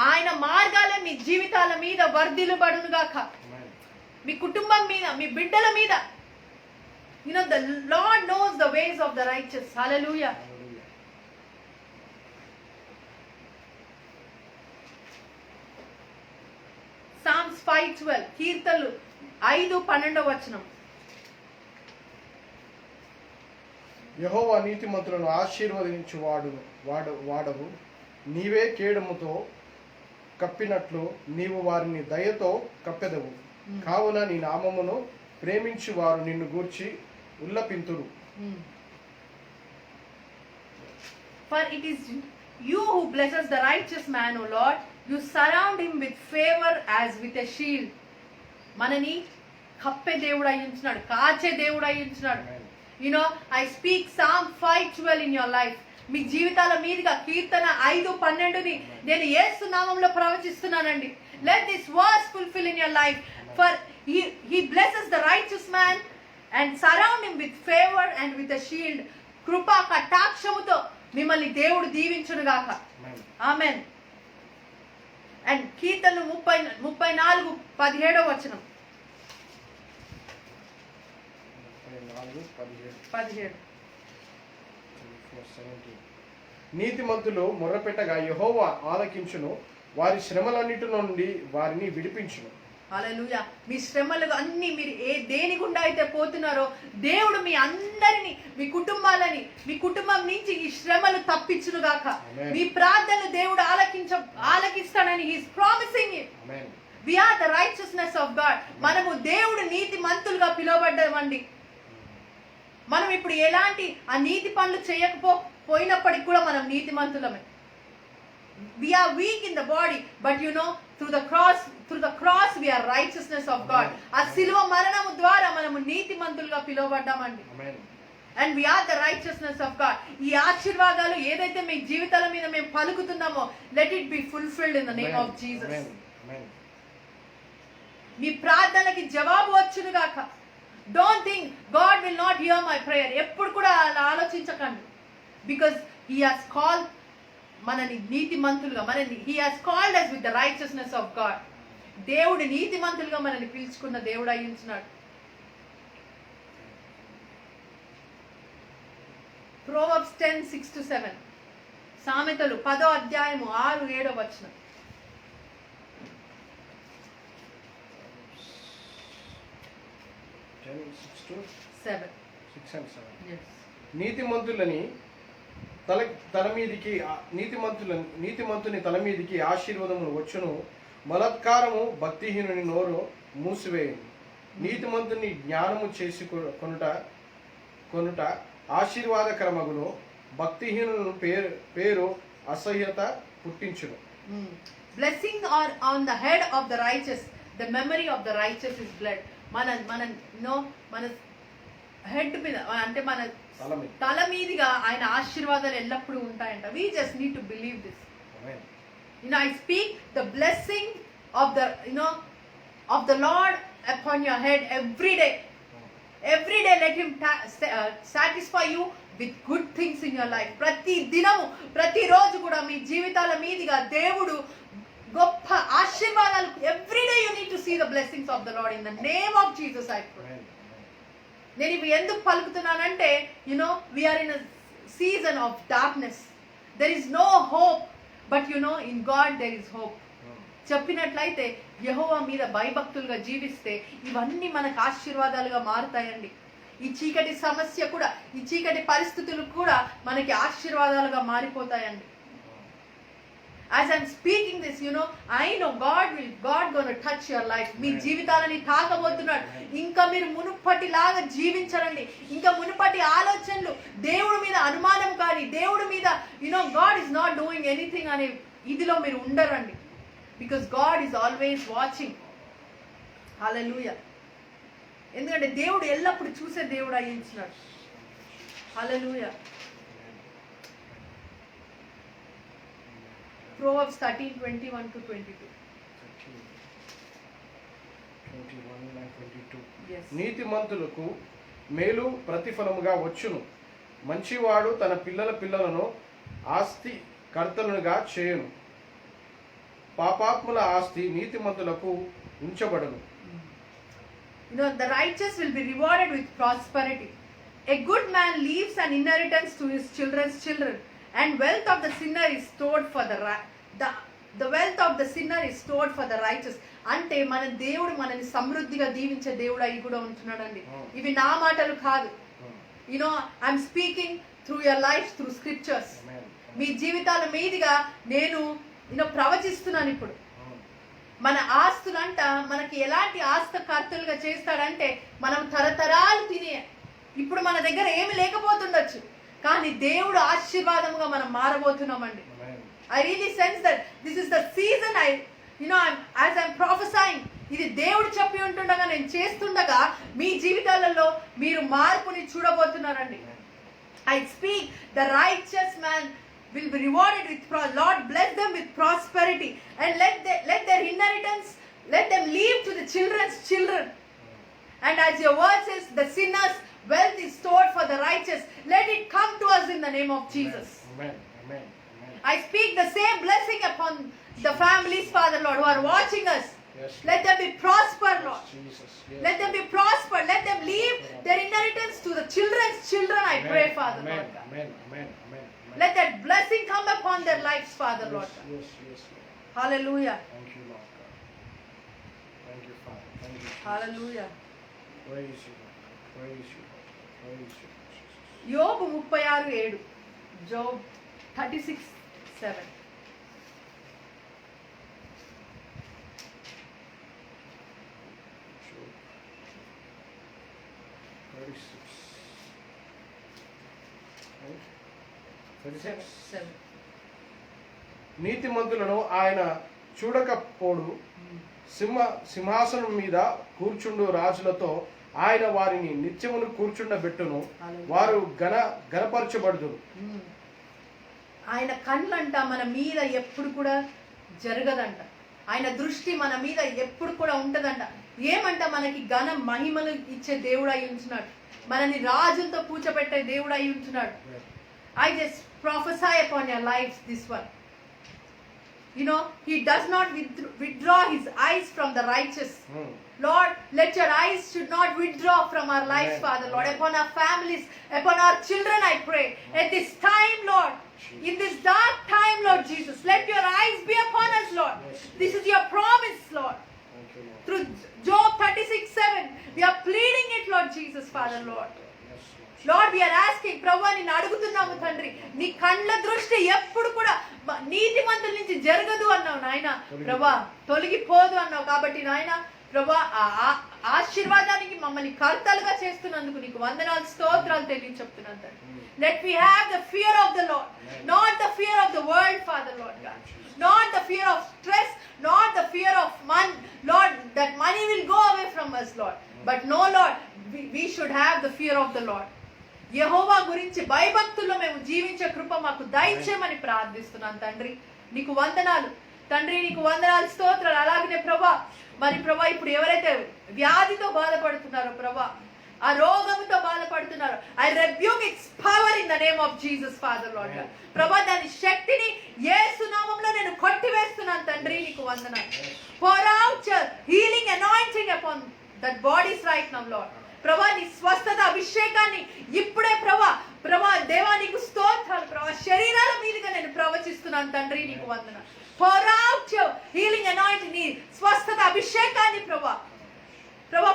Speaker 1: ఆయన మార్గాలే మీ జీవితాల మీద వర్ధిల్లుబడును గాక. మీ కుటుంబం మీద, మీ బిడ్డల మీద. The Lord knows the ways of the righteous. Hallelujah. Psalms 5:12. కీర్తనలు 5:12 వచనం.
Speaker 2: యెహోవా నీతిమంతులను ఆశీర్వదించు వాడవు. నీవే కేడముతో కప్పినట్లు నీవు వారిని దయతో కప్పెదవు. కావున నీ నామమును ప్రేమించు వారు నిన్ను గూర్చి ఉల్లపింతురు.
Speaker 1: For it is you who blesses the righteous man, O Lord. You surround him with favor as with a shield. మనని కప్పే దేవుడు అయి ఉంటున్నాడు, కాచే దేవుడు అయి ఉంటున్నాడు. I speak Psalm 5:12 in your life. మీ జీవితాల మీదుగా కీర్తన 5:12ని నేను యేసు నామములో ప్రవచిస్తున్నానండి. Let this verse fulfill in your life. For he blesses the righteous man and surround him with favor and with a shield. కృపా కటాక్షముతో మిమ్మల్ని దేవుడు దీవించును గాక. ఆమేన్. అండ్ కీర్తనలు 34:17 వచనం. 17.
Speaker 2: నీతిమంతులు మొర్రపెట్టగా యెహోవా ఆలకించును, వారి శ్రమలన్నిటి నుండి వారిని విడిపించును.
Speaker 1: హల్లెలూయా. మీ శ్రమలు అన్ని మీరు దేని గుండా అయితే పోతున్నారో దేవుడు మీ అందరిని, మీ కుటుంబాలని, మీ కుటుంబం నుంచి ఈ శ్రమలు తప్పించును గాక. మీ ప్రార్థనలు దేవుడు ఆలకిస్తాడని he is promising it. We are the righteousness of God. మనము దేవుడు నీతిమంతులుగా పిలువబడ్డామండి. మనం ఇప్పుడు ఎలాంటి ఆ నీతి పనులు చేయకపోయినప్పటికి కూడా మనం నీతిమంతులమే. We are weak in the body, but through the cross we are righteousness of God. ఆ సిలువ మరణము ద్వారా మనము నీతిమంతులుగా పిలువబడ్డామండి. And we are the righteousness of God. ఈ ఆశీర్వాదాలు ఏదైతే మీ జీవితాల మీద మేము పలుకుతున్నామో, let it be fulfilled in the name of Jesus. మీ ప్రార్థనలకి జవాబు వచ్చును గాక. Don't think God will not hear my prayer. ఎప్పుడు కూడా అలా ఆలోచించకండి. Because he has called మనని నీతిమంతులుగా, he has called us with the righteousness of God. దేవుడు నీతిమంతులుగా మనని పిలుచుకున్న దేవుడు అయి ఉంటున్నాడు. Proverbs 10:6-7. సామెతలు 10వ అధ్యాయము 6-7 వచనం.
Speaker 2: నీతిమంతుని తల మీదికి ఆశీర్వాదములు వచ్చును, బలత్కారము భక్తిహీనుని నోరు మూసివేయును. నీతిమంతుని జ్ఞానము చేసి కొనుట ఆశీర్వాదకరమగును, భక్తిహీనులను పేరు అసహ్యత పుట్టించును.
Speaker 1: Blessing are on the head of the righteous, the memory of the righteous is blood. మన హెడ్ మీద అంటే మన తల మీదుగా ఆయన ఆశీర్వాదాలు ఎల్లప్పుడూ ఉంటాయంట. We just need to believe this. I speak the blessing of the Lord upon your head every day. Every day let him satisfy you with good things in your life. ప్రతి దినము ప్రతి రోజు కూడా మీ జీవితాల మీదుగా దేవుడు గొప్ప ఆశీర్వాదాలు. Every day you need to see the blessings of the Lord in the name of Jesus I pray. నేను ఇవి ఎందుకు పలుకుతున్నానంటే we are in a season of darkness. There is no hope, but in God there is hope. చెప్పినట్లయితే యెహోవా మీద భయభక్తులుగా జీవిస్తే ఇవన్నీ మనకు ఆశీర్వాదాలుగా మారుతాయండి. ఈ చీకటి సమస్య కూడా, ఈ చీకటి పరిస్థితులు కూడా మనకి ఆశీర్వాదాలుగా మారిపోతాయండి. As I'm speaking this, I know God gonna touch your life. మీ జీవితాలని తాకబోతున్నాడు. ఇంకా మీరు మునుపటిలాగా జీవించరండి. ఇంకా మునుపటి ఆలోచనలు, దేవుడి మీద అనుమానం కానీ, దేవుడి మీద God is not doing anything అనే ఇదిలో మీరు ఉండరండి. Because God is always watching. Hallelujah. ఎందుకంటే దేవుడు ఎల్లప్పుడు చూసే దేవుడు అయ్యించున్నాడు. Hallelujah. Proverbs 13:21-22.
Speaker 2: 21:22.
Speaker 1: Yes.
Speaker 2: నీతిమంతులకు మేలు ప్రతిఫలముగా వచ్చును. మంచివాడు తన పిల్లలను ఆస్తి కర్తలుగా చేయును. పాపాత్ముల ఆస్తి నీతిమంతులకు ఉంచబడును.
Speaker 1: The righteous will be rewarded with prosperity. A good man leaves an inheritance to his children's children, and wealth of the sinner is stored for the wealth of the sinner is stored for the righteous. అంటే మన దేవుడు మనని సమృద్ధిగా దీవించే దేవుడు అయి కూడా ఉంటున్నాడండి. ఇవి నా మాటలు కాదు. I'm speaking through your lives, through scriptures. మీ జీవితాల మీదుగా నేను ప్రవచిస్తున్నాను. ఇప్పుడు మన ఆస్తులంట మనకి ఎలాంటి ఆస్తికర్తలుగా చేస్తాడంటే మనం తరతరాలు తినే, ఇప్పుడు మన దగ్గర ఏమి లేకపోతుండొచ్చు, కానీ దేవుడు ఆశీర్వాదముగా మనం మారబోతున్నామండి. I really sense that this is the season. As I'm prophesying, ఇది దేవుడు చెప్పి ఉంటుండగా నేను చేస్తుండగా మీ జీవితాలలో మీరు మార్పుని చూడబోతున్నారండి. I speak the righteous man will be rewarded with Lord bless them with prosperity, and let their inheritance, let them leave to the children's children. And as your word says, the sinners wealth is stored for the righteous. Let it come to us in the name of Jesus.
Speaker 2: Amen. Amen.
Speaker 1: I speak the same blessing upon the families, Father Lord, who are watching us.
Speaker 2: Yes.
Speaker 1: Let them be prospered, Lord.
Speaker 2: Jesus. Yes.
Speaker 1: Let them be prospered. Let them leave their inheritance to the children's children. I pray, Father
Speaker 2: Amen.
Speaker 1: Lord.
Speaker 2: Amen. Amen. Amen.
Speaker 1: Let that blessing come upon their lives, Father Lord.
Speaker 2: Yes. Yes. Lord.
Speaker 1: Hallelujah.
Speaker 2: Thank you, Lord God. Thank you, Father. Thank you, Jesus.
Speaker 1: Hallelujah.
Speaker 2: Praise you, Lord. Praise you, Lord. Praise you, Jesus.
Speaker 1: యోబు 36:7. Job 36:7.
Speaker 2: Job 36. Right? 36. నీతిమంతులను ఆయన చూడకపోడు. సింహాసనం మీద కూర్చుండు రాజులతో ఆయన వారిని నిత్యమును కూర్చుండబెట్టును. వారు గణపరచబడుదురు.
Speaker 1: ఆయన కళ్ళంట మన మీద ఎప్పుడు కూడా జరగదంట. ఆయన దృష్టి మన మీద ఎప్పుడు కూడా ఉంటదంట. ఏమంట మనకి ఘన మహిమలు ఇచ్చే దేవుడు అయి ఉంటున్నాడు. మనని రాజులతో పూచబెట్టే దేవుడు అయి ఉంటున్నాడు. I just prophesy upon your lives this one. He does not withdraw his eyes from the righteous. Lord, let your eyes should not withdraw from our lives, Father Lord, upon our families, upon our children, I pray. At this time, Lord, in this dark time, Lord Jesus, let your eyes be upon us, Lord. This is your promise, Lord. Through Job 36:7, we are pleading it, Lord Jesus, Father Lord. Lord, we are asking, ప్రభువా నిన్ను అడుగుతున్నాము తండ్రి, నీ కళ్ళ దృష్టి ఎప్పుడు కూడా నీతిమంతుల నుంచి జరగదు అన్నావు నాయన. ప్రభువా తొలగిపోదు అన్నావు. కాబట్టి నాయన ప్రభువా ఆశీర్వాదానికి మమ్మల్ని కర్తలుగా చేస్తున్నందుకు నీకు వందనాలు, స్తోత్రాలు చెప్తున్నాను తండ్రి. Let we have the fear of the Lord, not the fear of the world, Father Lord God. Not the fear of stress, not the fear of man, Lord, that money will go away from us, Lord. But no, Lord, we should have the fear of the Lord. యెహోవా గురించి భయభక్తుల్లో మేము జీవించే కృప మాకు దయచేయమని ప్రార్థిస్తున్నాను తండ్రి. నీకు వందనాలు తండ్రి, నీకు వందనాలు, స్తోత్రాలు. అలాగనే ప్రభా, మరి ప్రభా ఇప్పుడు ఎవరైతే వ్యాధితో బాధపడుతున్నారో ప్రభా, ఆ రోగంతో బాధపడుతున్నారు, I rebuke its power in the name of Jesus father lord God. ప్రభా, దాని శక్తిని యేసు నామములో నేను కొట్టివేస్తున్నాను తండ్రి. నీకు వందనాలు. pour out your healing anointing upon that bodies right now, Lord. ప్రభా, నీ స్వస్థత అభిషేకాన్ని ఇప్పుడే ప్రభా దేవా నీకు స్తోత్రాలు. ప్రభా, శరీరాల మీదుగా నేను ప్రవచిస్తున్నాను తండ్రి. నీకు వందనాలు. pour out your healing anointing, నీ స్వస్థత అభిషేకాన్ని ప్రభా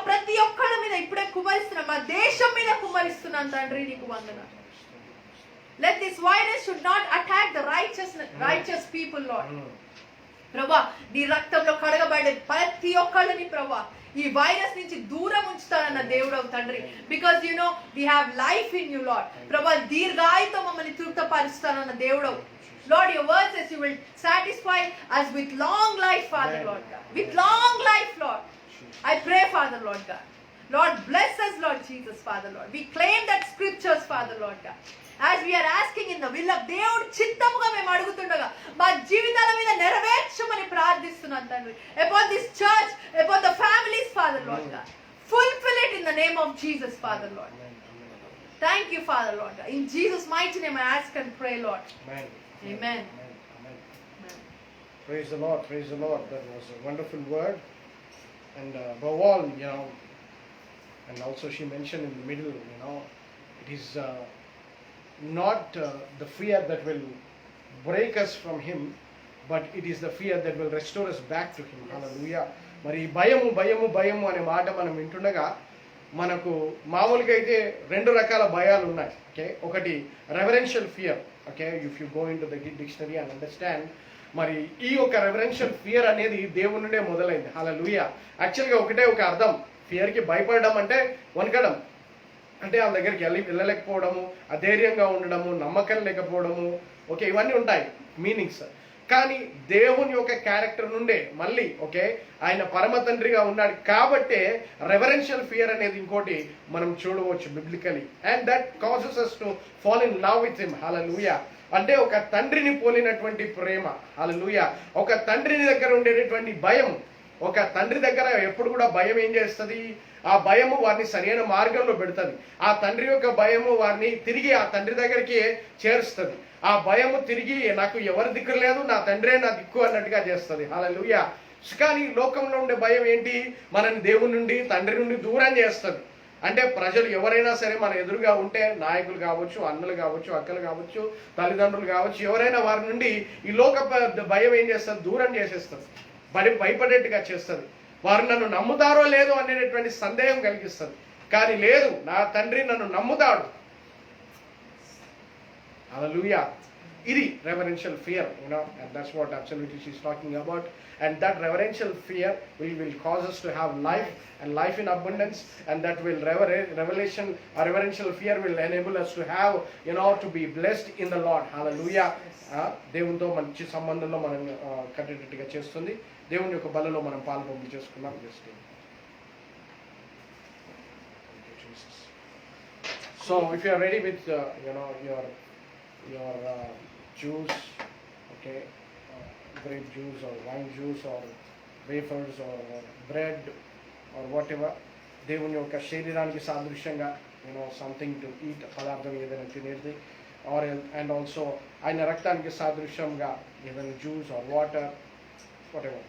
Speaker 1: ప్రతి ఒక్కళ్ళ మీద ఇప్పుడే కుమరిస్తున్నాను, మా దేశం మీద కుమరిస్తున్నాను తండ్రి. నీకు వందనాలు. Let this virus should not attack the righteous people, Lord. ప్రభా, నీ రక్తంలో కడగబడే ప్రతి ఒక్కళ్ళని ప్రభా ఈ వైరస్ నుంచి దూరం ఉంచుతానన్న దేవుడవు తండ్రి. Because you know we have life in you Lord. ప్రభా, దీర్ఘాయుతో మమ్మల్ని తృప్తపరుస్తానన్న దేవుడవు. Lord, your word says you will satisfy us with long life, Father, Lord God. With long life, Lord. I pray, Father, Lord God. Lord, bless us, Lord Jesus, Father, Lord. We claim that scriptures, Father, Lord God. As we are asking in the will of దేవుడు చిత్తముగా మేము అడుగుతుండగా మా జీవితాల మీద నెరవేర్చమని ప్రార్థిస్తున్నాను తండ్రి. Upon this church, upon the families, Father, Lord God. Fulfill it in the name of Jesus, Father, Lord. Thank you, Father, Lord God. In Jesus' mighty name I ask and pray, Lord.
Speaker 2: Amen.
Speaker 1: Amen.
Speaker 2: Amen. Praise the Lord. Praise the Lord. That was a wonderful word. And above all, you know, and also she mentioned in the middle, you know, it is not the fear that will break us from Him, but it is the fear that will restore us back to Him. Hallelujah. మరి భయము అనే మాట మనం వింటుండగా మనకు మామూలుగా అయితే రెండు రకాల భయాలు ఉన్నాయి. ఓకే, ఒకటి reverential fear. Okay, if you go in to the dictionary and understand, మరి ఈ యొక్క రెవరెన్షియల్ ఫియర్ అనేది దేవుని నుండే మొదలైంది. హల్లెలూయా. యాక్చువల్గా ఒకటే ఒక అర్థం, ఫియర్కి భయపడడం అంటే వణకడం, అంటే వాళ్ళ దగ్గరికి వెళ్ళలేకపోవడము, అధైర్యంగా ఉండడము, నమ్మకం లేకపోవడము. ఓకే, ఇవన్నీ ఉంటాయి మీనింగ్స్. కానీ దేవుని యొక్క క్యారెక్టర్ నుండే మళ్ళీ ఓకే ఆయన పరమ తండ్రిగా ఉన్నాడు కాబట్టే రెవరెన్షియల్ ఫియర్ అనేది ఇంకోటి మనం చూడవచ్చు biblically. And that causes us to fall in love with him. హల్లెలూయా. అంటే ఒక తండ్రిని పోలినటువంటి ప్రేమ. హల్లెలూయా. ఒక తండ్రిని దగ్గర ఉండేటటువంటి భయం. ఒక తండ్రి దగ్గర ఎప్పుడు కూడా భయం ఏం చేస్తుంది? ఆ భయము వారిని సరైన మార్గంలో పెడుతుంది. ఆ తండ్రి యొక్క భయము వారిని తిరిగి ఆ తండ్రి దగ్గరికి చేరుస్తుంది. ఆ భయము తిరిగి నాకు ఎవరి దిక్కు లేదు, నా తండ్రే నా దిక్కు అన్నట్టుగా చేస్తుంది. హల్లెలూయా. కానీ లోకంలో ఉండే భయం ఏంటి? మనని దేవుని నుండి తండ్రి నుండి దూరం చేస్తుంది. అంటే ప్రజలు ఎవరైనా సరే మన ఎదురుగా ఉంటే, నాయకులు కావచ్చు, అన్నలు కావచ్చు, అక్కలు కావచ్చు, తల్లిదండ్రులు కావచ్చు, ఎవరైనా వారి నుండి ఈ లోక భయం ఏం చేస్తుంది? దూరం చేసేస్తుంది, భయపడేట్టుగా చేస్తుంది. వారు నన్ను నమ్ముతారో లేదో అనేటటువంటి సందేహం కలిగిస్తుంది. కానీ లేదు, నా తండ్రి నన్ను నమ్ముతాడు. హల్లెలూయా. ఇది reverential fear, you know, and that's what absolutely she's talking about. And that reverential fear will cause us to have life and life in abundance, and that will reverential fear will enable us to have, you know, to be blessed in the Lord. Hallelujah. దేవునితో మంచి సంబంధంలో మనం కట్టేటట్టుగా చేస్తుంది. దేవుని యొక్క బలలో మనం పాల్గొని చేసుకున్నాం. Just so if you are ready with you know your juice, okay, grape juice or wine juice or wafers or bread or whatever, దేవుని యొక్క శరీరానికి సాదృశ్యంగా సంథింగ్ టు ఈట్, పదార్థం ఏదైనా తినేది, ఆర్ అండ్ ఆల్సో ఆయన రక్తానికి సాదృశ్యంగా ఏదైనా జ్యూస్ ఆర్ వాటర్ వాటెవర్.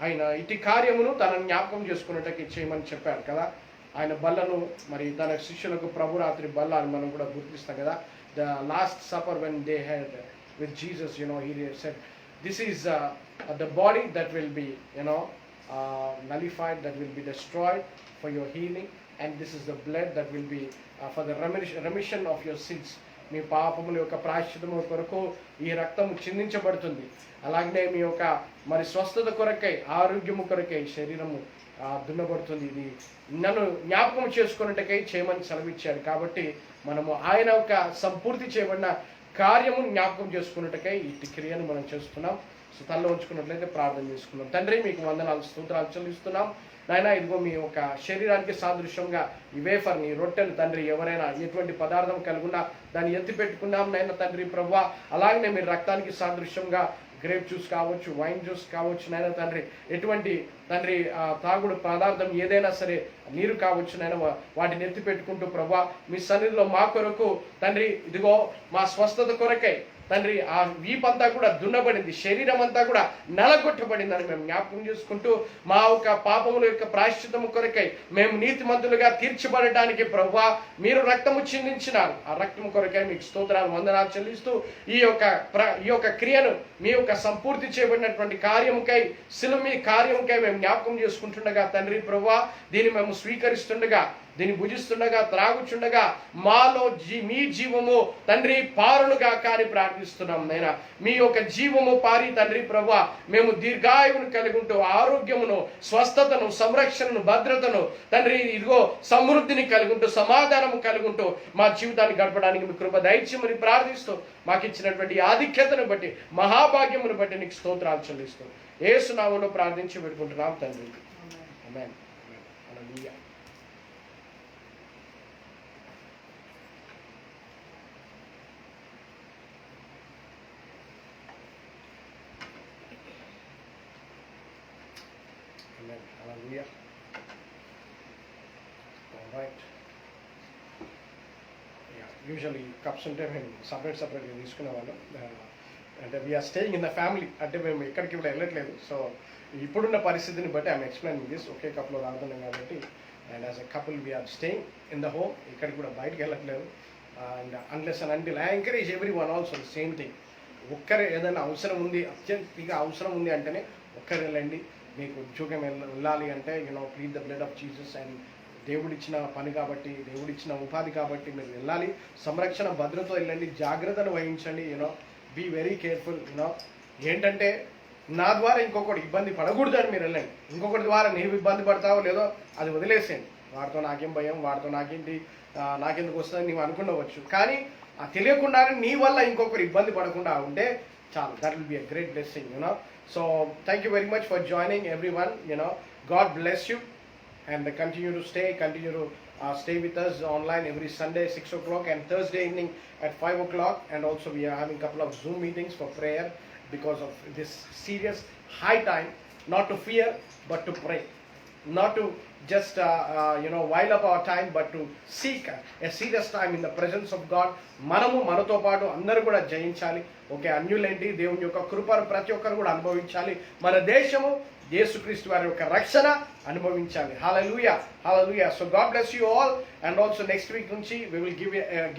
Speaker 2: ఆయన ఇటు కార్యమును తన జ్ఞాపకం చేసుకున్నట్టుకి చేయమని చెప్పారు కదా. ఆయన బల్లను మరి తన శిష్యులకు ప్రభు రాత్రి బల్ల అని మనం కూడా గుర్తిస్తాం కదా. The last supper when they had with Jesus, he said, this is the body that will be nullified, that will be destroyed for your healing, and this is the blood that will be for the remission of your sins. మీ పాపముల యొక్క ప్రాయశ్చిత్తము కొరకు ఈ రక్తము చిందించబడుతుంది. అలాగనే మీ యొక్క మరి స్వస్థత కొరకై, ఆరోగ్యము కొరకై శరీరము దున్నబడుతుంది. ఇది నన్ను జ్ఞాపకం చేసుకున్నట్టుకై చేయమని సెలవిచ్చాడు. కాబట్టి మనము ఆయన యొక్క సంపూర్తి చేయబడిన కార్యము జ్ఞాపకం చేసుకున్నట్టుకై ఈ క్రియను మనం చేస్తున్నాం. సో తలలో ఉంచుకున్నట్లయితే ప్రార్థన చేసుకున్నాం. తండ్రి మీకు వందనాలు స్తోత్రాలు చెల్లిస్తున్నాం నాయన. ఇదిగో మీ యొక్క శరీరానికి సాదృశ్యంగా ఈ వేఫర్ని రొట్టెలు తండ్రి ఎవరైనా ఎటువంటి పదార్థం కలిగినా దాన్ని ఎత్తి పెట్టుకున్నాం నాయన తండ్రి ప్రభువా. అలాగనే మీరు రక్తానికి సాదృశ్యంగా గ్రేప్ జ్యూస్ కావచ్చు, వైన్ జ్యూస్ కావచ్చు నాయన తండ్రి, ఎటువంటి తండ్రి తాగుడు పదార్థం ఏదైనా సరే, నీరు కావచ్చు నాయన, వాటిని ఎత్తి పెట్టుకుంటూ ప్రభువా మీ సన్నిధిలో మా కొరకు తండ్రి ఇదిగో మా స్వస్థత కొరకై తండ్రి ఆ వీపంతా కూడా దున్నబడింది, శరీరం అంతా కూడా నలగొట్టబడిందని మేము జ్ఞాపకం చేసుకుంటూ మా యొక్క పాపముల యొక్క ప్రాయశ్చిత్తము కొరకై మేము నీతిమంతులుగా తీర్చబడటానికి ప్రభువా మీరు రక్తము చిందించినారు. ఆ రక్తము కొరకై మీకు స్తోత్రాలు వందనాలు చెల్లిస్తూ ఈ యొక్క క్రియను మీ యొక్క సంపూర్తి చేయబడినటువంటి కార్యముకై శిలువ కార్యముకై మేము జ్ఞాపకం చేసుకుంటుండగా తండ్రి ప్రభువా దీన్ని మేము స్వీకరిస్తుండగా, దీన్ని భుజిస్తుండగా, త్రాగుచుండగా మాలో మీ జీవము తండ్రి పారులుగా కానీ ప్రార్థిస్తున్నాం నైనా. మీ యొక్క జీవము పారి తండ్రి ప్రభువా మేము దీర్ఘాయువును కలిగి ఉంటూ ఆరోగ్యమును, స్వస్థతను, సంరక్షణను, భద్రతను తండ్రి ఇదిగో సమృద్ధిని కలిగి ఉంటూ సమాధానము కలిగి ఉంటూ మా జీవితాన్ని గడపడానికి మీ కృప దయచేయమని ప్రార్థిస్తూ మాకు ఇచ్చినటువంటి ఆధిక్యతను బట్టి, మహాభాగ్యమును బట్టి నీకు స్తోత్రాలు చెల్లిస్తూ యేసు నామములో ప్రార్థించి పెట్టుకుంటున్నాం తండ్రి. ఆమేన్. హల్లెలూయా. Amen. Hallelujah. All right. Yeah. Usually cups ఉంటే మేము సపరేట్గా తీసుకునేవాళ్ళం. అంటే we are staying in the family, అంటే మేము ఎక్కడికి కూడా వెళ్ళట్లేదు. సో ఇప్పుడున్న పరిస్థితిని బట్టి ఐఎమ్ ఎక్స్ప్లెయినింగ్ దిస్. ఒకే కప్లో తాగుతున్నాం కాబట్టి, and as a couple we are staying in the home, ఎక్కడికి కూడా బయటకు వెళ్ళట్లేదు. And unless and until I encourage every one also the same thing. ఒక్కరే ఏదైనా అవసరం ఉంది, అత్యంతగా అవసరం ఉంది అంటేనే ఒక్కరు వెళ్ళండి. మీకు ఉద్యోగం వెళ్ళాలి అంటే plead the blood of Jesus. And దేవుడిచ్చిన పని కాబట్టి, దేవుడిచ్చిన ఉపాధి కాబట్టి మీరు వెళ్ళాలి. సంరక్షణ భద్రతతో వెళ్ళండి, జాగ్రత్తలు వహించండి. Be very careful. ఏంటంటే నా ద్వారా ఇంకొకటి ఇబ్బంది పడకూడదని మీరు వెళ్ళండి. ఇంకొకటి ద్వారా నీవు ఇబ్బంది పడతావో లేదో అది వదిలేసేయండి. వాడితో నాకేం భయం, వాడితో నాకేంటి, నాకెందుకు వస్తుందని నీవు అనుకునవచ్చు. కానీ ఆ తెలియకుండానే నీ వల్ల ఇంకొకరు ఇబ్బంది పడకుండా ఉంటే చాలు. That will be a great blessing. So thank you very much for joining everyone. God bless you, and continue to stay with us online every Sunday 6 o'clock and Thursday evening at 5 o'clock. And also we are having a couple of Zoom meetings for prayer because of this serious high time. Not to fear but to pray, not to just while up our time, but to seek a serious time in the presence of God. మనతో పాటు అందరూ కూడా జయించాలి. ఓకే, అన్యులేంటి దేవుని యొక్క కృపను ప్రతి ఒక్కరు కూడా అనుభవించాలి. మన దేశము యేసుక్రీస్తు వారి యొక్క రక్షణ అనుభవించాలి. హల్లెలూయా, హల్లెలూయా. So God bless you all. And also next week నుంచి we will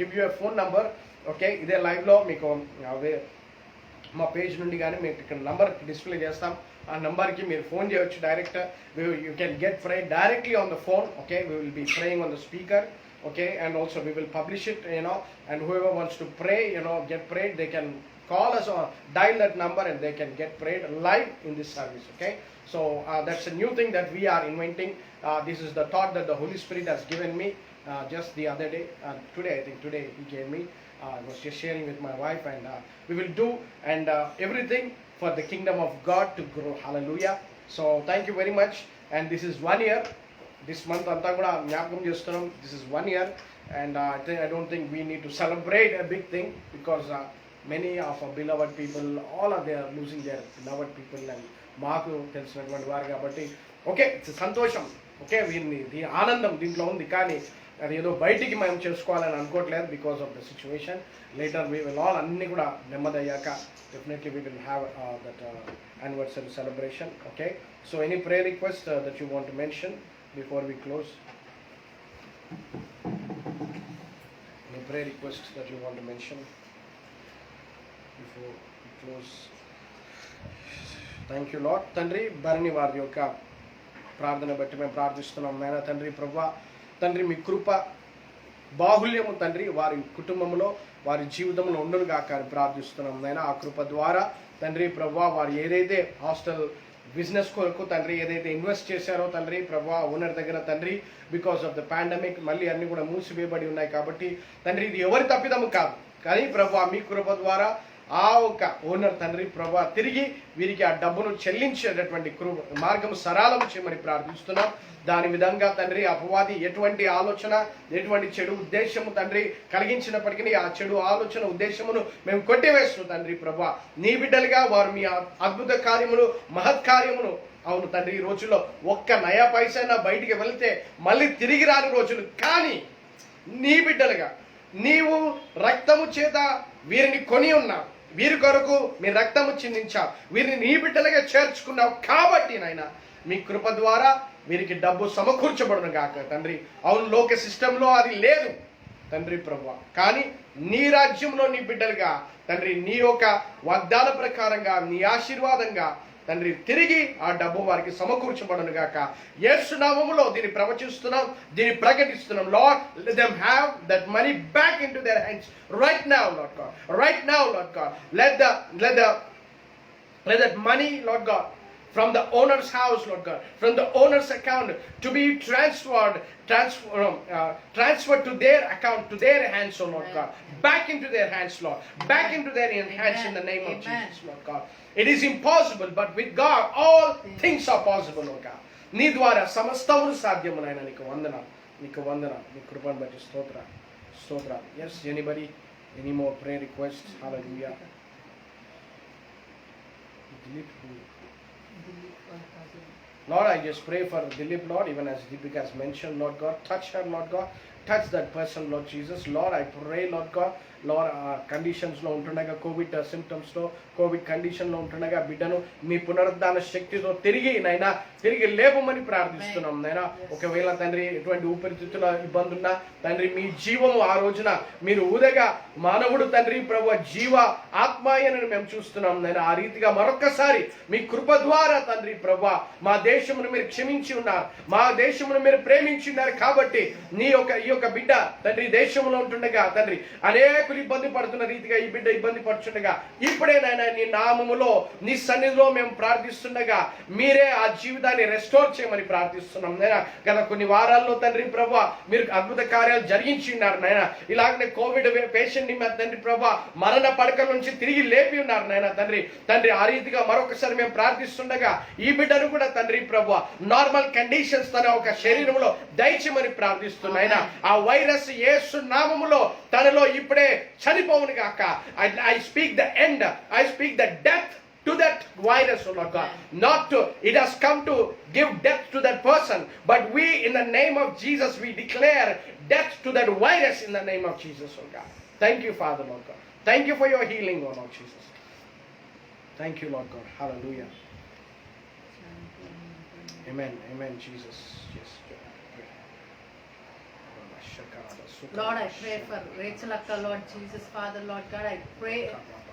Speaker 2: give you a phone number. Okay, ఇదే లైవ్లో మీకు మా పేజ్ నుండి కానీ మీకు ఇక్కడ నంబర్ డిస్ప్లే చేస్తాం. ఆ నంబర్కి మీరు ఫోన్ చేయవచ్చు direct. You can get pray directly on the phone. Okay, we will be praying on the speaker. Okay, and also we will publish it, and whoever wants to pray, get prayed, they can call us or dial that number and they can get prayed live in this service. Okay, so that's a new thing that we are inventing. This is the thought that the Holy Spirit has given me just the other day. Today he gave me. I was just sharing with my wife, and we will do and everything for the kingdom of God to grow. Hallelujah. So thank you very much. And this is 1 year. This month అంతా కూడా జ్ఞాపకం చేస్తున్నాం. This is 1 year, and I don't think we need to celebrate a big thing because many of our beloved people, all are there losing their beloved people, and మాకు తెలిసినటువంటి వారు కాబట్టి ఓకే సంతోషం. ఓకే, దీని ఆనందం దీంట్లో ఉంది. కానీ అది ఏదో బయటికి మనం చేసుకోవాలని అనుకోవట్లేదు because of the situation. Later we will all అన్నీ కూడా నెమ్మదయ్యాక definitely we will have that anniversary celebration. Okay, so any prayer request that you want to mention before we close? Any prayer requests that you want to mention before we close? Thank you Lord. తండ్రి భరణి వారి యొక్క ప్రార్థన బట్టి మేము ప్రార్థిస్తున్నాం నాయన. తండ్రి ప్రభువా, తండ్రి మీ కృప బాహుల్యము తండ్రి వారి కుటుంబంలో, వారి జీవితంలో ఉండును గాక అని ప్రార్థిస్తున్నాం నాయన. ఆ కృప ద్వారా తండ్రి ప్రభువా వారు ఏదైతే హాస్టల్ బిజినెస్ కొరకు తండ్రి ఏదైతే ఇన్వెస్ట్ చేశారో తండ్రి ప్రభువా ఓనర్ దగ్గర తండ్రి బికాస్ ఆఫ్ ద పాండమిక్ మళ్ళీ అన్ని కూడా మూసివేయబడి ఉన్నాయి కాబట్టి తండ్రి ఇది ఎవరి తప్పిదము కాదు. కానీ ప్రభు మీ కృప ద్వారా ఆ ఒక ఓనర్ తండ్రి ప్రభా తిరిగి వీరికి ఆ డబ్బును చెల్లించేటటువంటి మార్గం సరళం చేయమని ప్రార్థిస్తున్నాం. దాని విధంగా తండ్రి అపవాది ఎటువంటి ఆలోచన ఎటువంటి చెడు ఉద్దేశము తండ్రి కలిగించినప్పటికీ ఆ చెడు ఆలోచన ఉద్దేశమును మేము కొట్టివేస్తున్నాం తండ్రి ప్రభా. నీ బిడ్డలుగా వారు మీ అద్భుత కార్యములు మహత్కార్యమును అవును తండ్రి ఈ రోజుల్లో ఒక్క నయా పైసైనా బయటికి వెళితే మళ్ళీ తిరిగి రాని రోజులు, కానీ నీ బిడ్డలుగా నీవు రక్తము చేత వీరిని కొని ఉన్నావు, వీరి కొరకు మీ రక్తము చిందించావు, వీరిని నీ బిడ్డలుగా చేర్చుకున్నావు. కాబట్టి నాయన మీ కృప ద్వారా వీరికి డబ్బు సమకూర్చబడును గాక తండ్రి. అవును లోక సిస్టంలో అది లేదు తండ్రి ప్రభువా, కానీ నీ రాజ్యంలో నీ బిడ్డలుగా తండ్రి నీ యొక్క వాగ్దాన ప్రకారంగా నీ ఆశీర్వాదంగా తండ్రి తిరిగి ఆ డబ్బు వారికి సమకూర్చబడును గాక. యేసు నామములో దీన్ని ప్రవచిస్తున్నాం, దీన్ని ప్రకటిస్తున్నాం. Lord, let them have that money back into their hands right now, Lord God. Right now, Lord God. Let that money, Lord God, from the owner's house, Lord God, from the owner's account to be transferred to their account, to their hands, oh Lord God. Back into their hands, Lord. Back into their hands in the name of Jesus, Lord God. It is impossible, but with God all things are possible, Lord God. నీ ద్వారా సమస్తమును సాధ్యమునైనా నీకు వందనాలు, నీకు వందనాలు, నీ కృపను బట్టి స్తోత్రాలు. Yes, anybody, any more prayer requests? Hallelujah. Lord, I just pray for Dilip, Lord, even as Deepika has mentioned, Lord God, touch her, Lord God, touch that person, Lord Jesus. Lord, I pray, Lord God, Lord, కండిషన్స్లో ఉంటుండగా కోవిడ్ సిమ్టమ్స్లో కోవిడ్ కండిషన్లో ఉంటుండగా బిడ్డను మీ పునరుద్ధాన శక్తితో తిరిగి లేపమని ప్రార్థిస్తున్నాం నైనా. ఒకవేళ తండ్రి ఎటువంటి ఊపిరితిత్తుల ఇబ్బంది ఉన్నా తండ్రి మీ జీవము ఆ రోజున మీరు ఊదగా మానవుడు తండ్రి ప్రభు జీవ ఆత్మాయనని మేము చూస్తున్నాం నైనా. ఆ రీతిగా మరొక్కసారి మీ కృప ద్వారా తండ్రి ప్రభు మా దేశమును మీరు క్షమించి ఉన్నారు, మా దేశమును మీరు ప్రేమించి ఉన్నారు. కాబట్టి ఈ యొక్క బిడ్డ తండ్రి దేశంలో ఉంటుండగా తండ్రి అనేకులు ఇబ్బంది పడుతున్న రీతిగా ఈ బిడ్డ ఇబ్బంది పడుతుండగా ఇప్పుడే నాయన నీ నామములో నీ సన్నిధిలో మేము ప్రార్థిస్తుండగా మీరే ఆ జీవితాన్ని రెస్టోర్ చేయమని ప్రార్థిస్తున్నాం నాయన. గత కొన్ని వారాల్లో తండ్రి ప్రభు మీరు అద్భుత కార్యాలు జరిగించి ఉన్నారు నాయన. ఇలాగనే కోవిడ్ పేషెంట్ ని తండ్రి ప్రభు మరణ పడక నుంచి తిరిగి లేపి ఉన్నారు నాయన తండ్రి. ఆ రీతిగా మరొకసారి మేము ప్రార్థిస్తుండగా ఈ బిడ్డను కూడా తండ్రి ప్రభు నార్మల్ కండిషన్స్ తన ఒక శరీరంలో దయచేయమని ప్రార్థిస్తున్నాయన. ఆ వైరస్ యేసు నామములో తనలో ఇప్పుడే చనిపోవును గాక. I speak the end, I speak the death to that virus, oh Lord God. Not to, it has come to give death to that person, but we in the name of Jesus we declare death to that virus in the name of Jesus, oh God. Thank you, Father, Lord God. Thank you for your healing, oh Lord Jesus. Thank you, Lord God. Hallelujah. Amen, amen, Jesus. Yes.
Speaker 1: Lord, I pray for Rachel Akka, Lord Jesus, Father, Lord God, I pray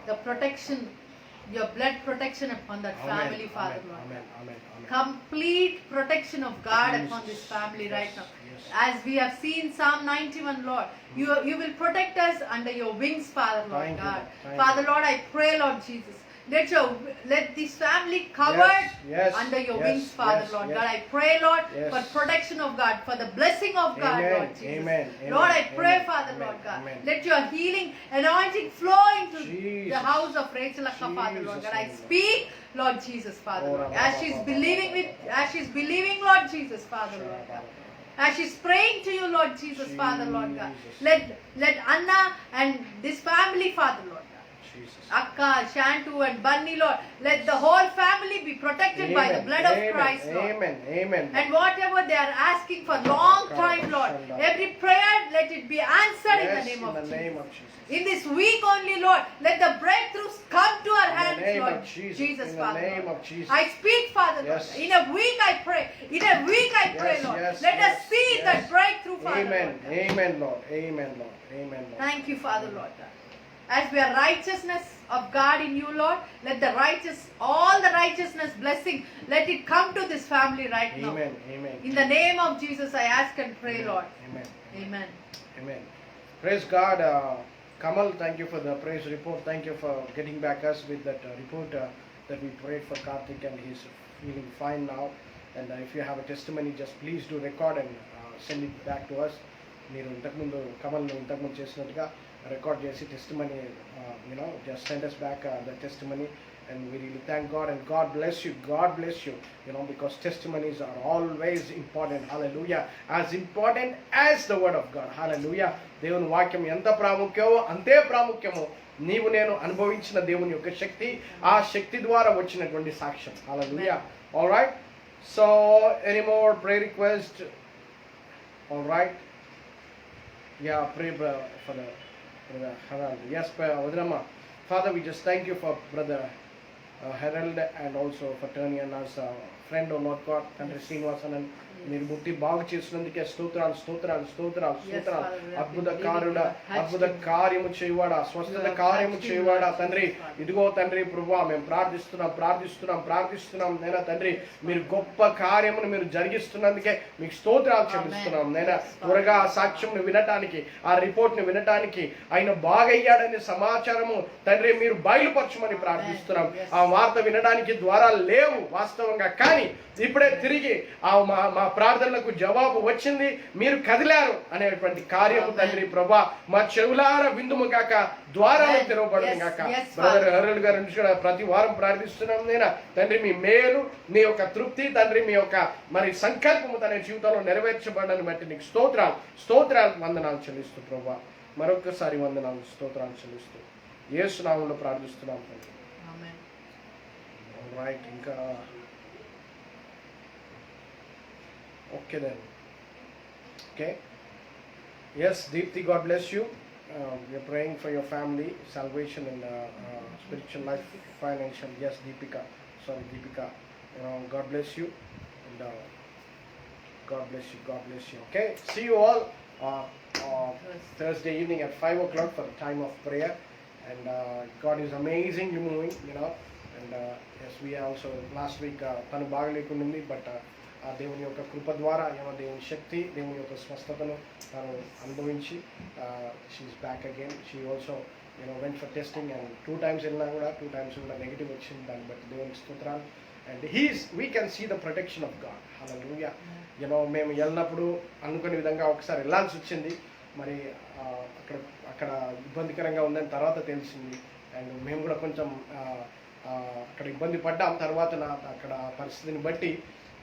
Speaker 1: the protection, your blood protection upon that family, Father, Lord.
Speaker 2: Amen.
Speaker 1: Complete protection of God upon this family right now. As we have seen Psalm 91, Lord, you will protect us under your wings, Father, Lord God. Father, Lord, I pray, Lord Jesus, let this family covered under your wings, Father, Lord God. I pray, Lord, for protection of God, for the blessing of God, Lord Jesus.
Speaker 2: Amen.
Speaker 1: Lord, I pray, Father, Lord God, let your healing anointing flow into the house of Rachel Akka, Father, Lord God. I speak, Lord Jesus, Father, Lord, as she's believing, Lord Jesus, Father, Lord God. As she's praying to you, Lord Jesus, Father, Lord God. Let Anna and this family, Father, Lord God, Akka, Shantu and Bunny, Lord, let the whole family be protected by the blood of Christ, Lord.
Speaker 2: Amen.
Speaker 1: And whatever they are asking for long time, Lord, every prayer, let it be answered in the name of Jesus. In this week only, Lord, let the breakthroughs come to our hands, Lord Jesus, Father, Lord. I speak, Father, Lord. In a week I pray, Lord. Let us see that breakthrough, Father, Lord.
Speaker 2: Amen, Lord.
Speaker 1: Thank you, Father, Lord God. As we are righteousness of God in you, Lord, let all the righteousness blessing, let it come to this family right now.
Speaker 2: Amen.
Speaker 1: In the name of Jesus, I ask and pray, Lord. Amen.
Speaker 2: Praise God. Kamal, thank you for the praise report. Thank you for getting back us with that report that we prayed for Karthik, and he's feeling fine now. And if you have a testimony, just please do record and send it back to us. మీరు ఇంతకుముందు కమల్ను ఇంతకుముందు చేసినట్టుగా రికార్డ్ చేసి testimony just send us back the testimony, and we really thank God, and God bless you, because testimonies are always important. Hallelujah. As important as the word of God. Hallelujah. దేవుని వాక్యం ఎంత ప్రాముఖ్యమో అంతే ప్రాముఖ్యమో నీవు నేను అనుభవించిన దేవుని యొక్క శక్తి, ఆ శక్తి ద్వారా వచ్చినటువంటి సాక్ష్యం. Hallelujah. All right. So any more prayer request? All right. Yeah, pray for the Harold. Yes, Vadrama. Father, we just thank you for brother Harold, and also for turning on us friend, O Lord God, తండ్రి శ్రీనివాసన్ మీరు ముట్టి బాగు చేసినందుకే స్తోత్రాలు. అద్భుత కారుడా, అద్భుత కార్యము చేయవాడా, స్వస్థత కార్యము చేయవాడా తండ్రి. ఇదిగో తండ్రి ప్రభువా, మేము ప్రార్థిస్తున్నాం నేనా తండ్రి, మీరు గొప్ప కార్యమును మీరు జరిగిస్తున్నందుకే మీకు స్తోత్రాలు చెల్లిస్తున్నాం నేనా. త్వరగా ఆ సాక్ష్యం వినటానికి, ఆ రిపోర్ట్ ని వినటానికి, ఆయన బాగయ్యాడనే సమాచారము తండ్రి మీరు బయలుపరచమని ప్రార్థిస్తున్నాం. ఆ వార్త వినడానికి ద్వారాలు లేవు వాస్తవంగా, కానీ ఇప్పుడే తిరిగి ఆ మా ప్రార్థనలకు జవాబు వచ్చింది, మీరు కదిలారు అనేటువంటి కార్యము తండ్రి ప్రభా మా చెవులార విందుము గాక, ద్వారాలు తెరవబడము గాక. బ్రదర్ హరోల్డ్ గారి నుంచి కూడా ప్రతి వారం ప్రార్థిస్తున్నాం నేను తండ్రి, మీ మేలు, మీ యొక్క తృప్తి తండ్రి, మీ యొక్క మరి సంకల్పము తన జీవితంలో నెరవేర్చబడని బట్టి నీకు స్తోత్రాలు వందనాలు చెల్లిస్తూ ప్రభా, మరొకసారి వందనాలు స్తోత్రాలు చెల్లిస్తూ యేసు నామములో ప్రార్థిస్తున్నాం తండ్రి. రైట్, ఇంకా okay then. Okay. Yes, Deepthi, God bless you. We are praying for your family, salvation and spiritual life, financial. Yes, Deepika. God bless you, and God bless you. Okay, see you all Thursday evening at 5 o'clock for the time of prayer, and God is amazingly moving, and yes, we also last week tanu bagalekundi, but దేవుని యొక్క కృప ద్వారా దేవుని శక్తి, దేవుని యొక్క స్వస్థతను తాను అనుభవించి she is back again. She also went for testing, and 2 times వెళ్ళినా కూడా 2 times కూడా నెగిటివ్ వచ్చింది. దాన్ని బట్టి దేవునికి స్తోత్రాలు. And we can see the protection of God. హల్లెలూయా. మేము వెళ్ళినప్పుడు అనుకునే విధంగా ఒకసారి వెళ్ళాల్సి వచ్చింది, మరి అక్కడ ఇబ్బందికరంగా ఉందని తర్వాత తెలిసింది. అండ్ మేము కూడా కొంచెం అక్కడ ఇబ్బంది పడ్డాం తర్వాత అక్కడ పరిస్థితిని బట్టి.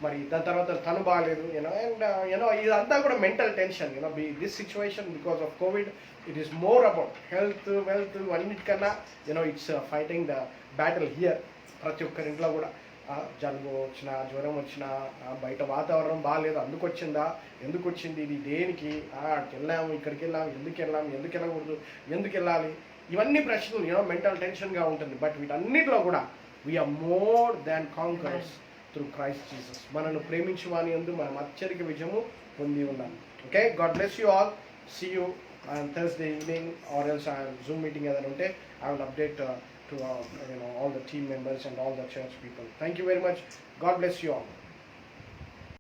Speaker 2: మరి దాని తర్వాత తను బాగాలేదు, అండ్ ఇదంతా కూడా mental tension. This situation because of Covid, it is more about health, wealth, అన్నిటికన్నా it's fighting the battle here. ప్రతి ఒక్కరింట్లో కూడా జలుబు వచ్చినా, జ్వరం వచ్చినా, బయట వాతావరణం బాగాలేదు, ఎందుకు వచ్చింది, ఇది దేనికి, అక్కడికి వెళ్ళాము, ఇక్కడికి వెళ్ళాము, ఎందుకు వెళ్ళకూడదు, ఎందుకు వెళ్ళాలి, ఇవన్నీ ప్రశ్నలు మెంటల్ టెన్షన్గా ఉంటుంది. బట్ వీటన్నిటిలో కూడా we are more than conquerors through Christ Jesus. మనను ప్రేమించు వాని యందు మనం అత్యధిక విజయము పొంది ఉన్నాం. Okay, God bless you all. See you on Thursday evening, or else Zoom meeting ఏదైనా ఉంటే I will update to all the team members and all the church people. Thank you very much. God bless you all.